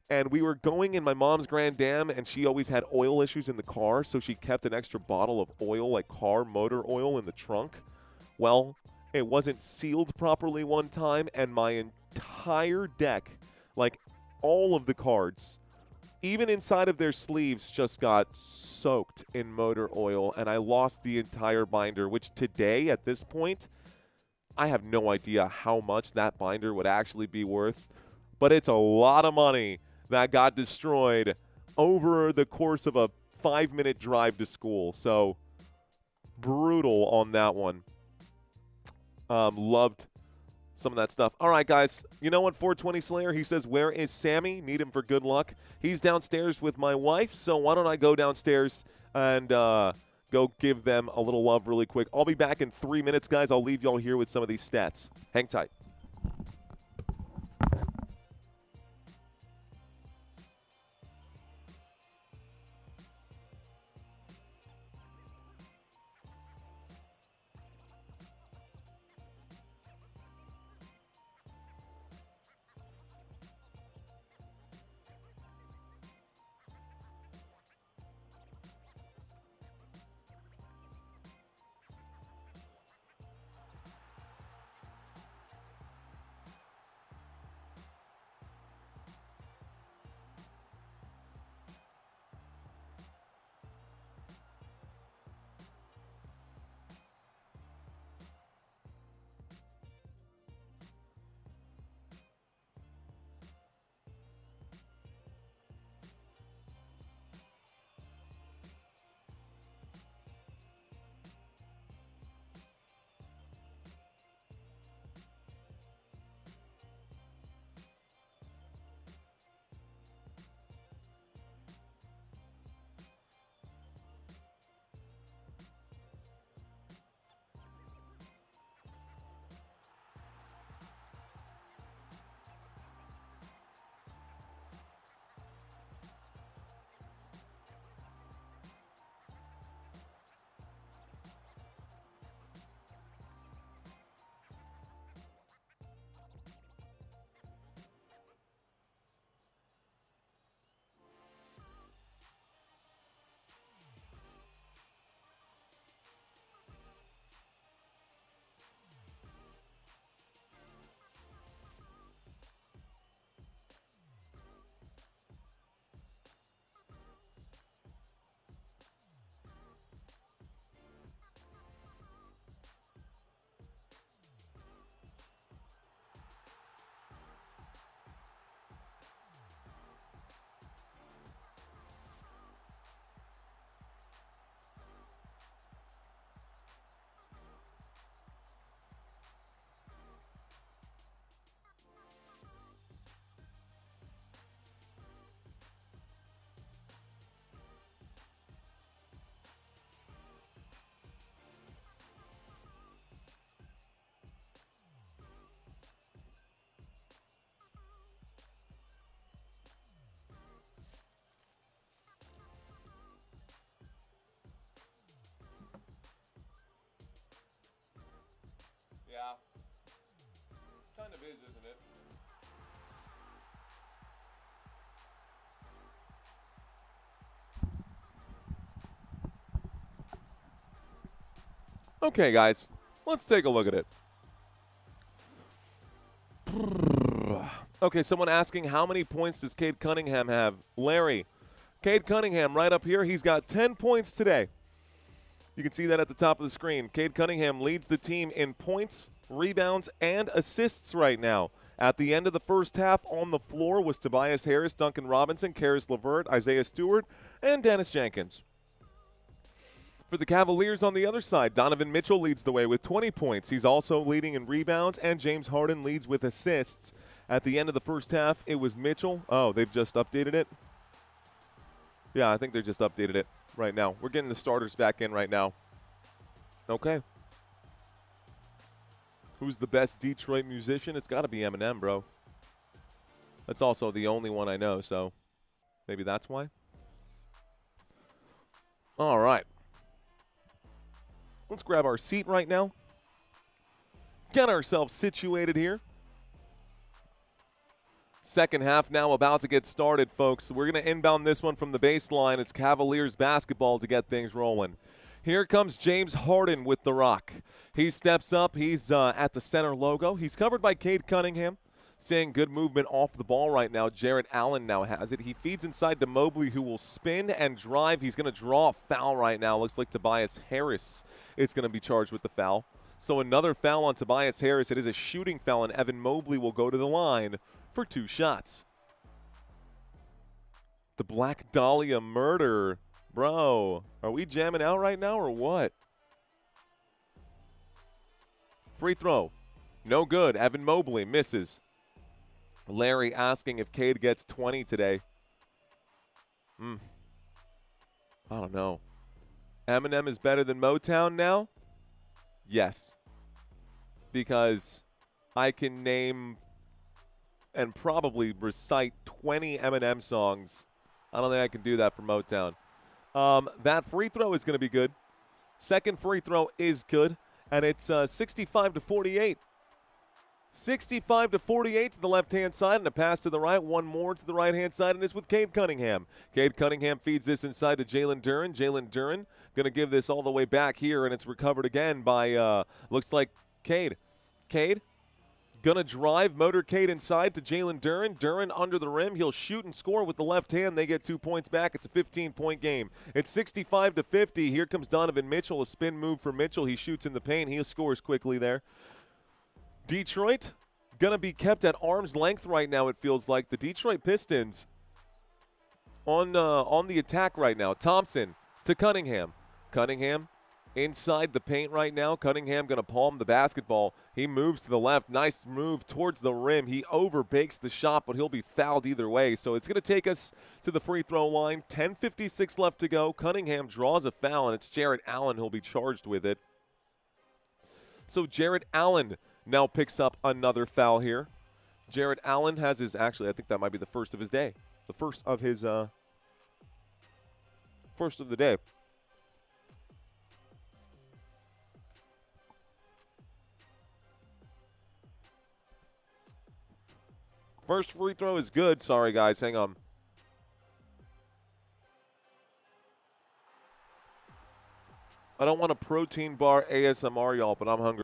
And we were going in my mom's Grand Dam, and she always had oil issues in the car, so she kept an extra bottle of oil, like car motor oil, in the trunk. Well, it wasn't sealed properly one time, and my entire deck, like all of the cards, even inside of their sleeves, just got soaked in motor oil, and I lost the entire binder, which today, at this point, I have no idea how much that binder would actually be worth, but it's a lot of money that got destroyed over the course of a 5-minute drive to school. So, brutal on that one. Loved some of that stuff. All right, guys. You know what, 420 Slayer? He says, where is Sammy? Need him for good luck. He's downstairs with my wife, so why don't I go downstairs and go give them a little love really quick. I'll be back in 3 minutes, guys. I'll leave y'all here with some of these stats. Hang tight. Yeah. Kind of is, isn't it? Okay, guys. Let's take a look at it. Okay, someone asking how many points does Cade Cunningham have? Larry, Cade Cunningham right up here. He's got 10 points today. You can see that at the top of the screen. Cade Cunningham leads the team in points, rebounds, and assists right now. At the end of the first half, on the floor was Tobias Harris, Duncan Robinson, Karis LeVert, Isaiah Stewart, and Dennis Jenkins. For the Cavaliers on the other side, Donovan Mitchell leads the way with 20 points. He's also leading in rebounds, and James Harden leads with assists. At the end of the first half, it was Mitchell. Oh, they've just updated it? Yeah, I think they just updated it right now. We're getting the starters back in right now. Okay. Who's the best Detroit musician? It's got to be Eminem, bro. That's also the only one I know, so maybe that's why. All right. Let's grab our seat right now. Get ourselves situated here. Second half now about to get started, folks. We're going to inbound this one from the baseline. It's Cavaliers basketball to get things rolling. Here comes James Harden with the rock. He steps up. He's at the center logo. He's covered by Cade Cunningham. Seeing good movement off the ball right now. Jarrett Allen now has it. He feeds inside to Mobley, who will spin and drive. He's going to draw a foul right now. Looks like Tobias Harris is going to be charged with the foul. So another foul on Tobias Harris. It is a shooting foul, and Evan Mobley will go to the line for 2 shots. The Black Dahlia murder. Bro, are we jamming out right now or what? Free throw. No good. Evan Mobley misses. Larry asking if Cade gets 20 today. I don't know. Eminem is better than Motown now? Yes. Because I can name and probably recite 20 Eminem songs. I don't think I can do that for Motown. That free throw is going to be good. Second free throw is good, and it's 65-48. 65-48 to the left-hand side, and a pass to the right. One more to the right-hand side, and it's with Cade Cunningham. Cade Cunningham feeds this inside to Jalen Duren. Jalen Duren going to give this all the way back here, and it's recovered again by, looks like Cade. Cade going to drive motorcade inside to Jalen Duren. Duren under the rim. He'll shoot and score with the left hand. They get 2 points back. It's a 15-point game. It's 65-50. Here comes Donovan Mitchell. A spin move for Mitchell. He shoots in the paint. He scores quickly there. Detroit going to be kept at arm's length right now, it feels like. The Detroit Pistons on the attack right now. Thompson to Cunningham. Cunningham inside the paint right now. Cunningham going to palm the basketball. He moves to the left. Nice move towards the rim. He overbakes the shot, but he'll be fouled either way. So it's going to take us to the free throw line. 10:56 left to go. Cunningham draws a foul, and it's Jarrett Allen who'll be charged with it. So Jarrett Allen now picks up another foul here. Jarrett Allen has his, actually, I think that might be the first of his day. The first of his, first of the day. First free throw is good. Sorry, guys. Hang on. I don't want a protein bar ASMR, y'all, but I'm hungry.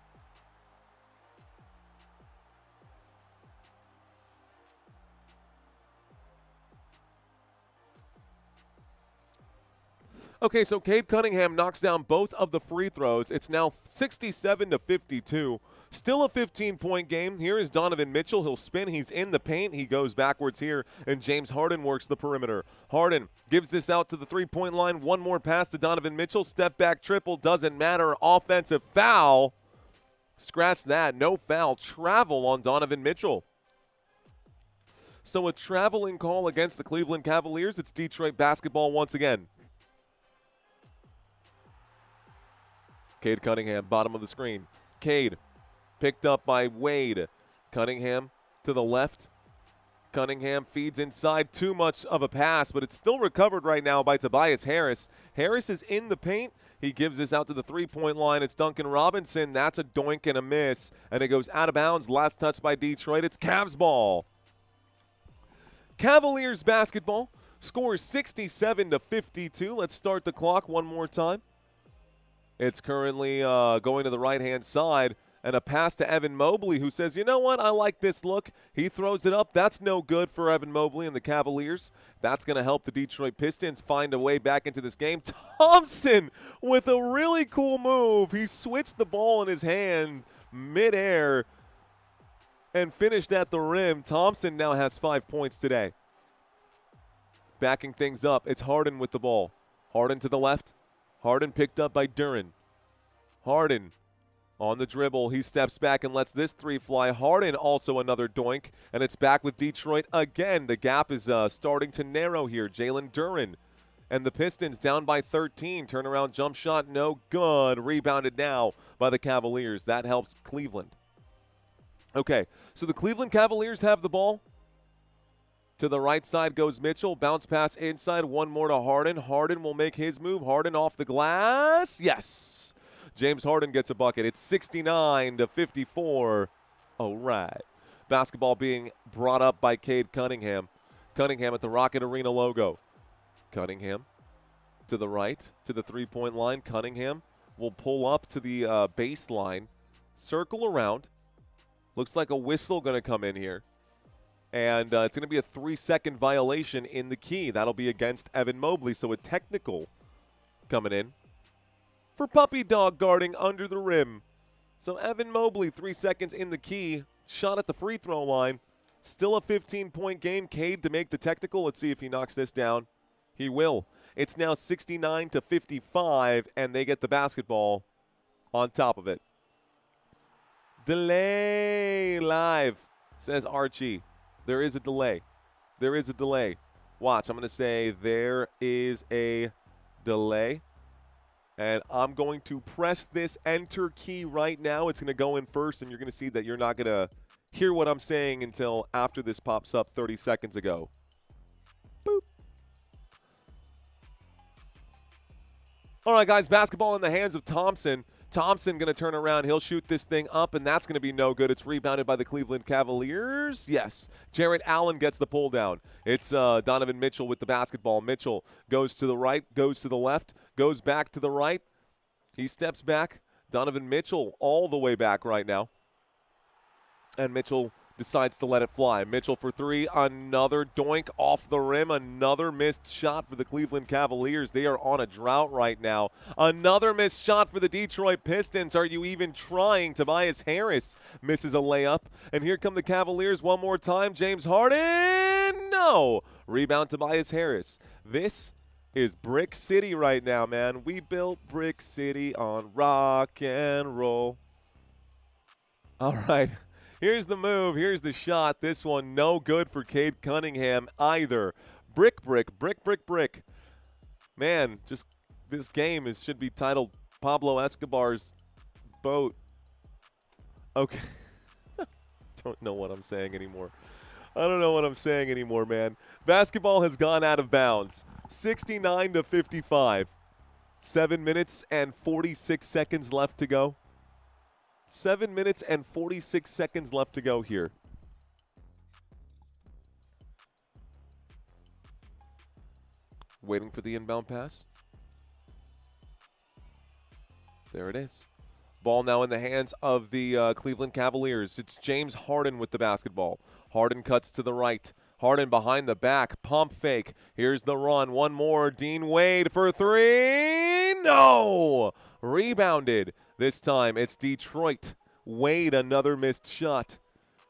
Okay, so Cade Cunningham knocks down both of the free throws. It's now 67-52. Still a 15-point game. Here is Donovan Mitchell. He'll spin. He's in the paint. He goes backwards here, and James Harden works the perimeter. Harden gives this out to the three-point line. One more pass to Donovan Mitchell. Step back triple. Doesn't matter. Offensive foul. Scratch that. No foul. Travel on Donovan Mitchell. So a traveling call against the Cleveland Cavaliers. It's Detroit basketball once again. Cade Cunningham, bottom of the screen. Cade picked up by Wade. Cunningham to the left. Cunningham feeds inside. Too much of a pass, but it's still recovered right now by Tobias Harris. Harris is in the paint. He gives this out to the three-point line. It's Duncan Robinson. That's a doink and a miss, and it goes out of bounds. Last touch by Detroit. It's Cavs ball. Cavaliers basketball. Score 67-52. Let's start the clock one more time. It's currently going to the right-hand side, and a pass to Evan Mobley, who says, you know what, I like this look. He throws it up. That's no good for Evan Mobley and the Cavaliers. That's going to help the Detroit Pistons find a way back into this game. Thompson with a really cool move. He switched the ball in his hand midair and finished at the rim. Thompson now has 5 points today. Backing things up, it's Harden with the ball. Harden to the left. Harden picked up by Duren. Harden on the dribble. He steps back and lets this three fly. Harden also another doink, and it's back with Detroit again. The gap is starting to narrow here. Jalen Duren and the Pistons down by 13. Turnaround jump shot, no good. Rebounded now by the Cavaliers. That helps Cleveland. Okay, so the Cleveland Cavaliers have the ball. To the right side goes Mitchell. Bounce pass inside. One more to Harden. Harden will make his move. Harden off the glass. Yes. James Harden gets a bucket. It's 69-54. All right. Basketball being brought up by Cade Cunningham. Cunningham at the Rocket Arena logo. Cunningham to the right, to the three-point line. Cunningham will pull up to the baseline. Circle around. Looks like a whistle going to come in here. And it's going to be a 3-second violation in the key. That'll be against Evan Mobley. So a technical coming in for puppy dog guarding under the rim. So Evan Mobley, 3 seconds in the key. Shot at the free throw line. Still a 15-point game. Cade to make the technical. Let's see if he knocks this down. He will. It's now 69-55, and they get the basketball on top of it. Delay live, says Archie. There is a delay. There is a delay. Watch, I'm going to say there is a delay. And I'm going to press this enter key right now. It's going to go in first, and you're going to see that you're not going to hear what I'm saying until after this pops up 30 seconds ago. Boop. All right, guys, basketball in the hands of Thompson. Thompson going to turn around. He'll shoot this thing up, and that's going to be no good. It's rebounded by the Cleveland Cavaliers. Yes. Jarrett Allen gets the pull down. It's Donovan Mitchell with the basketball. Mitchell goes to the right, goes to the left, goes back to the right. He steps back. Donovan Mitchell all the way back right now. And Mitchell decides to let it fly. Mitchell for three. Another doink off the rim. Another missed shot for the Cleveland Cavaliers. They are on a drought right now. Another missed shot for the Detroit Pistons. Are you even trying? Tobias Harris misses a layup. And here come the Cavaliers one more time. James Harden. No. Rebound Tobias Harris. This is Brick City right now, man. We built Brick City on rock and roll. All right. Here's the move. Here's the shot. This one no good for Cade Cunningham either. Brick, brick, brick, brick, brick. Man, just this game should be titled Pablo Escobar's boat. Okay. Don't know what I'm saying anymore. I don't know what I'm saying anymore, man. Basketball has gone out of bounds. 69-55. 7 minutes and 46 seconds left to go. 7 minutes and 46 seconds left to go here. Waiting for the inbound pass. There it is. Ball now in the hands of the Cleveland Cavaliers. It's James Harden with the basketball. Harden cuts to the right. Harden behind the back. Pump fake. Here's the run. One more. Dean Wade for three. No! Rebounded. This time it's Detroit. Wade, another missed shot.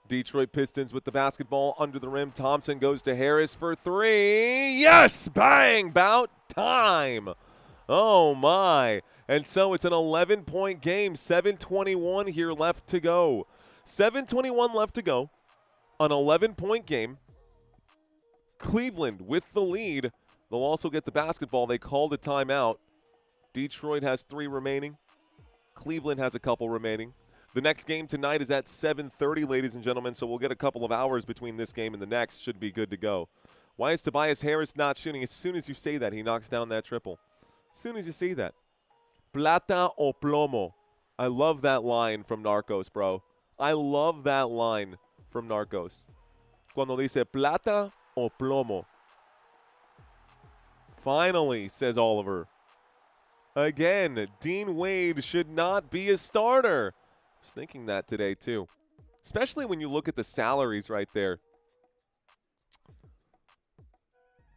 Detroit Pistons with the basketball under the rim. Thompson goes to Harris for three. Yes! Bang! About time. Oh, my. And so it's an 11-point game. 7:21 here left to go. 7:21 left to go. An 11-point game. Cleveland with the lead. They'll also get the basketball. They called a timeout. Detroit has 3 remaining. Cleveland has a couple remaining. The next game tonight is at 7:30, ladies and gentlemen, so we'll get a couple of hours between this game and the next. Should be good to go. Why is Tobias Harris not shooting? As soon as you say that, he knocks down that triple. As soon as you see that. Plata o plomo. I love that line from Narcos, bro. I love that line from Narcos. Cuando dice plata o plomo. Finally, says Oliver. Again, Dean Wade should not be a starter. I was thinking that today, too. Especially when you look at the salaries right there.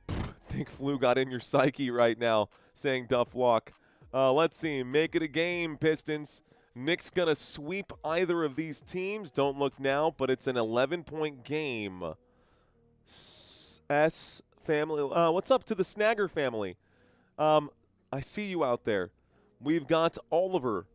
I think Flu got in your psyche right now, saying Duff Walk. Let's see. Make it a game, Pistons. Knicks going to sweep either of these teams. Don't look now, but it's an 11-point game. S family. What's up to the Snagger family? I see you out there. We've got Oliver.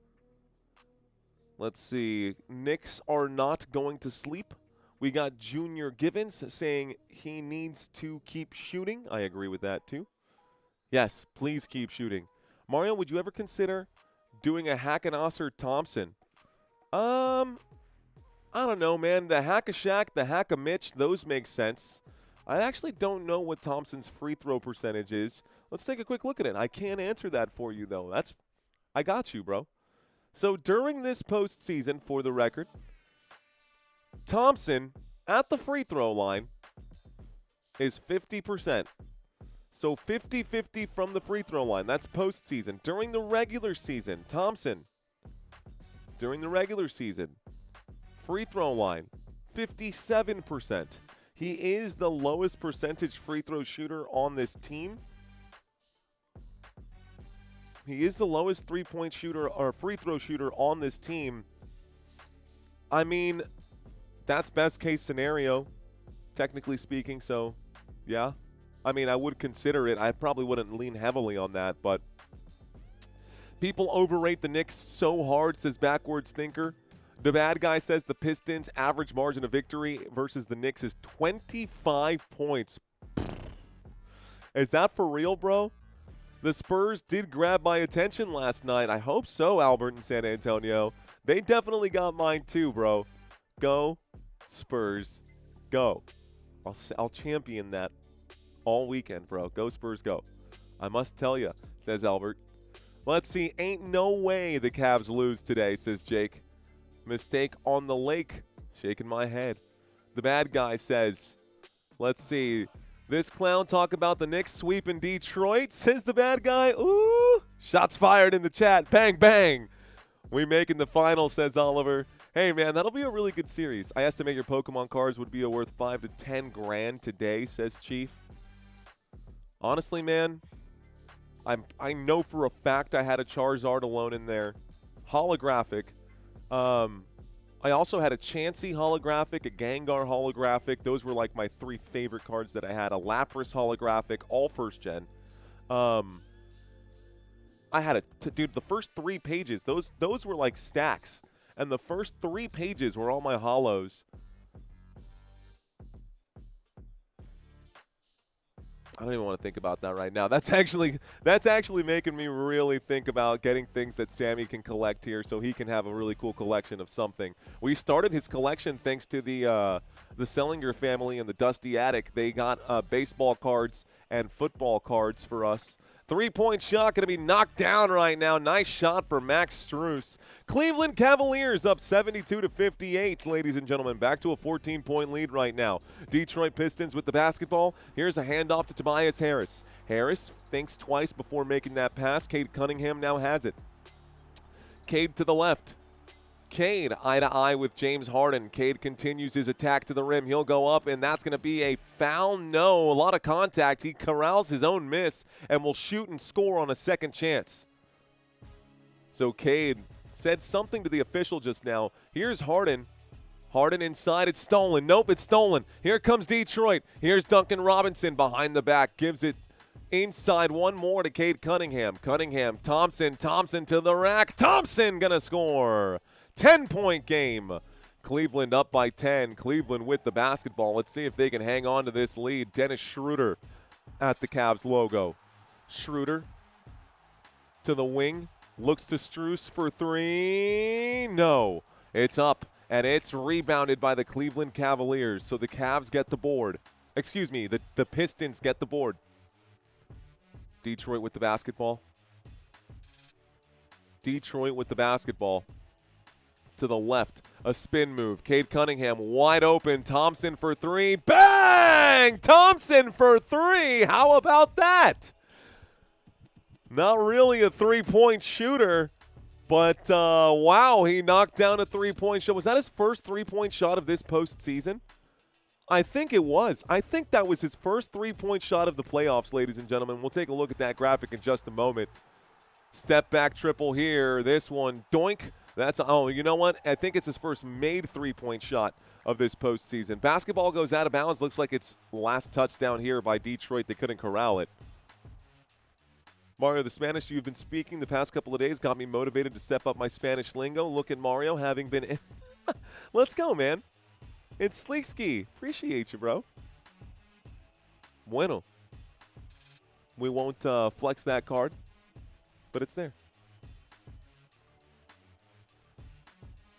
Let's see. Knicks are not going to sleep. We got Junior Givens saying he needs to keep shooting. I agree with that, too. Yes, please keep shooting. Mario, would you ever consider doing a Hack-a-Nasser Thompson? I don't know, man. The Hack-a-Shaq, the Hack-a-Mitch, those make sense. I actually don't know what Thompson's free throw percentage is. Let's take a quick look at it. I can't answer that for you, though. I got you, bro. So during this postseason, for the record, Thompson at the free throw line is 50%. So 50-50 from the free throw line. That's postseason. During the regular season, Thompson, during the regular season, free throw line, 57%. He is the lowest percentage free throw shooter on this team. He is the lowest three-point shooter or free throw shooter on this team. I mean, that's best case scenario, technically speaking. So, yeah. I mean, I would consider it. I probably wouldn't lean heavily on that, but people overrate the Knicks so hard, says Backwards Thinker. The bad guy says the Pistons' average margin of victory versus the Knicks is 25 points. Is that for real, bro? The Spurs did grab my attention last night. I hope so, Albert in San Antonio. They definitely got mine too, bro. Go Spurs, go. I'll champion that all weekend, bro. Go Spurs, go. I must tell you, says Albert. Let's see. Ain't no way the Cavs lose today, says Jake. Mistake on the lake. Shaking my head. The bad guy says, let's see. This clown talk about the Knicks sweep in Detroit, says the bad guy. Ooh. Shots fired in the chat. Bang, bang. We making the final, says Oliver. Hey, man, that'll be a really good series. I estimate your Pokemon cards would be worth 5 to 10 grand today, says Chief. Honestly, man, I know for a fact I had a Charizard alone in there. Holographic. I also had a Chansey holographic, a Gengar holographic. Those were like my 3 favorite cards that I had. A Lapras holographic, all first gen. I had dude, the first 3 pages, those were like stacks. And the first 3 pages were all my holos. I don't even want to think about that right now. That's actually making me really think about getting things that Sammy can collect here so he can have a really cool collection of something. We started his collection thanks to the Sellinger family and the Dusty Attic. They got baseball cards and football cards for us. 3-point shot going to be knocked down right now. Nice shot for Max Strus. Cleveland Cavaliers up 72-58, ladies and gentlemen. Back to a 14-point lead right now. Detroit Pistons with the basketball. Here's a handoff to Tobias Harris. Harris thinks twice before making that pass. Cade Cunningham now has it. Cade to the left. Cade eye-to-eye with James Harden. Cade continues his attack to the rim. He'll go up, and that's going to be a foul. No, a lot of contact. He corrals his own miss and will shoot and score on a second chance. So Cade said something to the official just now. Here's Harden. Harden inside. It's stolen. Nope, it's stolen. Here comes Detroit. Here's Duncan Robinson behind the back. Gives it inside. One more to Cade Cunningham. Cunningham, Thompson to the rack. Thompson going to score. 10-point game. Cleveland up by 10. Cleveland with the basketball. Let's see if they can hang on to this lead. Dennis Schroeder at the Cavs logo. Schroeder to the wing. Looks to Strus for 3. No. It's up, and it's rebounded by the Cleveland Cavaliers. So the Cavs get the board. Excuse me, the Pistons get the board. Detroit with the basketball. Detroit with the basketball. To the left, a spin move. Cade Cunningham wide open. Thompson for 3. Bang! Thompson for 3. How about that? Not really a 3-point shooter, but wow, he knocked down a 3-point shot. Was that his first 3-point shot of this postseason? I think it was. I think that was his first 3-point shot of the playoffs, ladies and gentlemen. We'll take a look at that graphic in just a moment. Step back triple here. This one, doink. That's, oh, you know what? I think it's his first made 3-point shot of this postseason. Basketball goes out of bounds. Looks like it's last touchdown here by Detroit. They couldn't corral it. Mario, the Spanish you've been speaking the past couple of days got me motivated to step up my Spanish lingo. Look at Mario having been in. Let's go, man. It's Sleek Ski. Appreciate you, bro. Bueno. We won't flex that card, but it's there.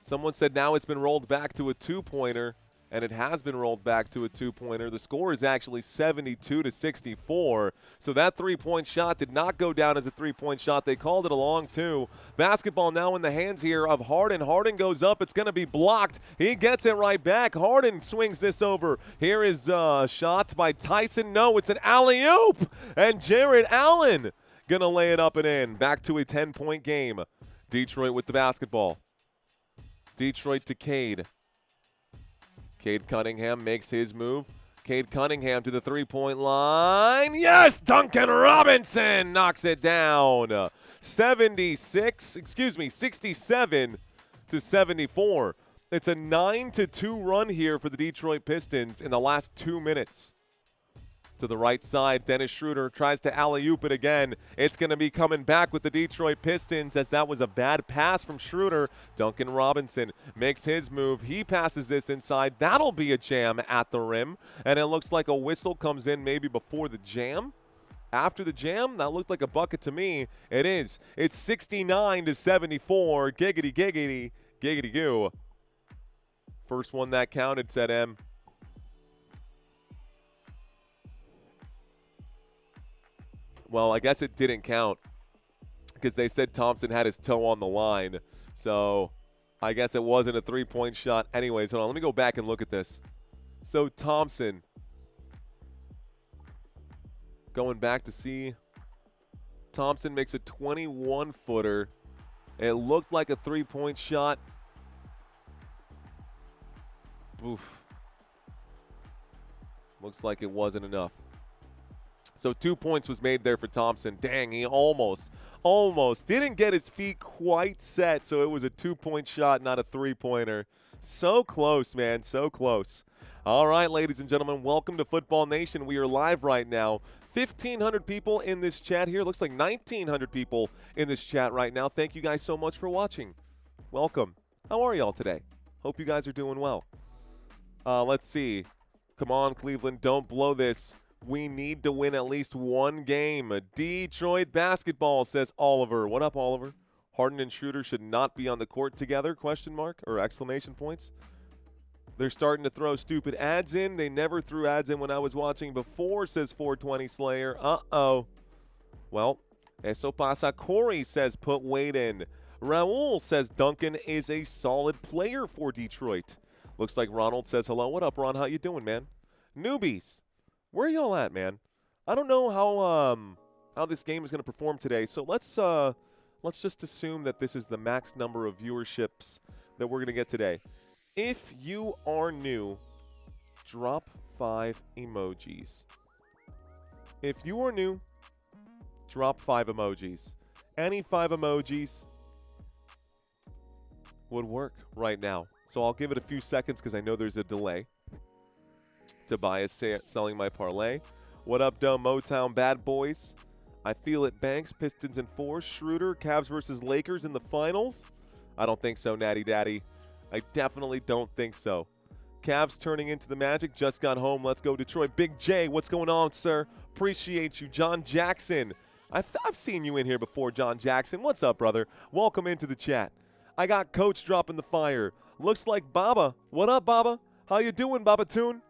Someone said now it's been rolled back to a 2-pointer, and it has been rolled back to a 2-pointer. The score is actually 72-64. So that 3-point shot did not go down as a 3-point shot. They called it a long 2. Basketball now in the hands here of Harden. Harden goes up. It's going to be blocked. He gets it right back. Harden swings this over. Here is a shot by Tyson. No, it's an alley-oop. And Jared Allen going to lay it up and in. Back to a 10-point game. Detroit with the basketball. Detroit to Cade. Cade Cunningham makes his move. Cade Cunningham to the 3-point line. Yes, Duncan Robinson knocks it down. 67-74. It's a 9-2 run here for the Detroit Pistons in the last 2 minutes. To the right side, Dennis Schroeder tries to alley-oop it again. It's going to be coming back with the Detroit Pistons as that was a bad pass from Schroeder. Duncan Robinson makes his move. He passes this inside. That'll be a jam at the rim. And it looks like a whistle comes in maybe before the jam. After the jam, that looked like a bucket to me. It is. It's 69-74. Giggity, giggity, giggity goo. First one that counted, said M. Well, I guess it didn't count because they said Thompson had his toe on the line. So I guess it wasn't a three-point shot. Anyways, hold on. Let me go back and look at this. So Thompson, going back to see, Thompson makes a 21-footer. It looked like a three-point shot. Oof. Looks like it wasn't enough. So 2 points was made there for Thompson. Dang, he almost didn't get his feet quite set. So it was a 2-point shot, not a three-pointer. So close, man, so close. All right, ladies and gentlemen, welcome to Football Nation. We are live right now. 1,500 people in this chat here. Looks like 1,900 people in this chat right now. Thank you guys so much for watching. Welcome. How are y'all today? Hope you guys are doing well. Let's see. Come on, Cleveland, don't blow this. We need to win at least one game. Detroit basketball, says Oliver. What up, Oliver? Harden and Schroeder should not be on the court together, question mark, or exclamation points. They're starting to throw stupid ads in. They never threw ads in when I was watching before, says 420 Slayer. Uh-oh. Well, eso pasa. Corey says put Wade in. Raul says Duncan is a solid player for Detroit. Looks like Ronald says hello. What up, Ron? How you doing, man? Newbies. Where are y'all at, man? I don't know how this game is going to perform today, so let's just assume that this is the max number of viewerships that we're going to get today. If you are new, drop 5 emojis. If you are new, drop 5 emojis. Any 5 emojis would work right now. So I'll give it a few seconds because I know there's a delay. Tobias selling my parlay. What up, Dome Motown Bad Boys? I feel it banks. Pistons in 4. Schroeder, Cavs versus Lakers in the finals? I don't think so, Natty Daddy. I definitely don't think so. Cavs turning into the Magic. Just got home. Let's go, Detroit. Big J, what's going on, sir? Appreciate you. John Jackson. I've seen you in here before, John Jackson. What's up, brother? Welcome into the chat. I got Coach dropping the fire. Looks like Baba. What up, Baba? How you doing, Babatunde?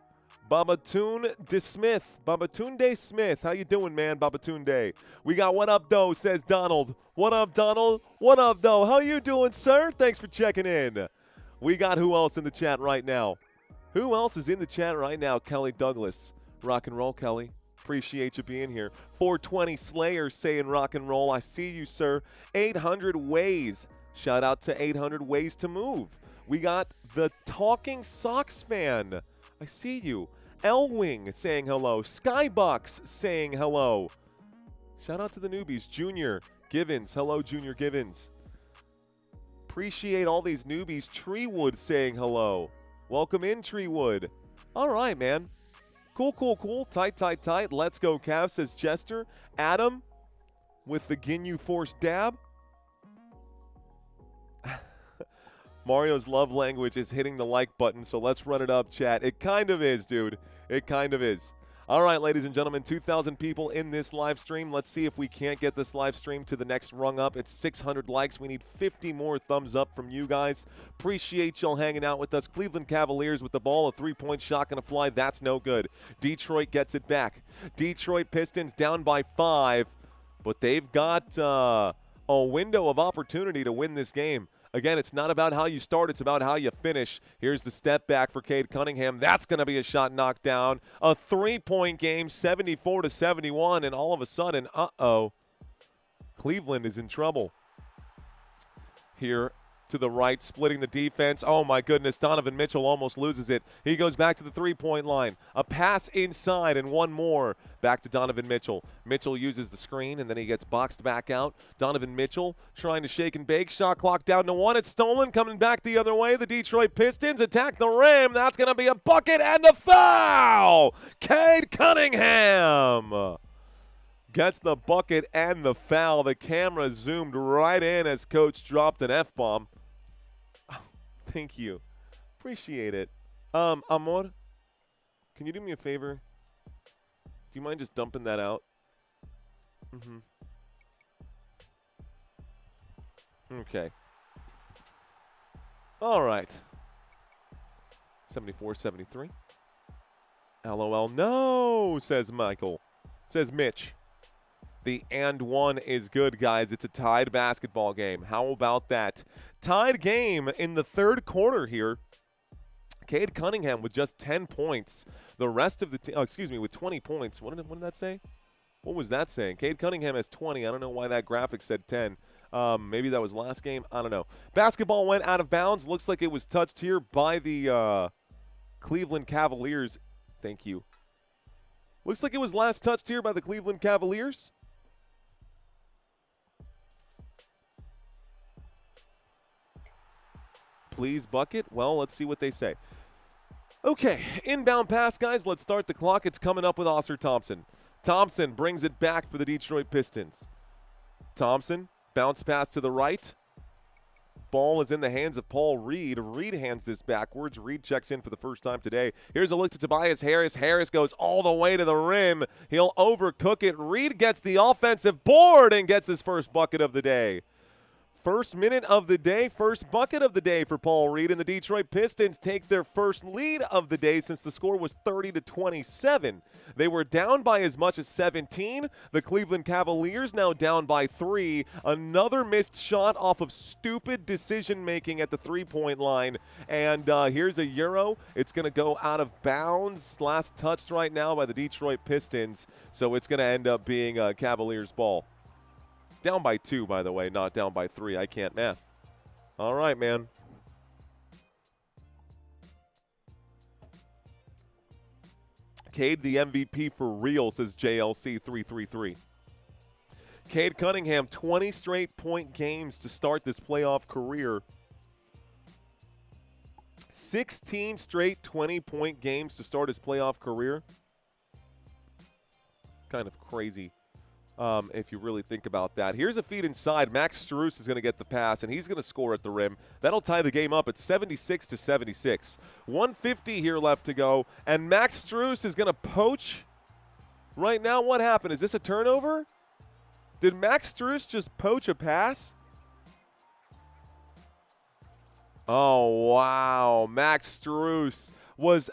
Babatunde Smith. Babatunde Smith. How you doing, man? Babatunde. We got what up, though, says Donald. What up, Donald? What up, though? How you doing, sir? Thanks for checking in. We got who else in the chat right now? Who else is in the chat right now? Kelly Douglas. Rock and roll, Kelly. Appreciate you being here. 420 Slayer saying rock and roll. I see you, sir. 800 Ways. Shout out to 800 Ways to Move. We got the Talking Sox fan. I see you. Elwing saying hello. Skybox saying hello. Shout out to the newbies. Junior Givens. Hello, Junior Givens. Appreciate all these newbies. Treewood saying hello. Welcome in, Treewood. All right, man. Cool, cool, cool. Tight, tight, tight. Let's go, Cavs, says Jester. Adam with the Ginyu Force dab. Mario's love language is hitting the like button, so let's run it up, chat. It kind of is, dude. It kind of is. All right, ladies and gentlemen, 2,000 people in this live stream. Let's see if we can't get this live stream to the next rung up. It's 600 likes. We need 50 more thumbs up from you guys. Appreciate y'all hanging out with us. Cleveland Cavaliers with the ball. A three-point shot going to fly. That's no good. Detroit gets it back. Detroit Pistons down by 5, but they've got a window of opportunity to win this game. Again, it's not about how you start, it's about how you finish. Here's the step back for Cade Cunningham. That's going to be a shot knocked down. A three-point game, 74-71, and all of a sudden, Cleveland is in trouble here to the right, splitting the defense. Oh, my goodness. Donovan Mitchell almost loses it. He goes back to the three-point line. A pass inside and one more. Back to Donovan Mitchell. Mitchell uses the screen, and then he gets boxed back out. Donovan Mitchell trying to shake and bake. Shot clock down to 1. It's stolen. Coming back the other way. The Detroit Pistons attack the rim. That's going to be a bucket and a foul. Cade Cunningham gets the bucket and the foul. The camera zoomed right in as Coach dropped an F-bomb. Thank you. Appreciate it. Amor, can you do me a favor? Do you mind just dumping that out? Okay. All right. 74-73. LOL. No, says Michael. Says Mitch. The and one is good, guys. It's a tied basketball game. How about that? Tied game in the third quarter here. Cade Cunningham with just 10 points. The rest of the team, with 20 points. What did that say? What was that saying? Cade Cunningham has 20. I don't know why that graphic said 10. Maybe that was last game. I don't know. Basketball went out of bounds. Looks like it was touched here by the Cleveland Cavaliers. Thank you. Looks like it was last touched here by the Cleveland Cavaliers. Please, bucket. Well, let's see what they say. Okay, inbound pass, guys. Let's start the clock. It's coming up with Oscar Thompson. Thompson brings it back for the Detroit Pistons. Thompson, bounce pass to the right. Ball is in the hands of Paul Reed. Reed hands this backwards. Reed checks in for the first time today. Here's a look to Tobias Harris. Harris goes all the way to the rim. He'll overcook it. Reed gets the offensive board and gets his first bucket of the day. First minute of the day, first bucket of the day for Paul Reed, and the Detroit Pistons take their first lead of the day since the score was 30-27. They were down by as much as 17. The Cleveland Cavaliers now down by 3. Another missed shot off of stupid decision-making at the three-point line. And here's a Euro. It's going to go out of bounds. Last touched right now by the Detroit Pistons, so it's going to end up being a Cavaliers ball. Down by 2, by the way, not down by 3. I can't math. All right, man. Cade the MVP for real, says JLC333. Cade Cunningham, 20 straight point games to start this playoff career. 16 straight 20-point games to start his playoff career. Kind of crazy. If you really think about that. Here's a feed inside. Max Strus is going to get the pass, and he's going to score at the rim. That'll tie the game up at 76-76. 150 here left to go, and Max Strus is going to poach. Right now, what happened? Is this a turnover? Did Max Strus just poach a pass? Oh, wow. Max Strus was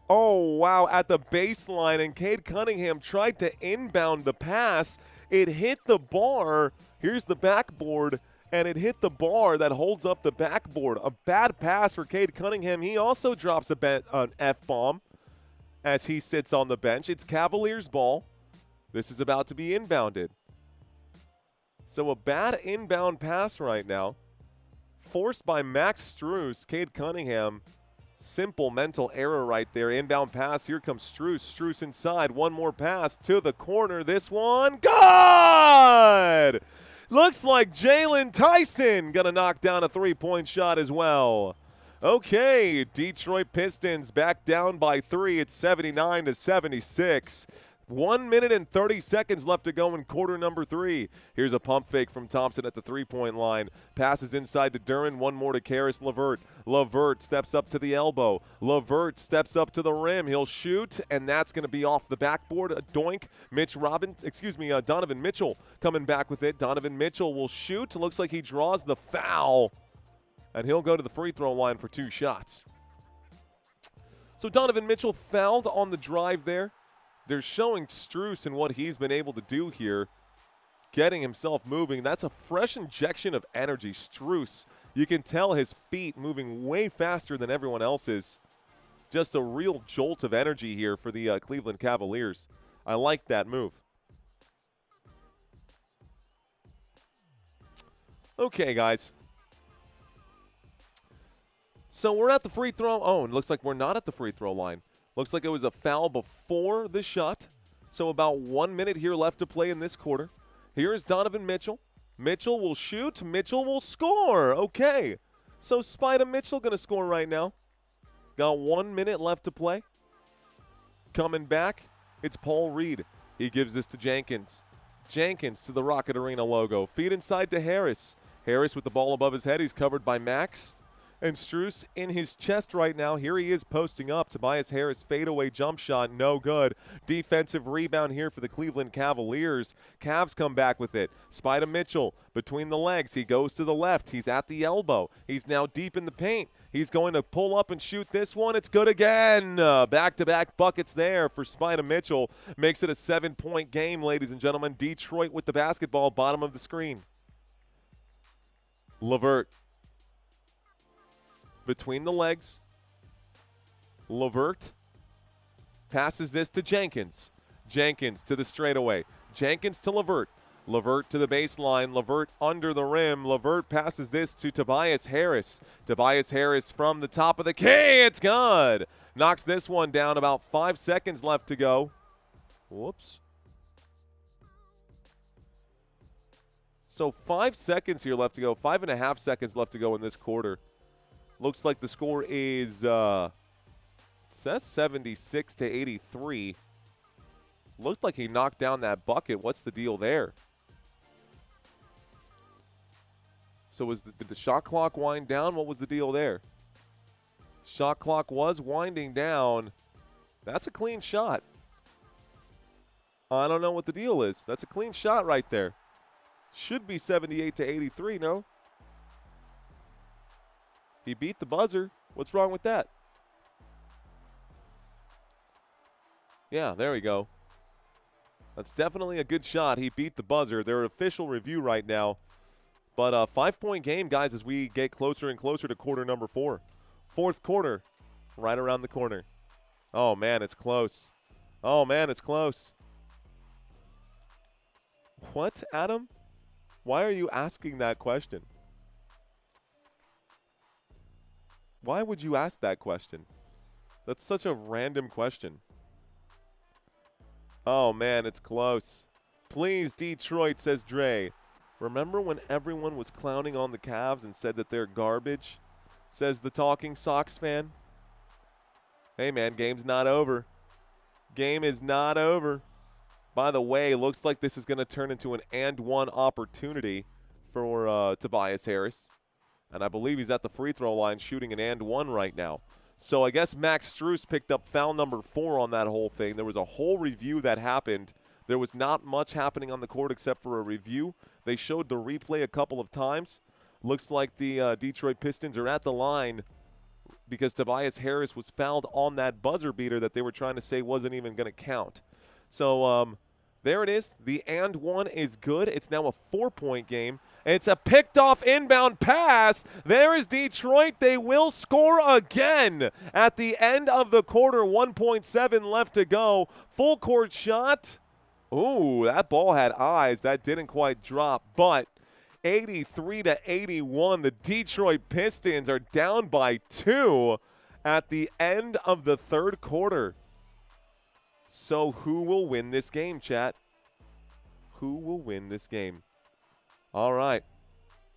at the baseline, and Cade Cunningham tried to inbound the pass. It hit the bar. Here's the backboard, and it hit the bar that holds up the backboard. A bad pass for Cade Cunningham. He also drops an F-bomb as he sits on the bench. It's Cavaliers ball. This is about to be inbounded. So a bad inbound pass right now, forced by Max Strus. Cade Cunningham, simple mental error right there. Inbound pass. Here comes Strus. Strus inside. One more pass to the corner. This one, good! Looks like Jalen Tyson going to knock down a three-point shot as well. Okay, Detroit Pistons back down by 3. It's 79-76. 1 minute and 30 seconds left to go in quarter number 3. Here's a pump fake from Thompson at the three-point line. Passes inside to Duren. One more to Karis LeVert. LeVert steps up to the elbow. LeVert steps up to the rim. He'll shoot, and that's going to be off the backboard. A doink. Donovan Mitchell coming back with it. Donovan Mitchell will shoot. Looks like he draws the foul, and he'll go to the free throw line for 2 shots. So Donovan Mitchell fouled on the drive there. They're showing Strus and what he's been able to do here, getting himself moving. That's a fresh injection of energy. Strus, you can tell his feet moving way faster than everyone else's. Just a real jolt of energy here for the Cleveland Cavaliers. I like that move. Okay, guys. So we're at the free throw. Oh, it looks like we're not at the free throw line. Looks like it was a foul before the shot. So about 1 minute here left to play in this quarter. Here's Donovan Mitchell. Mitchell will shoot. Mitchell will score. Okay. So Spider Mitchell going to score right now. Got 1 minute left to play. Coming back, it's Paul Reed. He gives this to Jenkins. Jenkins to the Rocket Arena logo. Feed inside to Harris. Harris with the ball above his head. He's covered by Max. And Strus in his chest right now. Here he is posting up. Tobias Harris fadeaway jump shot. No good. Defensive rebound here for the Cleveland Cavaliers. Cavs come back with it. Spider Mitchell between the legs. He goes to the left. He's at the elbow. He's now deep in the paint. He's going to pull up and shoot this one. It's good again. Back-to-back buckets there for Spider Mitchell. Makes it a 7-point game, ladies and gentlemen. Detroit with the basketball, bottom of the screen. LeVert. Between the legs. LeVert passes this to Jenkins. Jenkins to the straightaway. Jenkins to LeVert. LeVert to the baseline. LeVert under the rim. LeVert passes this to Tobias Harris. Tobias Harris from the top of the key. It's good. Knocks this one down. About 5 seconds left to go. Whoops. So 5 seconds here left to go. 5.5 seconds left to go in this quarter. Looks like the score is, it says 76 to 83. Looked like he knocked down that bucket. What's the deal there? So did the shot clock wind down? What was the deal there? Shot clock was winding down. That's a clean shot. I don't know what the deal is. That's a clean shot right there. Should be 78 to 83, no? He beat the buzzer. What's wrong with that? Yeah, there we go. That's definitely a good shot. He beat the buzzer. Their official review right now. But a 5-point game, guys, as we get closer and closer to quarter number 4. Fourth quarter, right around the corner. Oh, man, it's close. Oh, man, it's close. What, Adam? Why are you asking that question? Why would you ask that question? That's such a random question. Oh, man, it's close. Please, Detroit, says Dre. Remember when everyone was clowning on the Cavs and said that they're garbage? Says the Talking Sox fan. Hey, man, game's not over. Game is not over. By the way, looks like this is going to turn into an and-one opportunity for Tobias Harris. And I believe he's at the free throw line shooting an and-one right now. So I guess Max Strus picked up foul number 4 on that whole thing. There was a whole review that happened. There was not much happening on the court except for a review. They showed the replay a couple of times. Looks like the Detroit Pistons are at the line because Tobias Harris was fouled on that buzzer beater that they were trying to say wasn't even going to count. So there it is. The and one is good. It's now a 4-point game. It's a picked off inbound pass. There is Detroit. They will score again at the end of the quarter. 1.7 left to go. Full court shot. Ooh, that ball had eyes. That didn't quite drop, but 83 to 81. The Detroit Pistons are down by 2 at the end of the third quarter. So who will win this game, chat? Who will win this game? All right.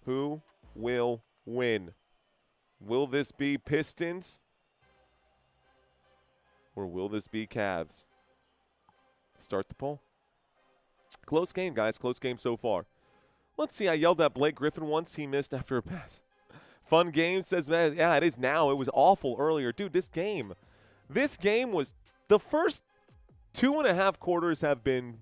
Who will win? Will this be Pistons? Or will this be Cavs? Start the poll. Close game, guys. Close game so far. Let's see. I yelled at Blake Griffin once. He missed after a pass. Fun game, says, man, yeah, it is now. It was awful earlier. Dude, this game was the first 2.5 quarters have been,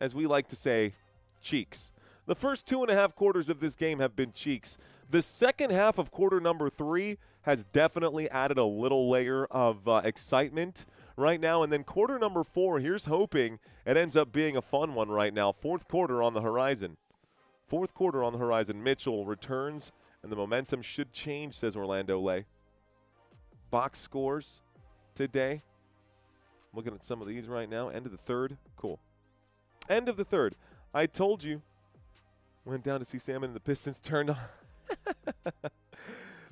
as we like to say, cheeks. The first 2.5 quarters of this game have been cheeks. The second half of quarter number 3 has definitely added a little layer of excitement right now. And then quarter number 4, here's hoping it ends up being a fun one right now. Fourth quarter on the horizon. Fourth quarter on the horizon. Mitchell returns, and the momentum should change, says Orlando Lay. Box scores today. Looking at some of these right now. End of the third. Cool. End of the third. I told you. Went down to see Salmon and the Pistons turned on.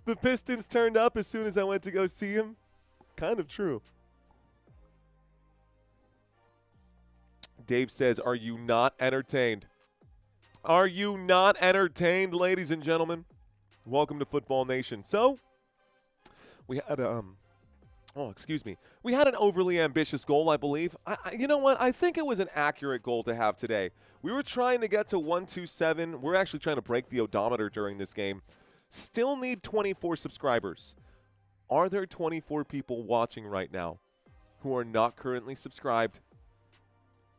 The Pistons turned up as soon as I went to go see him. Kind of true. Dave says, are you not entertained? Are you not entertained, ladies and gentlemen? Welcome to Football Nation. So, we had we had an overly ambitious goal, I believe. You know what? I think it was an accurate goal to have today. We were trying to get to 127. We're actually trying to break the odometer during this game. Still need 24 subscribers. Are there 24 people watching right now who are not currently subscribed,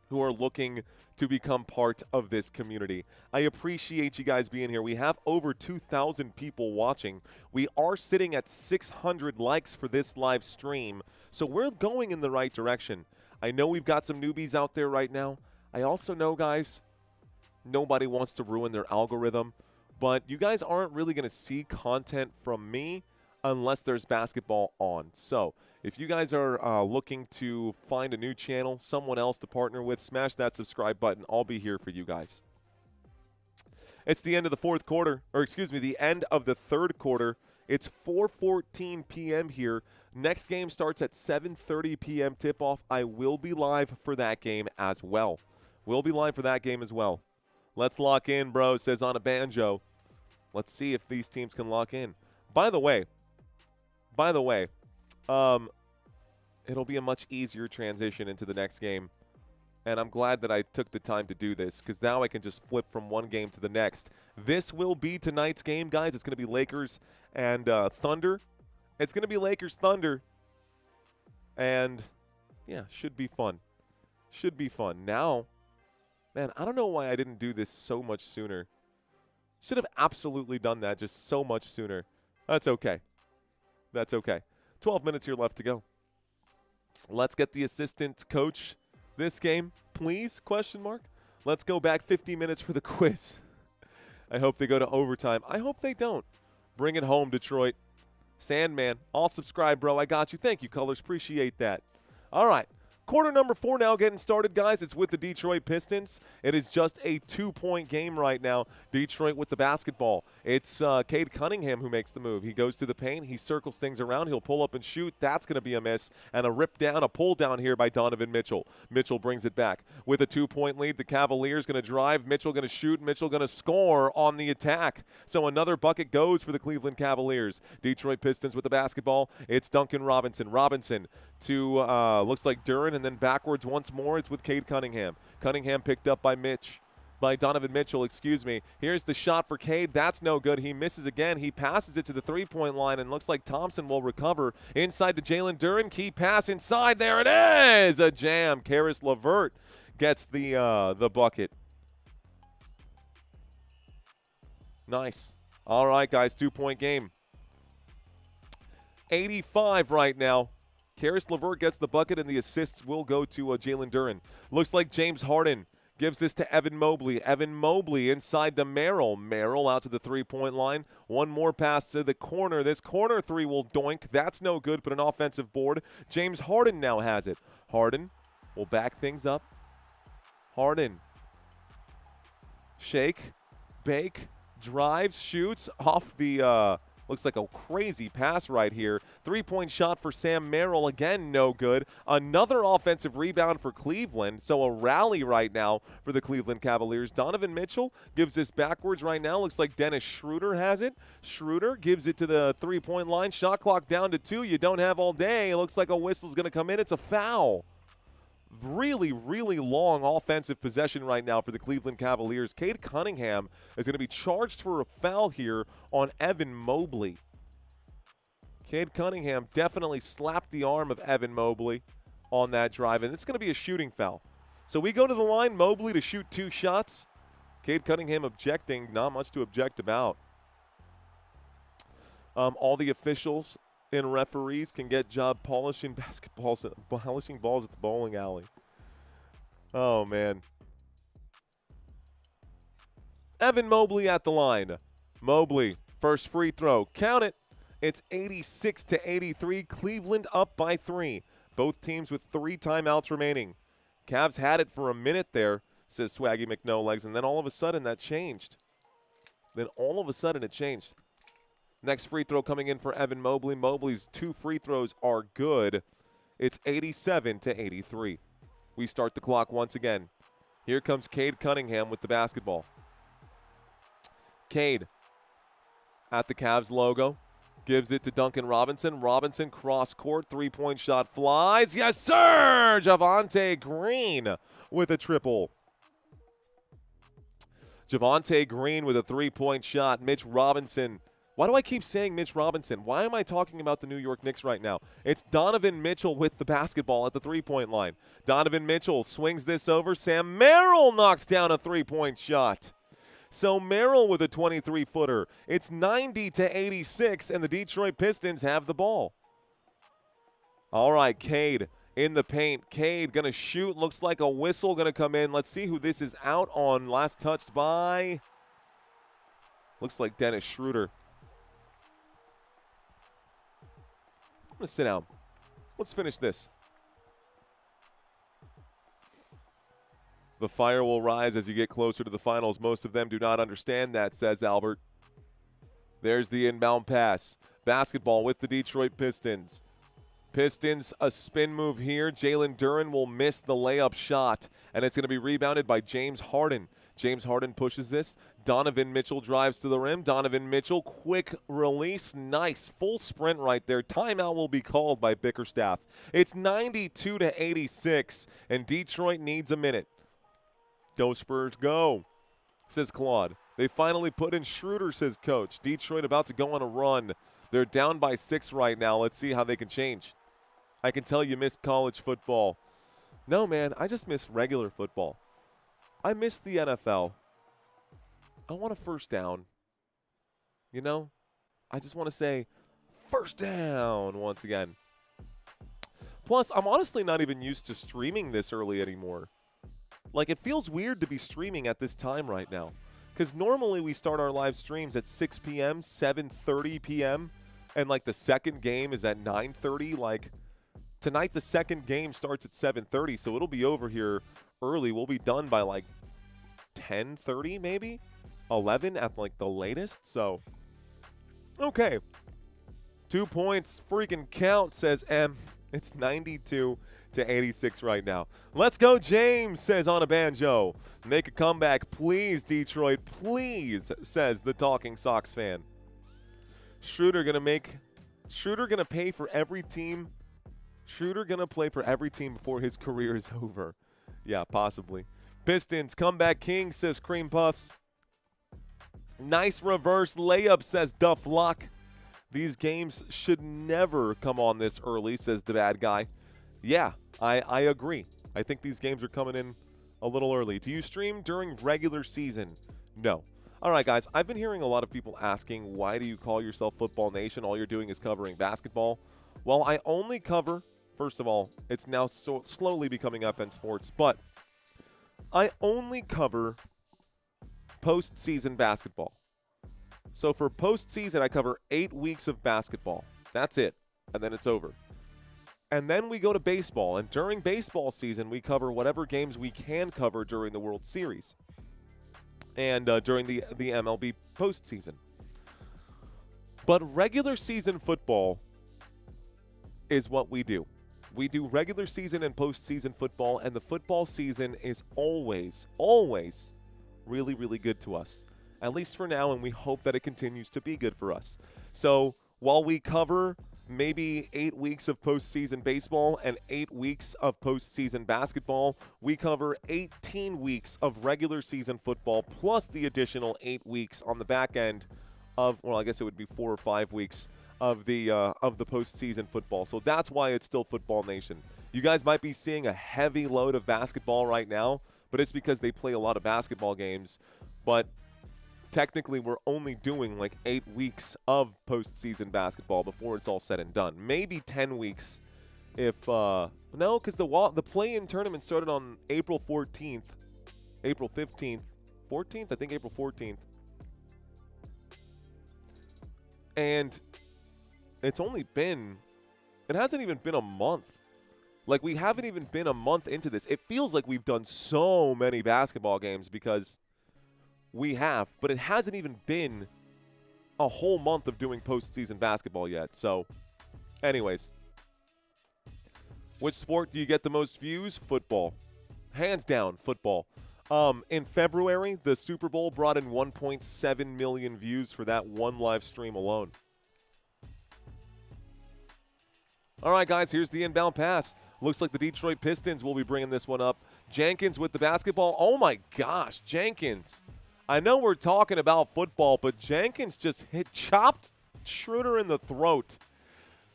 who are looking to become part of this community? I appreciate you guys being here. We have over 2,000 people watching. We are sitting at 600 likes for this live stream, so we're going in the right direction. I know we've got some newbies out there right now. I also know, guys, nobody wants to ruin their algorithm, but you guys aren't really going to see content from me unless there's basketball on. So if you guys are looking to find a new channel, someone else to partner with, smash that subscribe button. I'll be here for you guys. It's the end of the fourth quarter, or excuse me, the end of the third quarter. It's 4:14 p.m. here. Next game starts at 7:30 p.m. tip-off. I will be live for that game as well. Let's lock in, bro, says on a banjo. Let's see if these teams can lock in. By the way, it'll be a much easier transition into the next game. And I'm glad that I took the time to do this because now I can just flip from one game to the next. This will be tonight's game, guys. It's going to be Lakers and Thunder. It's going to be Lakers Thunder. And, yeah, should be fun. Now, man, I don't know why I didn't do this so much sooner. Should have absolutely done that just so much sooner. That's okay. 12 minutes here left to go. Let's get the assistant coach this game, please, ? Let's go back 50 minutes for the quiz. I hope they go to overtime. I hope they don't. Bring it home, Detroit. Sandman, I'll subscribe, bro. I got you. Thank you, Colors. Appreciate that. All right. Quarter number 4 now getting started, guys. It's with the Detroit Pistons. It is just a 2-point game right now. Detroit with the basketball. It's Cade Cunningham who makes the move. He goes to the paint. He circles things around. He'll pull up and shoot. That's going to be a miss. And a rip down, a pull down here by Donovan Mitchell. Mitchell brings it back. With a 2-point lead, the Cavaliers going to drive. Mitchell going to shoot. Mitchell going to score on the attack. So another bucket goes for the Cleveland Cavaliers. Detroit Pistons with the basketball. It's Duncan Robinson. Robinson to, looks like Duran. And then backwards once more, it's with Cade Cunningham. Cunningham picked up by Donovan Mitchell, excuse me. Here's the shot for Cade. That's no good. He misses again. He passes it to the three-point line, and looks like Thompson will recover. Inside to Jalen Duran. Key pass inside. There it is. A jam. Caris LeVert gets the bucket. Nice. All right, guys, 2-point game. 85 right now. Caris LeVert gets the bucket, and the assist will go to Jalen Duran. Looks like James Harden gives this to Evan Mobley. Evan Mobley inside to Merrill. Merrill out to the three-point line. One more pass to the corner. This corner three will doink. That's no good, but an offensive board. James Harden now has it. Harden will back things up. Harden. Shake. Bake. Drives. Shoots off the looks like a crazy pass right here. Three-point shot for Sam Merrill. Again, no good. Another offensive rebound for Cleveland. So a rally right now for the Cleveland Cavaliers. Donovan Mitchell gives this backwards right now. Looks like Dennis Schroeder has it. Schroeder gives it to the three-point line. Shot clock down to 2. You don't have all day. It looks like a whistle's going to come in. It's a foul. Really, really long offensive possession right now for the Cleveland Cavaliers. Cade Cunningham is going to be charged for a foul here on Evan Mobley. Cade Cunningham definitely slapped the arm of Evan Mobley on that drive, and it's going to be a shooting foul. So we go to the line, Mobley to shoot 2 shots. Cade Cunningham objecting, not much to object about. All the officials and referees can get job polishing balls at the bowling alley. Oh, man. Evan Mobley at the line. Mobley, first free throw. Count it. It's 86-83. Cleveland up by 3. Both teams with 3 timeouts remaining. Cavs had it for a minute there, says Swaggy McNolegs, and then all of a sudden that changed. It changed. Next free throw coming in for Evan Mobley. Mobley's 2 free throws are good. It's 87-83. We start the clock once again. Here comes Cade Cunningham with the basketball. Cade at the Cavs logo. Gives it to Duncan Robinson. Robinson cross court. 3-point shot flies. Yes, sir! Javonte Green with a triple. Javonte Green with a 3-point shot. Mitch Robinson. Why do I keep saying Mitch Robinson? Why am I talking about the New York Knicks right now? It's Donovan Mitchell with the basketball at the 3-point line. Donovan Mitchell swings this over. Sam Merrill knocks down a 3-point shot. So Merrill with a 23-footer. It's 90-86, and the Detroit Pistons have the ball. All right, Cade in the paint. Cade going to shoot. Looks like a whistle going to come in. Let's see who this is out on. Last touched by, looks like Dennis Schroeder. I'm going to sit down. Let's finish this. The fire will rise as you get closer to the finals. Most of them do not understand that, says Albert. There's the inbound pass. Basketball with the Detroit Pistons. Pistons, a spin move here. Jalen Duren will miss the layup shot, and it's going to be rebounded by James Harden. James Harden pushes this. Donovan Mitchell drives to the rim. Donovan Mitchell, quick release. Nice. Full sprint right there. Timeout will be called by Bickerstaff. It's 92-86, and Detroit needs a minute. Go Spurs, go, says Claude. They finally put in Schroeder, says Coach. Detroit about to go on a run. They're down by 6 right now. Let's see how they can change. I can tell you missed college football. No, man, I just miss regular football. I miss the NFL. I want a first down. You know? I just want to say first down once again. Plus, I'm honestly not even used to streaming this early anymore. Like, it feels weird to be streaming at this time right now. Because normally we start our live streams at 6 p.m., 7:30 p.m., and, like, the second game is at 9:30. Like, tonight the second game starts at 7:30, so it'll be over here early. We'll be done by, like, 10:30 maybe? 11 at, like, the latest. So, okay. 2 points freaking count, says M. It's 92-86 right now. Let's go, James, says on a banjo. Make a comeback, please, Detroit, please, says the Talking Sox fan. Schroeder gonna pay for every team. Schroeder gonna play for every team before his career is over. Yeah, possibly. Pistons, comeback king, says Cream Puffs. Nice reverse layup, says Duff Luck. These games should never come on this early, says the bad guy. Yeah, I agree. I think these games are coming in a little early. Do you stream during regular season? No. All right, guys, I've been hearing a lot of people asking, why do you call yourself Football Nation? All you're doing is covering basketball. Well, I only cover, first of all, it's now slowly becoming FN Sports, but I only cover postseason basketball. So for postseason, I cover 8 weeks of basketball. That's it. And then it's over. And then we go to baseball. And during baseball season, we cover whatever games we can cover during the World Series and during the MLB postseason. But regular season football is what we do. We do regular season and postseason football, and the football season is always, always really, really good to us. At least for now, and we hope that it continues to be good for us. So while we cover maybe 8 weeks of postseason baseball and 8 weeks of postseason basketball, we cover 18 weeks of regular season football plus the additional 8 weeks on the back end of, well, I guess it would be 4 or 5 weeks of the postseason football. So that's why it's still Football Nation. You guys might be seeing a heavy load of basketball right now, but it's because they play a lot of basketball games. But technically, we're only doing like 8 weeks of postseason basketball before it's all said and done. Maybe 10 weeks if no, because the play-in tournament started on April 14th, April 15th, 14th, I think April 14th. And it's only been, it hasn't even been a month. Like, we haven't even been a month into this. It feels like we've done so many basketball games because we have, but it hasn't even been a whole month of doing postseason basketball yet. So, anyways, which sport do you get the most views? Football. Hands down, football. In February, the Super Bowl brought in 1.7 million views for that one live stream alone. All right, guys, here's the inbound pass. Looks like the Detroit Pistons will be bringing this one up. Jenkins with the basketball. Oh, my gosh, Jenkins. I know we're talking about football, but Jenkins just chopped Schroeder in the throat.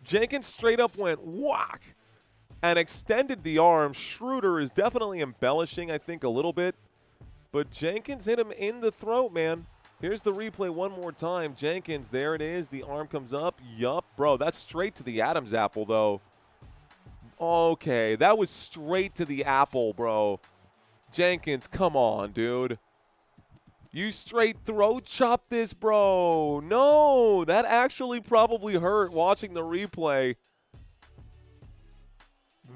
Jenkins straight up went whack and extended the arm. Schroeder is definitely embellishing, I think, a little bit. But Jenkins hit him in the throat, man. Here's the replay one more time. Jenkins, there it is. The arm comes up. Yup. Bro, that's straight to the Adam's apple, though. Okay, that was straight to the apple, bro. Jenkins, come on, dude. You straight throat chop this, bro. No, that actually probably hurt watching the replay.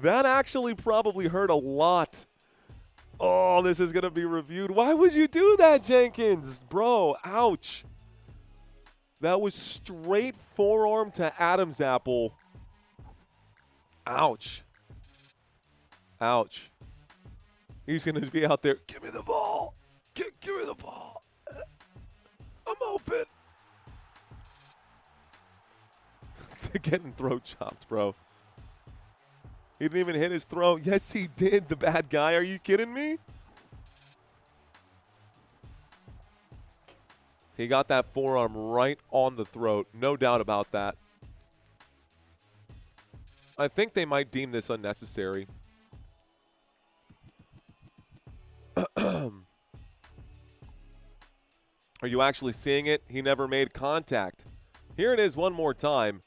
That actually probably hurt a lot. Oh, this is going to be reviewed. Why would you do that, Jenkins? Bro, ouch. That was straight forearm to Adam's apple. Ouch. Ouch. He's going to be out there. Give me the ball. Give me the ball. I'm open. Getting throat chopped, bro. He didn't even hit his throat. Yes, he did, the bad guy. Are you kidding me? He got that forearm right on the throat. No doubt about that. I think they might deem this unnecessary. Are you actually seeing it? He never made contact. Here it is one more time.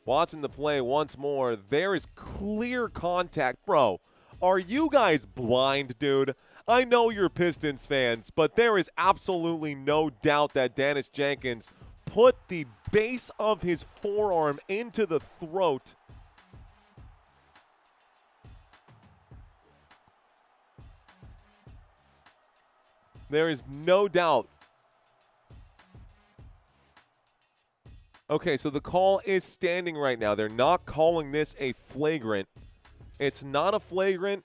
Watching the play once more. There is clear contact. Bro, are you guys blind, dude? I know you're Pistons fans, but there is absolutely no doubt that Dennis Jenkins put the base of his forearm into the throat. There is no doubt. Okay, so the call is standing right now. They're not calling this a flagrant. It's not a flagrant,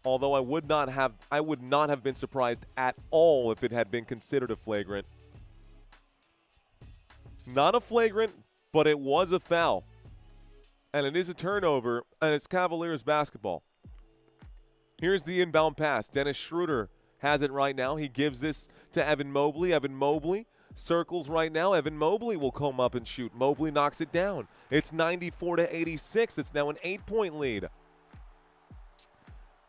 although I would not have been surprised at all if it had been considered a flagrant. Not a flagrant, but it was a foul. And it is a turnover, and it's Cavaliers basketball. Here's the inbound pass. Dennis Schroeder has it right now. He gives this to Evan Mobley. Evan Mobley circles right now. Evan Mobley will come up and shoot. Mobley knocks it down. It's 94-86. It's now an 8-point lead.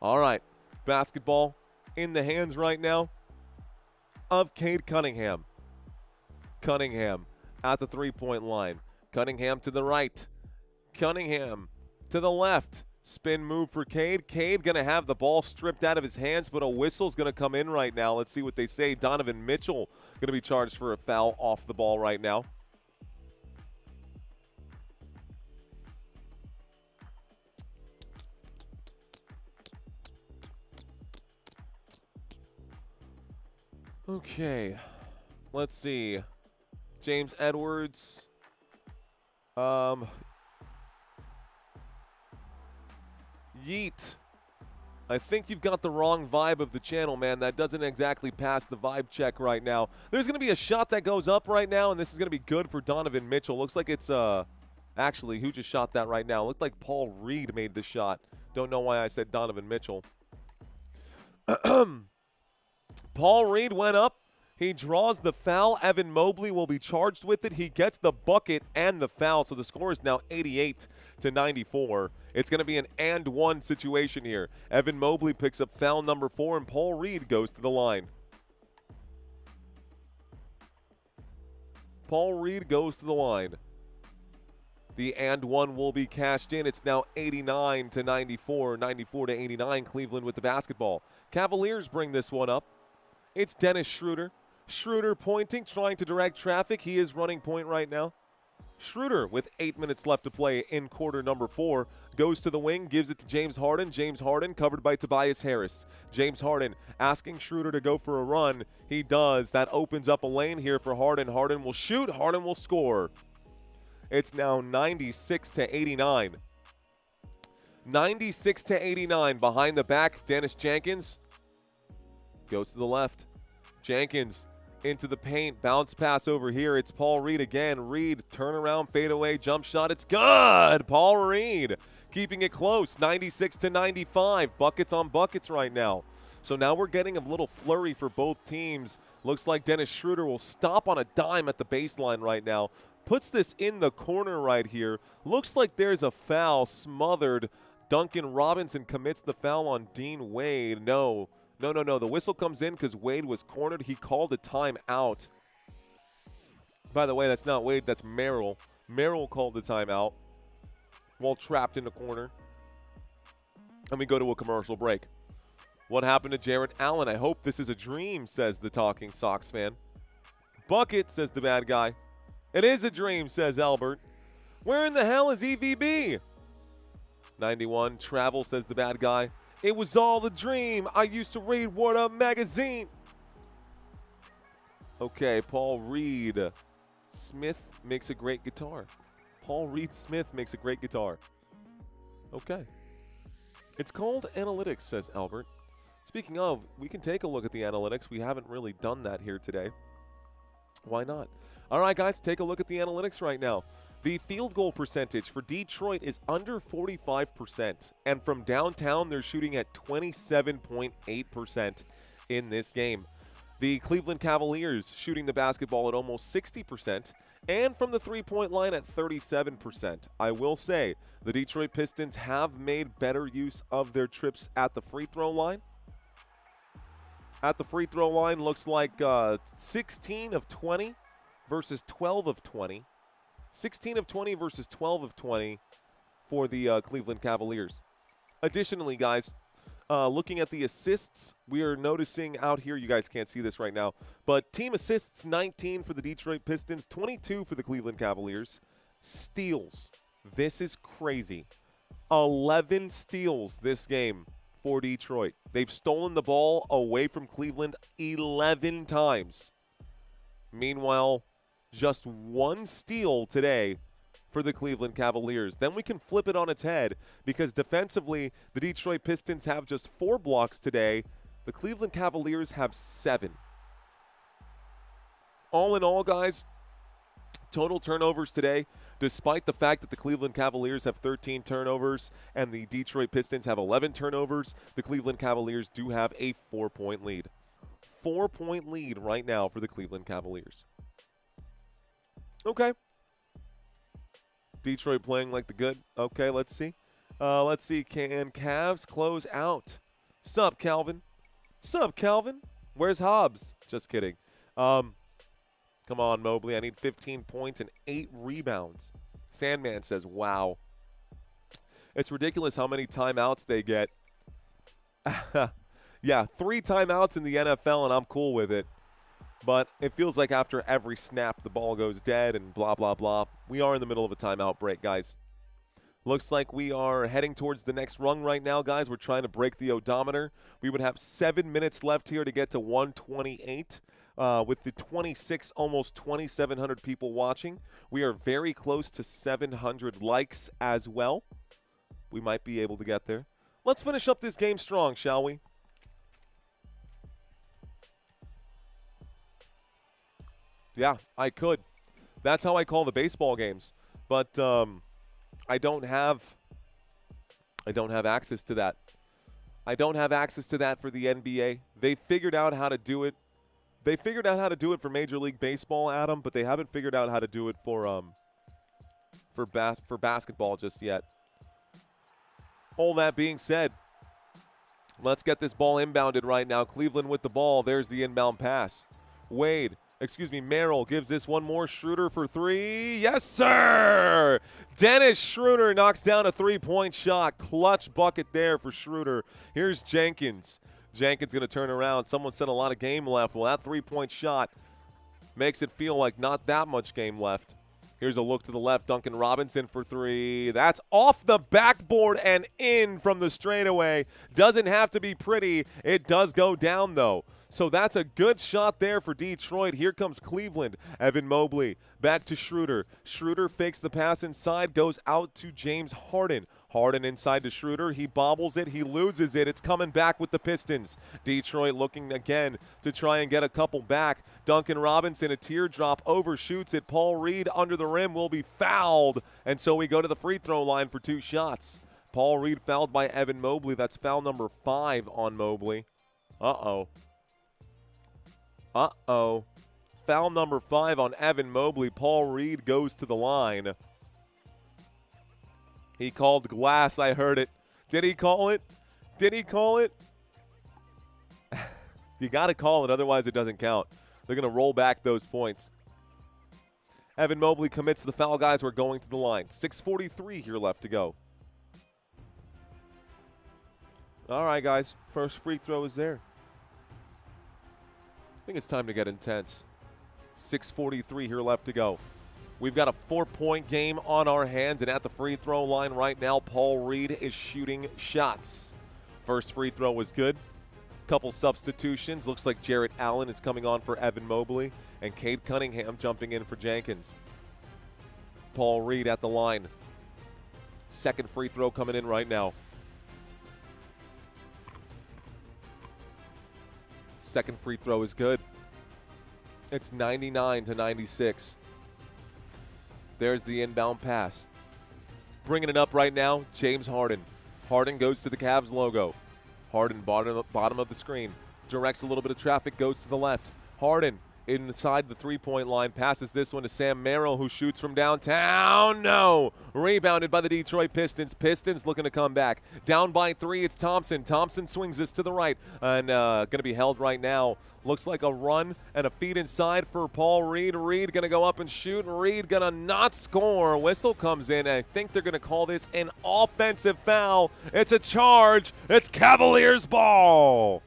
All right. Basketball in the hands right now of Cade Cunningham. Cunningham at the three-point line. Cunningham to the right. Cunningham to the left. Spin move for Cade. Cade going to have the ball stripped out of his hands, but a whistle's going to come in right now. Let's see what they say. Donovan Mitchell going to be charged for a foul off the ball right now. Okay. Let's see. James Edwards. Yeet. I think you've got the wrong vibe of the channel, man. That doesn't exactly pass the vibe check right now. There's going to be a shot that goes up right now, and this is going to be good for Donovan Mitchell. Looks like it's, actually, who just shot that right now? Looked like Paul Reed made the shot. Don't know why I said Donovan Mitchell. Paul Reed went up. He draws the foul. Evan Mobley will be charged with it. He gets the bucket and the foul, so the score is now 88-94. It's going to be an and one situation here. Evan Mobley picks up foul number 4, and Paul Reed goes to the line. Paul Reed goes to the line. The and one will be cashed in. It's now 89-94, 94-89. Cleveland with the basketball. Cavaliers bring this one up. It's Dennis Schroeder. Schroeder pointing, trying to direct traffic. He is running point right now. Schroeder, with 8 minutes left to play in quarter number 4, goes to the wing, gives it to James Harden. James Harden covered by Tobias Harris. James Harden asking Schroeder to go for a run. He does. That opens up a lane here for Harden. Harden will shoot. Harden will score. It's now 96 to 89. 96 to 89. Behind the back, Dennis Jenkins goes to the left. Jenkins into the paint, bounce pass over here. It's Paul Reed again. Reed, turnaround, fadeaway, jump shot. It's good. Paul Reed keeping it close, 96 to 95. Buckets on buckets right now. So now we're getting a little flurry for both teams. Looks like Dennis Schroeder will stop on a dime at the baseline right now. Puts this in the corner right here. Looks like there's a foul smothered. Duncan Robinson commits the foul on Dean Wade. No. The whistle comes in because Wade was cornered. He called a timeout. By the way, that's not Wade. That's Merrill. Merrill called the timeout while trapped in the corner. And we go to a commercial break. What happened to Jarrett Allen? I hope this is a dream, says the talking Sox fan. Bucket, says the bad guy. It is a dream, says Albert. Where in the hell is EVB? 91, travel, says the bad guy. It was all a dream. I used to read What Up magazine. Okay, Paul Reed Smith makes a great guitar. Paul Reed Smith makes a great guitar. Okay. It's called analytics, says Albert. Speaking of, we can take a look at the analytics. We haven't really done that here today. Why not? All right, guys, take a look at the analytics right now. The field goal percentage for Detroit is under 45%, and from downtown, they're shooting at 27.8% in this game. The Cleveland Cavaliers shooting the basketball at almost 60%, and from the three-point line at 37%. I will say the Detroit Pistons have made better use of their trips at the free throw line. At the free throw line, looks like 16 of 20 versus 12 of 20. 16 of 20 versus 12 of 20 for the Cleveland Cavaliers. Additionally, guys, looking at the assists, we are noticing out here, you guys can't see this right now, but team assists 19 for the Detroit Pistons, 22 for the Cleveland Cavaliers. Steals. This is crazy. 11 steals this game for Detroit. They've stolen the ball away from Cleveland 11 times. Meanwhile, just one steal today for the Cleveland Cavaliers. Then we can flip it on its head because defensively, the Detroit Pistons have just 4 blocks today. The Cleveland Cavaliers have 7. All in all, guys, total turnovers today, despite the fact that the Cleveland Cavaliers have 13 turnovers and the Detroit Pistons have 11 turnovers, the Cleveland Cavaliers do have a 4-point lead. 4-point lead right now for the Cleveland Cavaliers. Okay. Detroit playing like the good. Okay, let's see. Let's see. Can Cavs close out? Sup, Calvin? Sup, Calvin? Where's Hobbs? Just kidding. Come on, Mobley. I need 15 points and 8 rebounds. Sandman says, wow. It's ridiculous how many timeouts they get. Yeah, 3 timeouts in the NFL, and I'm cool with it. But it feels like after every snap, the ball goes dead and blah, blah, blah. We are in the middle of a timeout break, guys. Looks like we are heading towards the next rung right now, guys. We're trying to break the odometer. We would have 7 minutes left here to get to 128. With the 26, almost 2,700 people watching. We are very close to 700 likes as well. We might be able to get there. Let's finish up this game strong, shall we? Yeah, I could. That's how I call the baseball games. But I don't have access to that. I don't have access to that for the NBA. They figured out how to do it. They figured out how to do it for Major League Baseball, Adam, but they haven't figured out how to do it for basketball just yet. All that being said, let's get this ball inbounded right now. Cleveland with the ball. There's the inbound pass. Merrill gives this one more. Schroeder for 3. Yes, sir! Dennis Schroeder knocks down a 3-point shot. Clutch bucket there for Schroeder. Here's Jenkins. Jenkins going to turn around. Someone said a lot of game left. Well, that 3-point shot makes it feel like not that much game left. Here's a look to the left. Duncan Robinson for three. That's off the backboard and in from the straightaway. Doesn't have to be pretty. It does go down, though. So that's a good shot there for Detroit. Here comes Cleveland. Evan Mobley back to Schroeder. Schroeder fakes the pass inside, goes out to James Harden. Harden inside to Schroeder. He bobbles it. He loses it. It's coming back with the Pistons. Detroit looking again to try and get a couple back. Duncan Robinson, a teardrop, overshoots it. Paul Reed under the rim will be fouled. And so we go to the free throw line for 2 shots. Paul Reed fouled by Evan Mobley. That's foul number 5 on Mobley. Uh-oh. Uh-oh. Foul number 5 on Evan Mobley. Paul Reed goes to the line. He called glass. I heard it. Did he call it? Did he call it? You got to call it, otherwise it doesn't count. They're going to roll back those points. Evan Mobley commits for the foul, guys. We're going to the line. 6:43 here left to go. All right, guys. First free throw is there. I think it's time to get intense. 6:43 here left to go. We've got a 4-point game on our hands, and at the free throw line right now, Paul Reed is shooting shots. First free throw was good. Couple substitutions. Looks like Jarrett Allen is coming on for Evan Mobley, and Cade Cunningham jumping in for Jenkins. Paul Reed at the line. Second free throw coming in right now. Second free throw is good. It's 99-96. There's the inbound pass. Bringing it up right now, James Harden. Harden goes to the Cavs logo. Harden, bottom of the screen. Directs a little bit of traffic, goes to the left. Harden inside the three-point line. Passes this one to Sam Merrill, who shoots from downtown. No! Rebounded by the Detroit Pistons. Pistons looking to come back. Down by 3, it's Thompson. Thompson swings this to the right. And going to be held right now. Looks like a run and a feed inside for Paul Reed. Reed going to go up and shoot. Reed going to not score. Whistle comes in. I think they're going to call this an offensive foul. It's a charge. It's Cavaliers ball.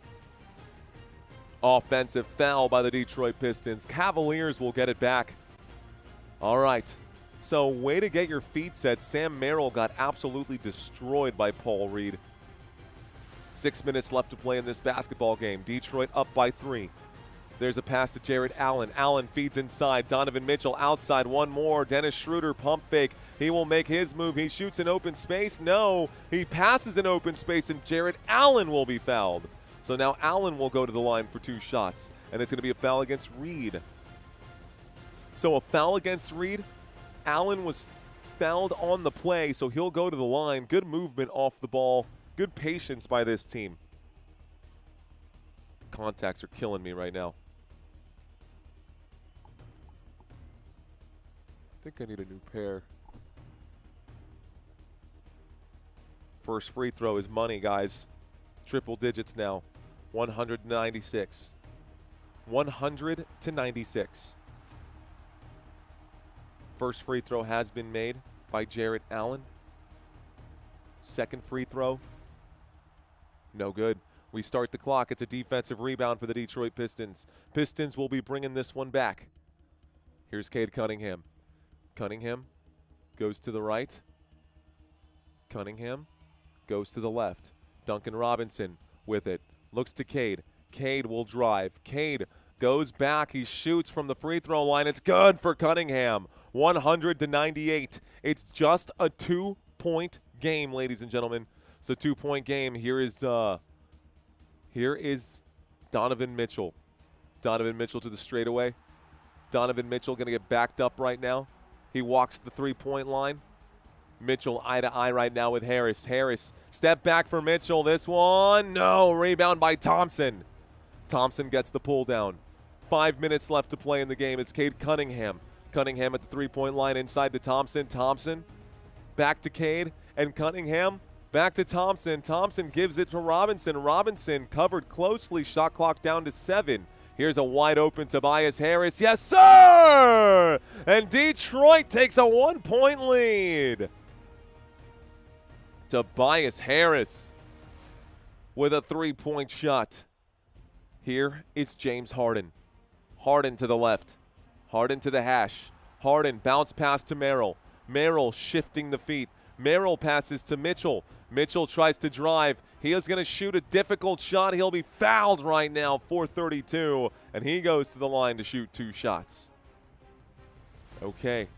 Offensive foul by the Detroit Pistons. Cavaliers will get it back. All right. So way to get your feet set. Sam Merrill got absolutely destroyed by Paul Reed. 6 minutes left to play in this basketball game. Detroit up by 3. There's a pass to Jarrett Allen. Allen feeds inside. Donovan Mitchell outside. One more. Dennis Schroeder pump fake. He will make his move. He shoots in open space. No. He passes in open space, and Jarrett Allen will be fouled. So now Allen will go to the line for 2 shots, and it's going to be a foul against Reed. So a foul against Reed. Allen was fouled on the play, so he'll go to the line. Good movement off the ball. Good patience by this team. Contacts are killing me right now. I think I need a new pair. First free throw is money, guys. Triple digits now. 196. 100-96. First free throw has been made by Jarrett Allen. Second free throw. No good. We start the clock. It's a defensive rebound for the Detroit Pistons. Pistons will be bringing this one back. Here's Cade Cunningham. Cunningham goes to the right. Cunningham goes to the left. Duncan Robinson with it. Looks to Cade. Cade will drive. Cade goes back. He shoots from the free throw line. It's good for Cunningham. 100-98. It's just a 2-point game, ladies and gentlemen. It's a 2-point game. Here is Donovan Mitchell. Donovan Mitchell to the straightaway. Donovan Mitchell going to get backed up right now. He walks the 3-point line. Mitchell eye to eye right now with Harris. Harris, step back for Mitchell. This one, no. Rebound by Thompson. Thompson gets the pull down. 5 minutes left to play in the game. It's Cade Cunningham. Cunningham at the 3-point line inside to Thompson. Thompson back to Cade and Cunningham. Back to Thompson. Thompson gives it to Robinson. Robinson covered closely. Shot clock down to 7. Here's a wide open Tobias Harris. Yes, sir! And Detroit takes a 1-point lead. Tobias Harris with a 3-point shot. Here is James Harden. Harden to the left. Harden to the hash. Harden, bounce pass to Merrill. Merrill shifting the feet. Merrill passes to Mitchell. Mitchell tries to drive. He is going to shoot a difficult shot. He'll be fouled right now, 4:32, and he goes to the line to shoot 2 shots. Okay.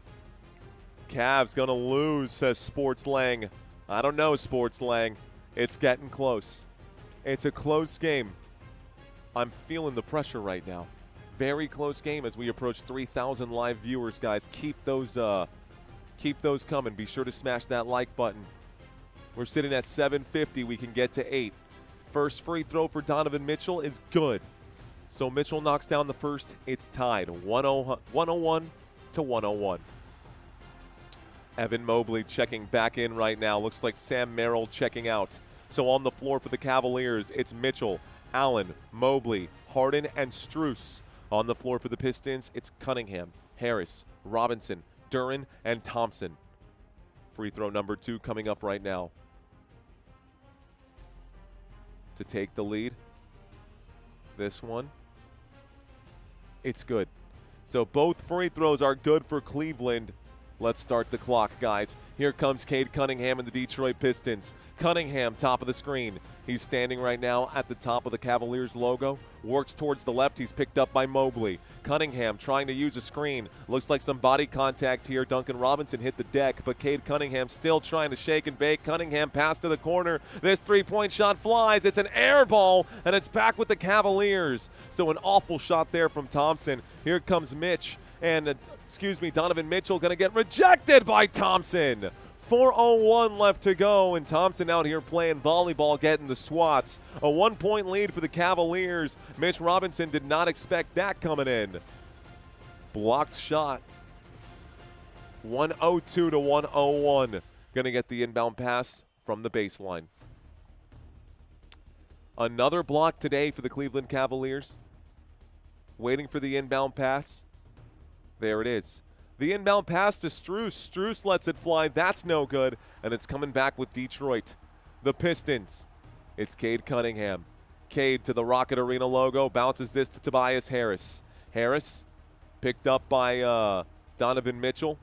Cavs going to lose, says Sports Lang. I don't know, Sports Lang. It's getting close. It's a close game. I'm feeling the pressure right now. Very close game as we approach 3,000 live viewers, guys. Keep those coming. Be sure to smash that like button. We're sitting at 750. We can get to 8. First free throw for Donovan Mitchell is good. So Mitchell knocks down the first. It's tied 101 to 101. Evan Mobley checking back in right now. Looks like Sam Merrill checking out. So on the floor for the Cavaliers, it's Mitchell, Allen, Mobley, Harden, and Strus. On the floor for the Pistons, it's Cunningham, Harris, Robinson, Duren, and Thompson. Free throw number 2 coming up right now. To take the lead. This one. It's good. So both free throws are good for Cleveland. Let's start the clock, guys. Here comes Cade Cunningham and the Detroit Pistons. Cunningham, top of the screen. He's standing right now at the top of the Cavaliers logo. Works towards the left. He's picked up by Mobley. Cunningham trying to use a screen. Looks like some body contact here. Duncan Robinson hit the deck, but Cade Cunningham still trying to shake and bake. Cunningham pass to the corner. This three-point shot flies. It's an air ball, and it's back with the Cavaliers. So an awful shot there from Thompson. Here comes Mitch. And, Donovan Mitchell going to get rejected by Thompson. 4:01 left to go, and Thompson out here playing volleyball, getting the swats. A 1-point lead for the Cavaliers. Mitch Robinson did not expect that coming in. Blocks shot. 102 to 101. Going to get the inbound pass from the baseline. Another block today for the Cleveland Cavaliers. Waiting for the inbound pass. There it is. The inbound pass to Strus. Strus lets it fly. That's no good. And it's coming back with Detroit. The Pistons. It's Cade Cunningham. Cade to the Rocket Arena logo. Bounces this to Tobias Harris. Harris picked up by Donovan Mitchell.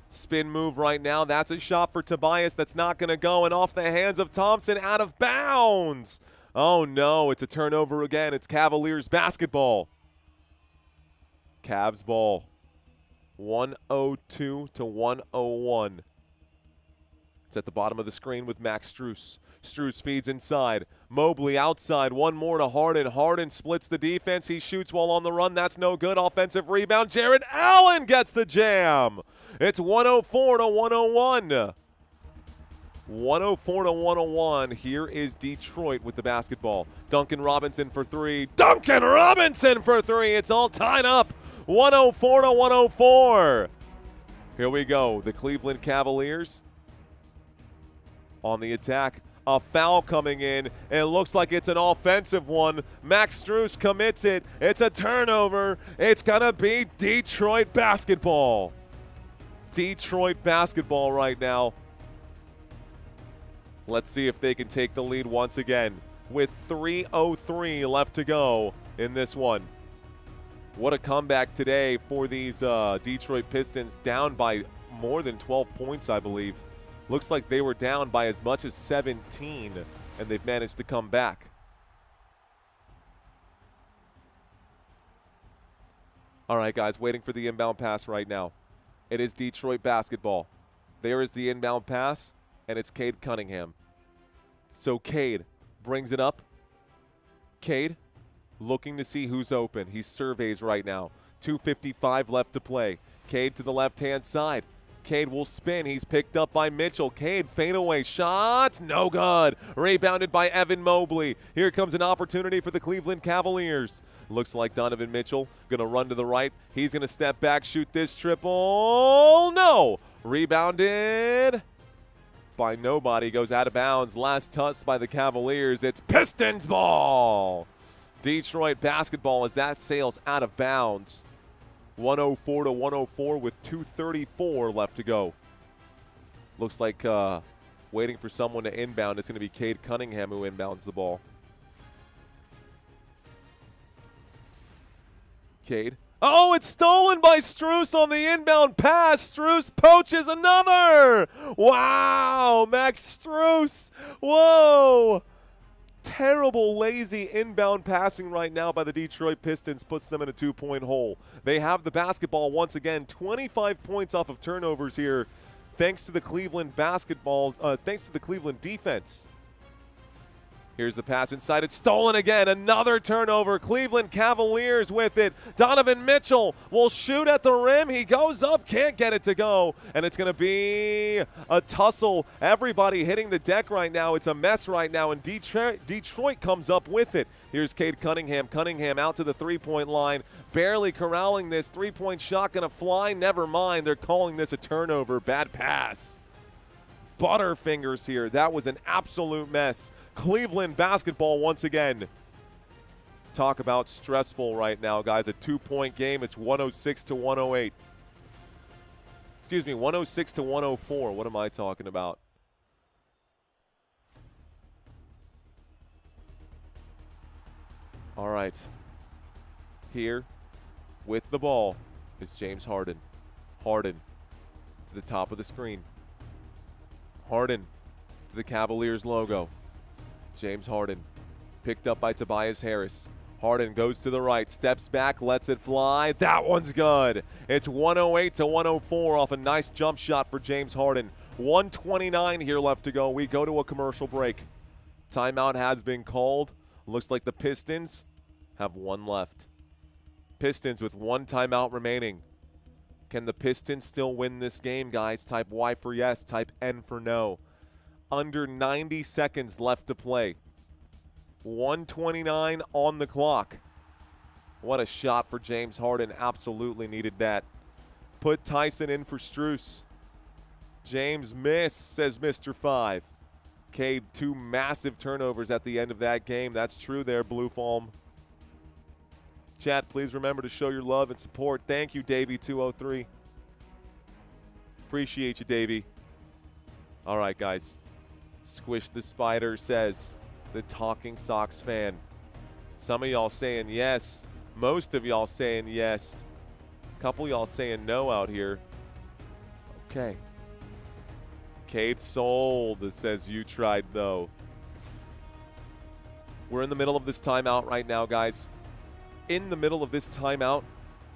Spin move right now. That's a shot for Tobias. That's not going to go. And off the hands of Thompson, out of bounds. Oh, no. It's a turnover again. It's Cavaliers basketball. Cavs ball. 102 to 101. It's at the bottom of the screen with Max Strus. Strus feeds inside. Mobley outside. One more to Harden. Harden splits the defense. He shoots while on the run. That's no good. Offensive rebound. Jared Allen gets the jam. It's 104 to 101. 104 to 101. Here is Detroit with the basketball. Duncan Robinson for 3. Duncan Robinson for 3. It's all tied up. 104 to 104. Here we go. The Cleveland Cavaliers on the attack. A foul coming in. It looks like it's an offensive one. Max Strus commits it. It's a turnover. It's going to be Detroit basketball. Detroit basketball right now. Let's see if they can take the lead once again with 3:03 left to go in this one. What a comeback today for these Detroit Pistons, down by more than 12 points, I believe. Looks like they were down by as much as 17, and they've managed to come back. All right, guys, waiting for the inbound pass right now. It is Detroit basketball. There is the inbound pass, and it's Cade Cunningham. So Cade brings it up. Cade looking to see who's open. He surveys right now. 2:55 left to play. Cade to the left-hand side. Cade will spin. He's picked up by Mitchell. Cade fadeaway shot. No good. Rebounded by Evan Mobley. Here comes an opportunity for the Cleveland Cavaliers. Looks like Donovan Mitchell going to run to the right. He's going to step back, shoot this triple. No. Rebounded by nobody. Goes out of bounds. Last touch by the Cavaliers. It's Pistons ball. Detroit basketball as that sails out of bounds. 104 to 104 with 2:34 left to go. Looks like waiting for someone to inbound. It's going to be Cade Cunningham who inbounds the ball. Cade Oh, it's stolen by Strus on the inbound pass. Strus poaches another. Wow, Max Strus. Whoa. Terrible, lazy inbound passing right now by the Detroit Pistons puts them in a 2-point hole. They have the basketball once again. 25 points off of turnovers here, thanks to the Cleveland defense. Here's the pass inside. It's stolen again. Another turnover. Cleveland Cavaliers with it. Donovan Mitchell will shoot at the rim. He goes up, can't get it to go. And it's going to be a tussle. Everybody hitting the deck right now. It's a mess right now, and Detroit comes up with it. Here's Cade Cunningham. Cunningham out to the three-point line. Barely corralling this. Three-point shot going to fly. Never mind. They're calling this a turnover. Bad pass. Butterfingers here. That was an absolute mess. Cleveland basketball once again. Talk about stressful right now, guys. A 2-point game. It's 106 to 108. Excuse me, 106 to 104. What am I talking about? All right. Here with the ball is James Harden. Harden to the top of the screen. Harden to the Cavaliers logo. James Harden picked up by Tobias Harris. Harden goes to the right, steps back, lets it fly. That one's good. It's 108 to 104 off a nice jump shot for James Harden. 1:29 here left to go. We go to a commercial break. Timeout has been called. Looks like the Pistons have one left. Pistons with one timeout remaining. Can the Pistons still win this game, guys? Type Y for yes, type N for no. Under 90 seconds left to play. 1:29 on the clock. What a shot for James Harden. Absolutely needed that. Put Tyson in for Strus. James missed, says Mr. 5. Cade, 2 massive turnovers at the end of that game. That's true there, Blue Foam. Chat, please remember to show your love and support. Thank you, Davey203. Appreciate you, Davey. All right, guys. Squish the Spider says, the Talking Sox fan. Some of y'all saying yes. Most of y'all saying yes. A couple y'all saying no out here. Okay. Cade sold. It says you tried, though. We're in the middle of this timeout right now, guys. In the middle of this timeout,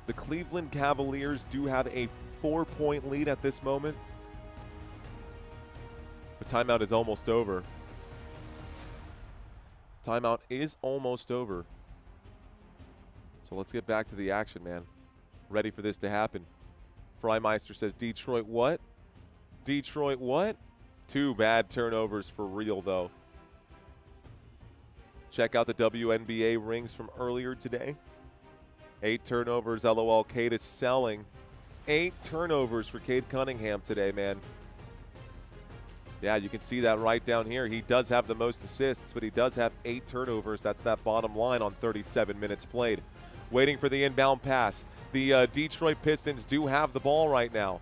the Cleveland Cavaliers do have a 4-point lead at this moment. The timeout is almost over. Timeout is almost over. So let's get back to the action, man. Ready for this to happen. Freimeister says, Detroit what? Detroit what? 2 bad turnovers for real, though. Check out the WNBA rings from earlier today. 8 turnovers, LOL. Cade is selling. 8 turnovers for Cade Cunningham today, man. Yeah, you can see that right down here. He does have the most assists, but he does have 8 turnovers. That's that bottom line on 37 minutes played. Waiting for the inbound pass. The Detroit Pistons do have the ball right now.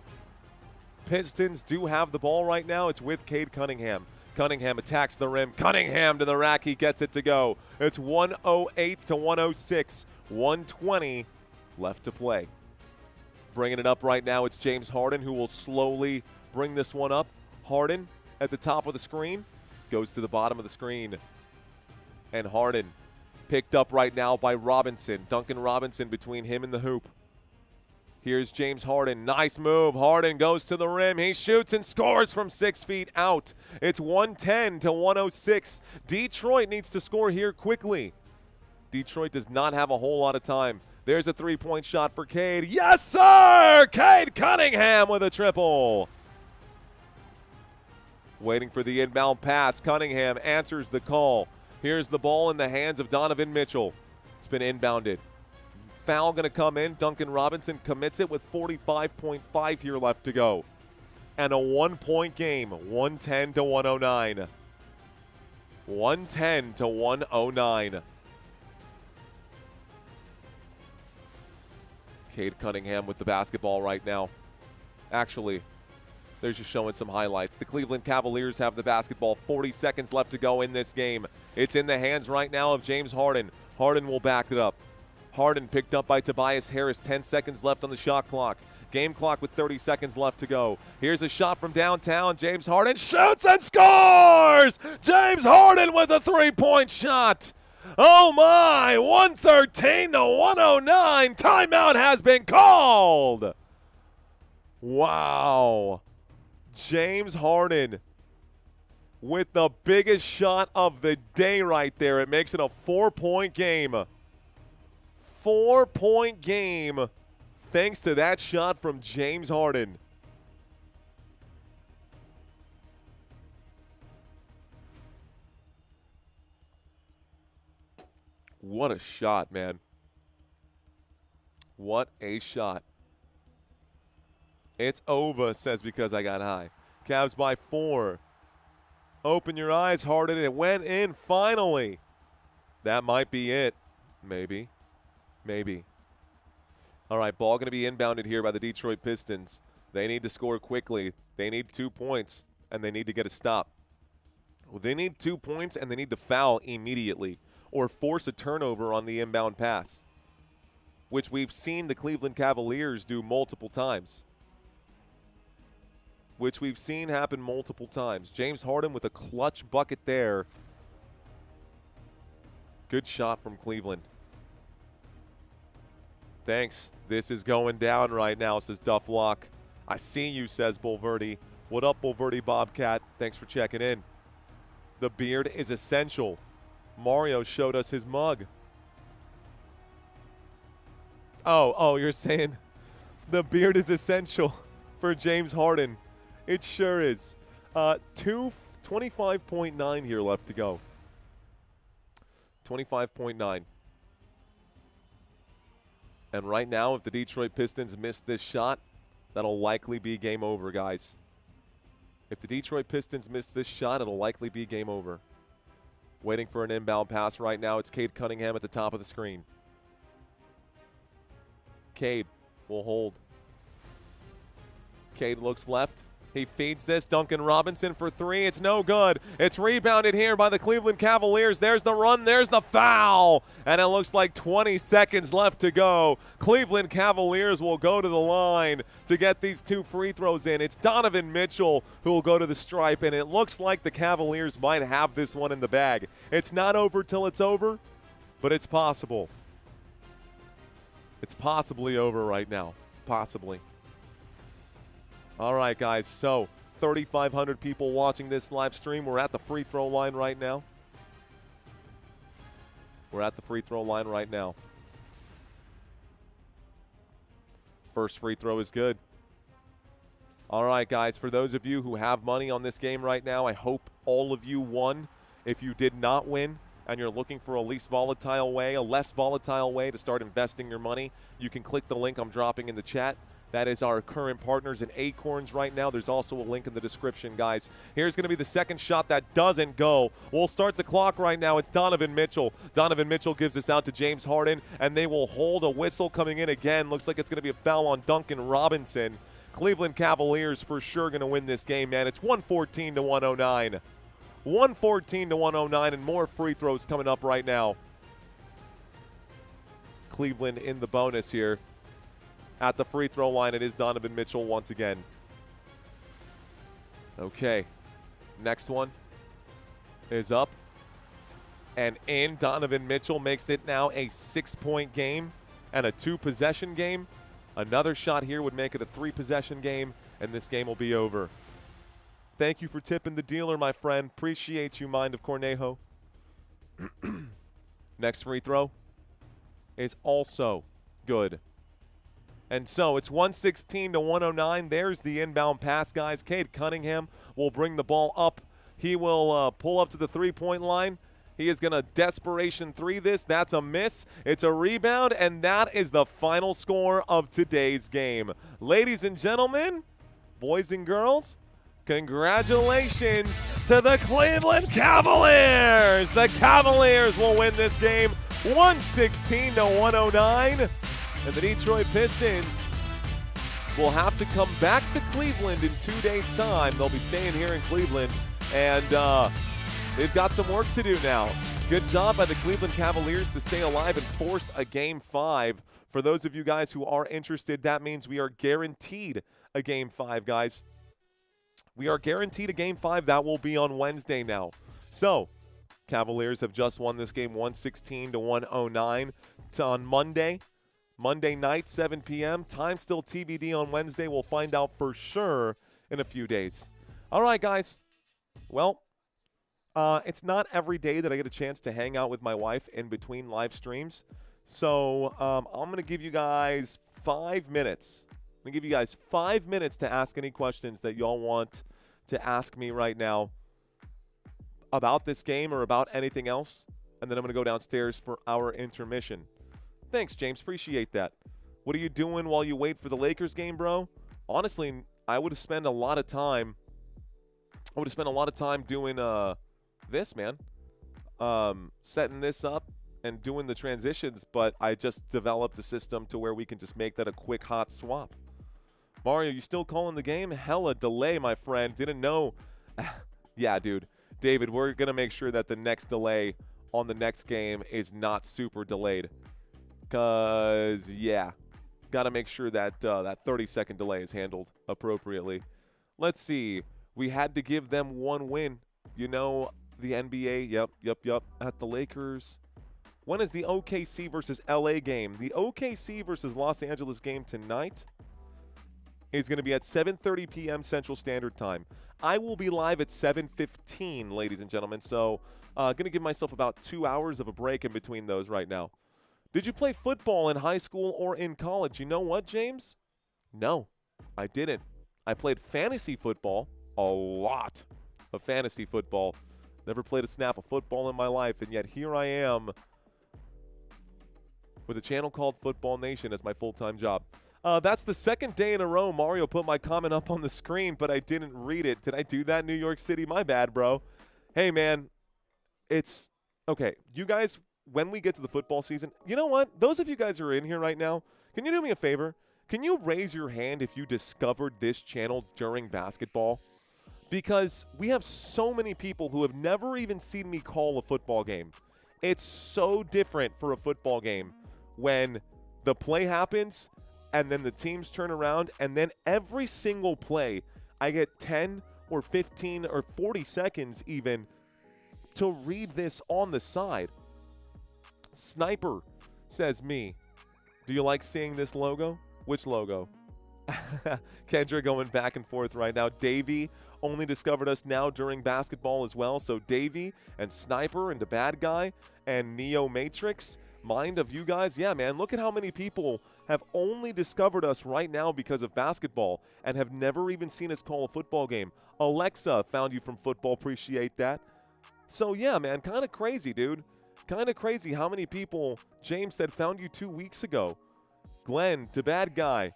Pistons do have the ball right now. It's with Cade Cunningham. Cunningham attacks the rim. Cunningham to the rack. He gets it to go. It's 108 to 106. 120 left to play. Bringing it up right now, it's James Harden who will slowly bring this one up. Harden at the top of the screen. Goes to the bottom of the screen. And Harden picked up right now by Robinson. Duncan Robinson between him and the hoop. Here's James Harden. Nice move. Harden goes to the rim. He shoots and scores from 6 feet out. It's 110 to 106. Detroit needs to score here quickly. Detroit does not have a whole lot of time. There's a 3-point shot for Cade. Yes, sir! Cade Cunningham with a triple. Waiting for the inbound pass. Cunningham answers the call. Here's the ball in the hands of Donovan Mitchell. It's been inbounded. Foul going to come in. Duncan Robinson commits it with 45.5 here left to go. And a 1-point game, 110 to 109. 110 to 109. Cade Cunningham with the basketball right now. Actually, they're just showing some highlights. The Cleveland Cavaliers have the basketball. 40 seconds left to go in this game. It's in the hands right now of James Harden. Harden will back it up. Harden picked up by Tobias Harris. 10 seconds left on the shot clock. Game clock with 30 seconds left to go. Here's a shot from downtown. James Harden shoots and scores! James Harden with a three-point shot. Oh my, 113 to 109. Timeout has been called. Wow. James Harden with the biggest shot of the day right there. It makes it a 4-point game. 4-point game thanks to that shot from James Harden. What a shot, man. What a shot. It's over, says because I got high. Cavs by 4. Open your eyes, Harden. It went in finally. That might be it. Maybe. Maybe. All right, ball going to be inbounded here by the Detroit Pistons. They need to score quickly. They need 2 points, and they need to get a stop. Well, they need 2 points, and they need to foul immediately or force a turnover on the inbound pass, which we've seen the Cleveland Cavaliers do multiple times. Which we've seen happen multiple times. James Harden with a clutch bucket there. Good shot from Cleveland. Thanks. This is going down right now, says Duff Lock. I see you, says Bulverde. What up, Bulverde Bobcat? Thanks for checking in. The beard is essential. Mario showed us his mug. Oh, you're saying the beard is essential for James Harden. It sure is. 25.9 here left to go. 25.9. And right now, if the Detroit Pistons miss this shot, that'll likely be game over, guys. If the Detroit Pistons miss this shot, it'll likely be game over. Waiting for an inbound pass right now. It's Cade Cunningham at the top of the screen. Cade will hold. Cade looks left. He feeds this. Duncan Robinson for 3. It's no good. It's rebounded here by the Cleveland Cavaliers. There's the run. There's the foul. And it looks like 20 seconds left to go. Cleveland Cavaliers will go to the line to get these 2 free throws in. It's Donovan Mitchell who will go to the stripe, and it looks like the Cavaliers might have this one in the bag. It's not over till it's over, but it's possible. It's possibly over right now. Possibly. All right, guys, so 3,500 people watching this live stream. We're at the free throw line right now. We're at the free throw line right now. First free throw is good. All right, guys, for those of you who have money on this game right now, I hope all of you won. If you did not win and you're looking for a less volatile way to start investing your money, you can click the link I'm dropping in the chat. That is our current partners in Acorns right now. There's also a link in the description, guys. Here's going to be the second shot that doesn't go. We'll start the clock right now. It's Donovan Mitchell. Donovan Mitchell gives this out to James Harden, and they will hold a whistle coming in again. Looks like it's going to be a foul on Duncan Robinson. Cleveland Cavaliers for sure going to win this game, man. It's 114 to 109. 114 to 109, and more free throws coming up right now. Cleveland in the bonus here. At the free throw line, it is Donovan Mitchell once again. Okay. Next one is up and in. Donovan Mitchell makes it now a 6-point game and a 2-possession game. Another shot here would make it a 3-possession game, and this game will be over. Thank you for tipping the dealer, my friend. Appreciate you, Mind of Cornejo. Next free throw is also good. And so it's 116 to 109. There's the inbound pass, guys. Cade Cunningham will bring the ball up. He will pull up to the three-point line. He is going to desperation 3 this. That's a miss. It's a rebound, and that is the final score of today's game. Ladies and gentlemen, boys and girls, congratulations to the Cleveland Cavaliers. The Cavaliers will win this game 116 to 109. And the Detroit Pistons will have to come back to Cleveland in 2 days' time. They'll be staying here in Cleveland, and they've got some work to do now. Good job by the Cleveland Cavaliers to stay alive and force a Game 5. For those of you guys who are interested, that means we are guaranteed a Game 5, guys. We are guaranteed a Game 5. That will be on Wednesday now. So, Cavaliers have just won this game 116 to 109. On Monday night, 7 p.m. Time still TBD on Wednesday. We'll find out for sure in a few days. All right, guys. Well, it's not every day that I get a chance to hang out with my wife in between live streams. So I'm going to give you guys 5 minutes. I'm going to give you guys 5 minutes to ask any questions that y'all want to ask me right now about this game or about anything else. And then I'm going to go downstairs for our intermission. Thanks, James. Appreciate that. What are you doing while you wait for the Lakers game, bro? Honestly, I would have spent a lot of time. Doing this, man. Setting this up and doing the transitions, but I just developed a system to where we can just make that a quick hot swap. Mario, you still calling the game? Hella delay, my friend. Didn't know. Yeah, dude. David, we're going to make sure that the next delay on the next game is not super delayed. Because, yeah, got to make sure that that 30-second delay is handled appropriately. Let's see. We had to give them one win. You know, the NBA, yep, at the Lakers. When is the OKC versus LA game? The OKC versus Los Angeles game tonight is going to be at 7:30 p.m. Central Standard Time. I will be live at 7:15, ladies and gentlemen. So, going to give myself about 2 hours of a break in between those right now. Did you play football in high school or in college? You know what, James? No, I didn't. I played fantasy football, a lot of fantasy football. Never played a snap of football in my life, and yet here I am with a channel called Football Nation as my full-time job. That's the second day in a row Mario put my comment up on the screen, but I didn't read it. Did I do that, New York City? My bad, bro. Hey, man, it's okay. You guys, when we get to the football season, you know what? Those of you guys who are in here right now, can you do me a favor? Can you raise your hand if you discovered this channel during basketball? Because we have so many people who have never even seen me call a football game. It's so different for a football game when the play happens and then the teams turn around, and then every single play I get 10 or 15 or 40 seconds even to read this on the side. Sniper says me. Do you like seeing this logo? Which logo? Kendra going back and forth right now. Davey only discovered us now during basketball as well. So Davey and Sniper and the bad guy and Neo Matrix. Mind of you guys. Yeah, man, look at how many people have only discovered us right now because of basketball and have never even seen us call a football game. Alexa found you from football. Appreciate that. So, yeah, man, kind of crazy, dude. Kind of crazy how many people, James said, found you 2 weeks ago. Glenn, the bad guy.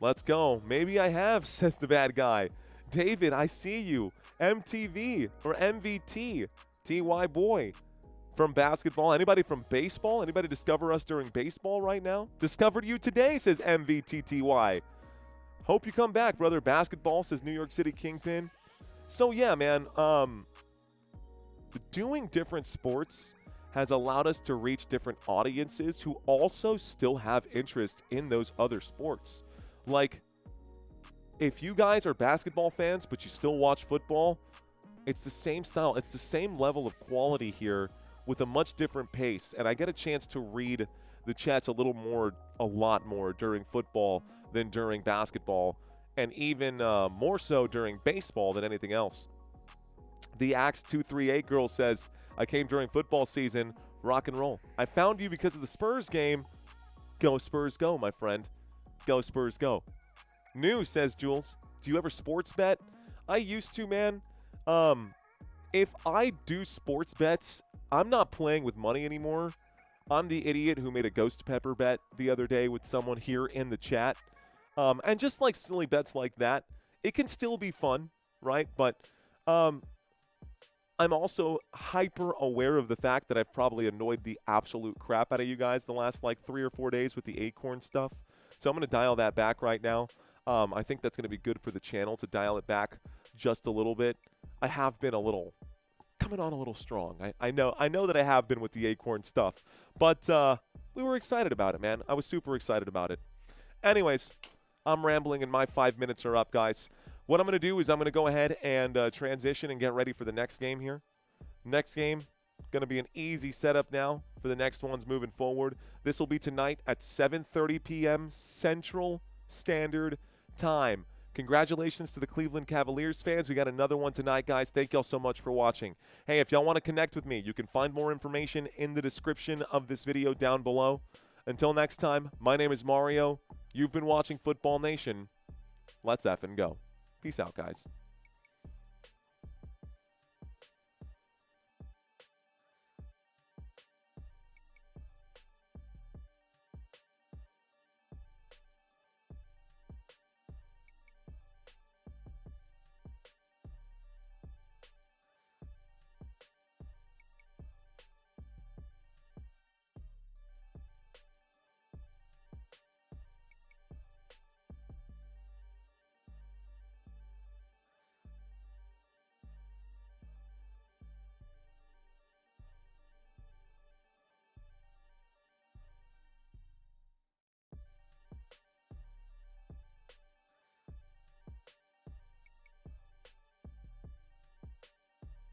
Let's go. Maybe I have, says the bad guy. David, I see you. MTV or MVT. TY boy. From basketball. Anybody from baseball? Anybody discover us during baseball right now? Discovered you today, says MVTTY. Hope you come back, brother. Basketball, says New York City Kingpin. So, yeah, man. Doing different sports has allowed us to reach different audiences who also still have interest in those other sports. Like, if you guys are basketball fans, but you still watch football, it's the same style. It's the same level of quality here with a much different pace. And I get a chance to read the chats a lot more during football than during basketball, and even more so during baseball than anything else. The Axe238 girl says, I came during football season, rock and roll. I found you because of the Spurs game. Go Spurs go, my friend. Go Spurs go. New, says Jules. Do you ever sports bet? I used to, man. If I do sports bets, I'm not playing with money anymore. I'm the idiot who made a ghost pepper bet the other day with someone here in the chat. And just like silly bets like that, it can still be fun, right? But I'm also hyper aware of the fact that I've probably annoyed the absolute crap out of you guys the last like 3 or 4 days with the Acorn stuff. So I'm going to dial that back right now. I think that's going to be good for the channel to dial it back just a little bit. I have been a little, come coming on a little strong. I know that I have been with the Acorn stuff, but we were excited about it, man. I was super excited about it. Anyways, I'm rambling and my 5 minutes are up, guys. What I'm going to do is I'm going to go ahead and transition and get ready for the next game here. Next game, going to be an easy setup now for the next ones moving forward. This will be tonight at 7:30 p.m. Central Standard Time. Congratulations to the Cleveland Cavaliers fans. We got another one tonight, guys. Thank y'all so much for watching. Hey, if y'all want to connect with me, you can find more information in the description of this video down below. Until next time, my name is Mario. You've been watching Football Nation. Let's effing go. Peace out, guys.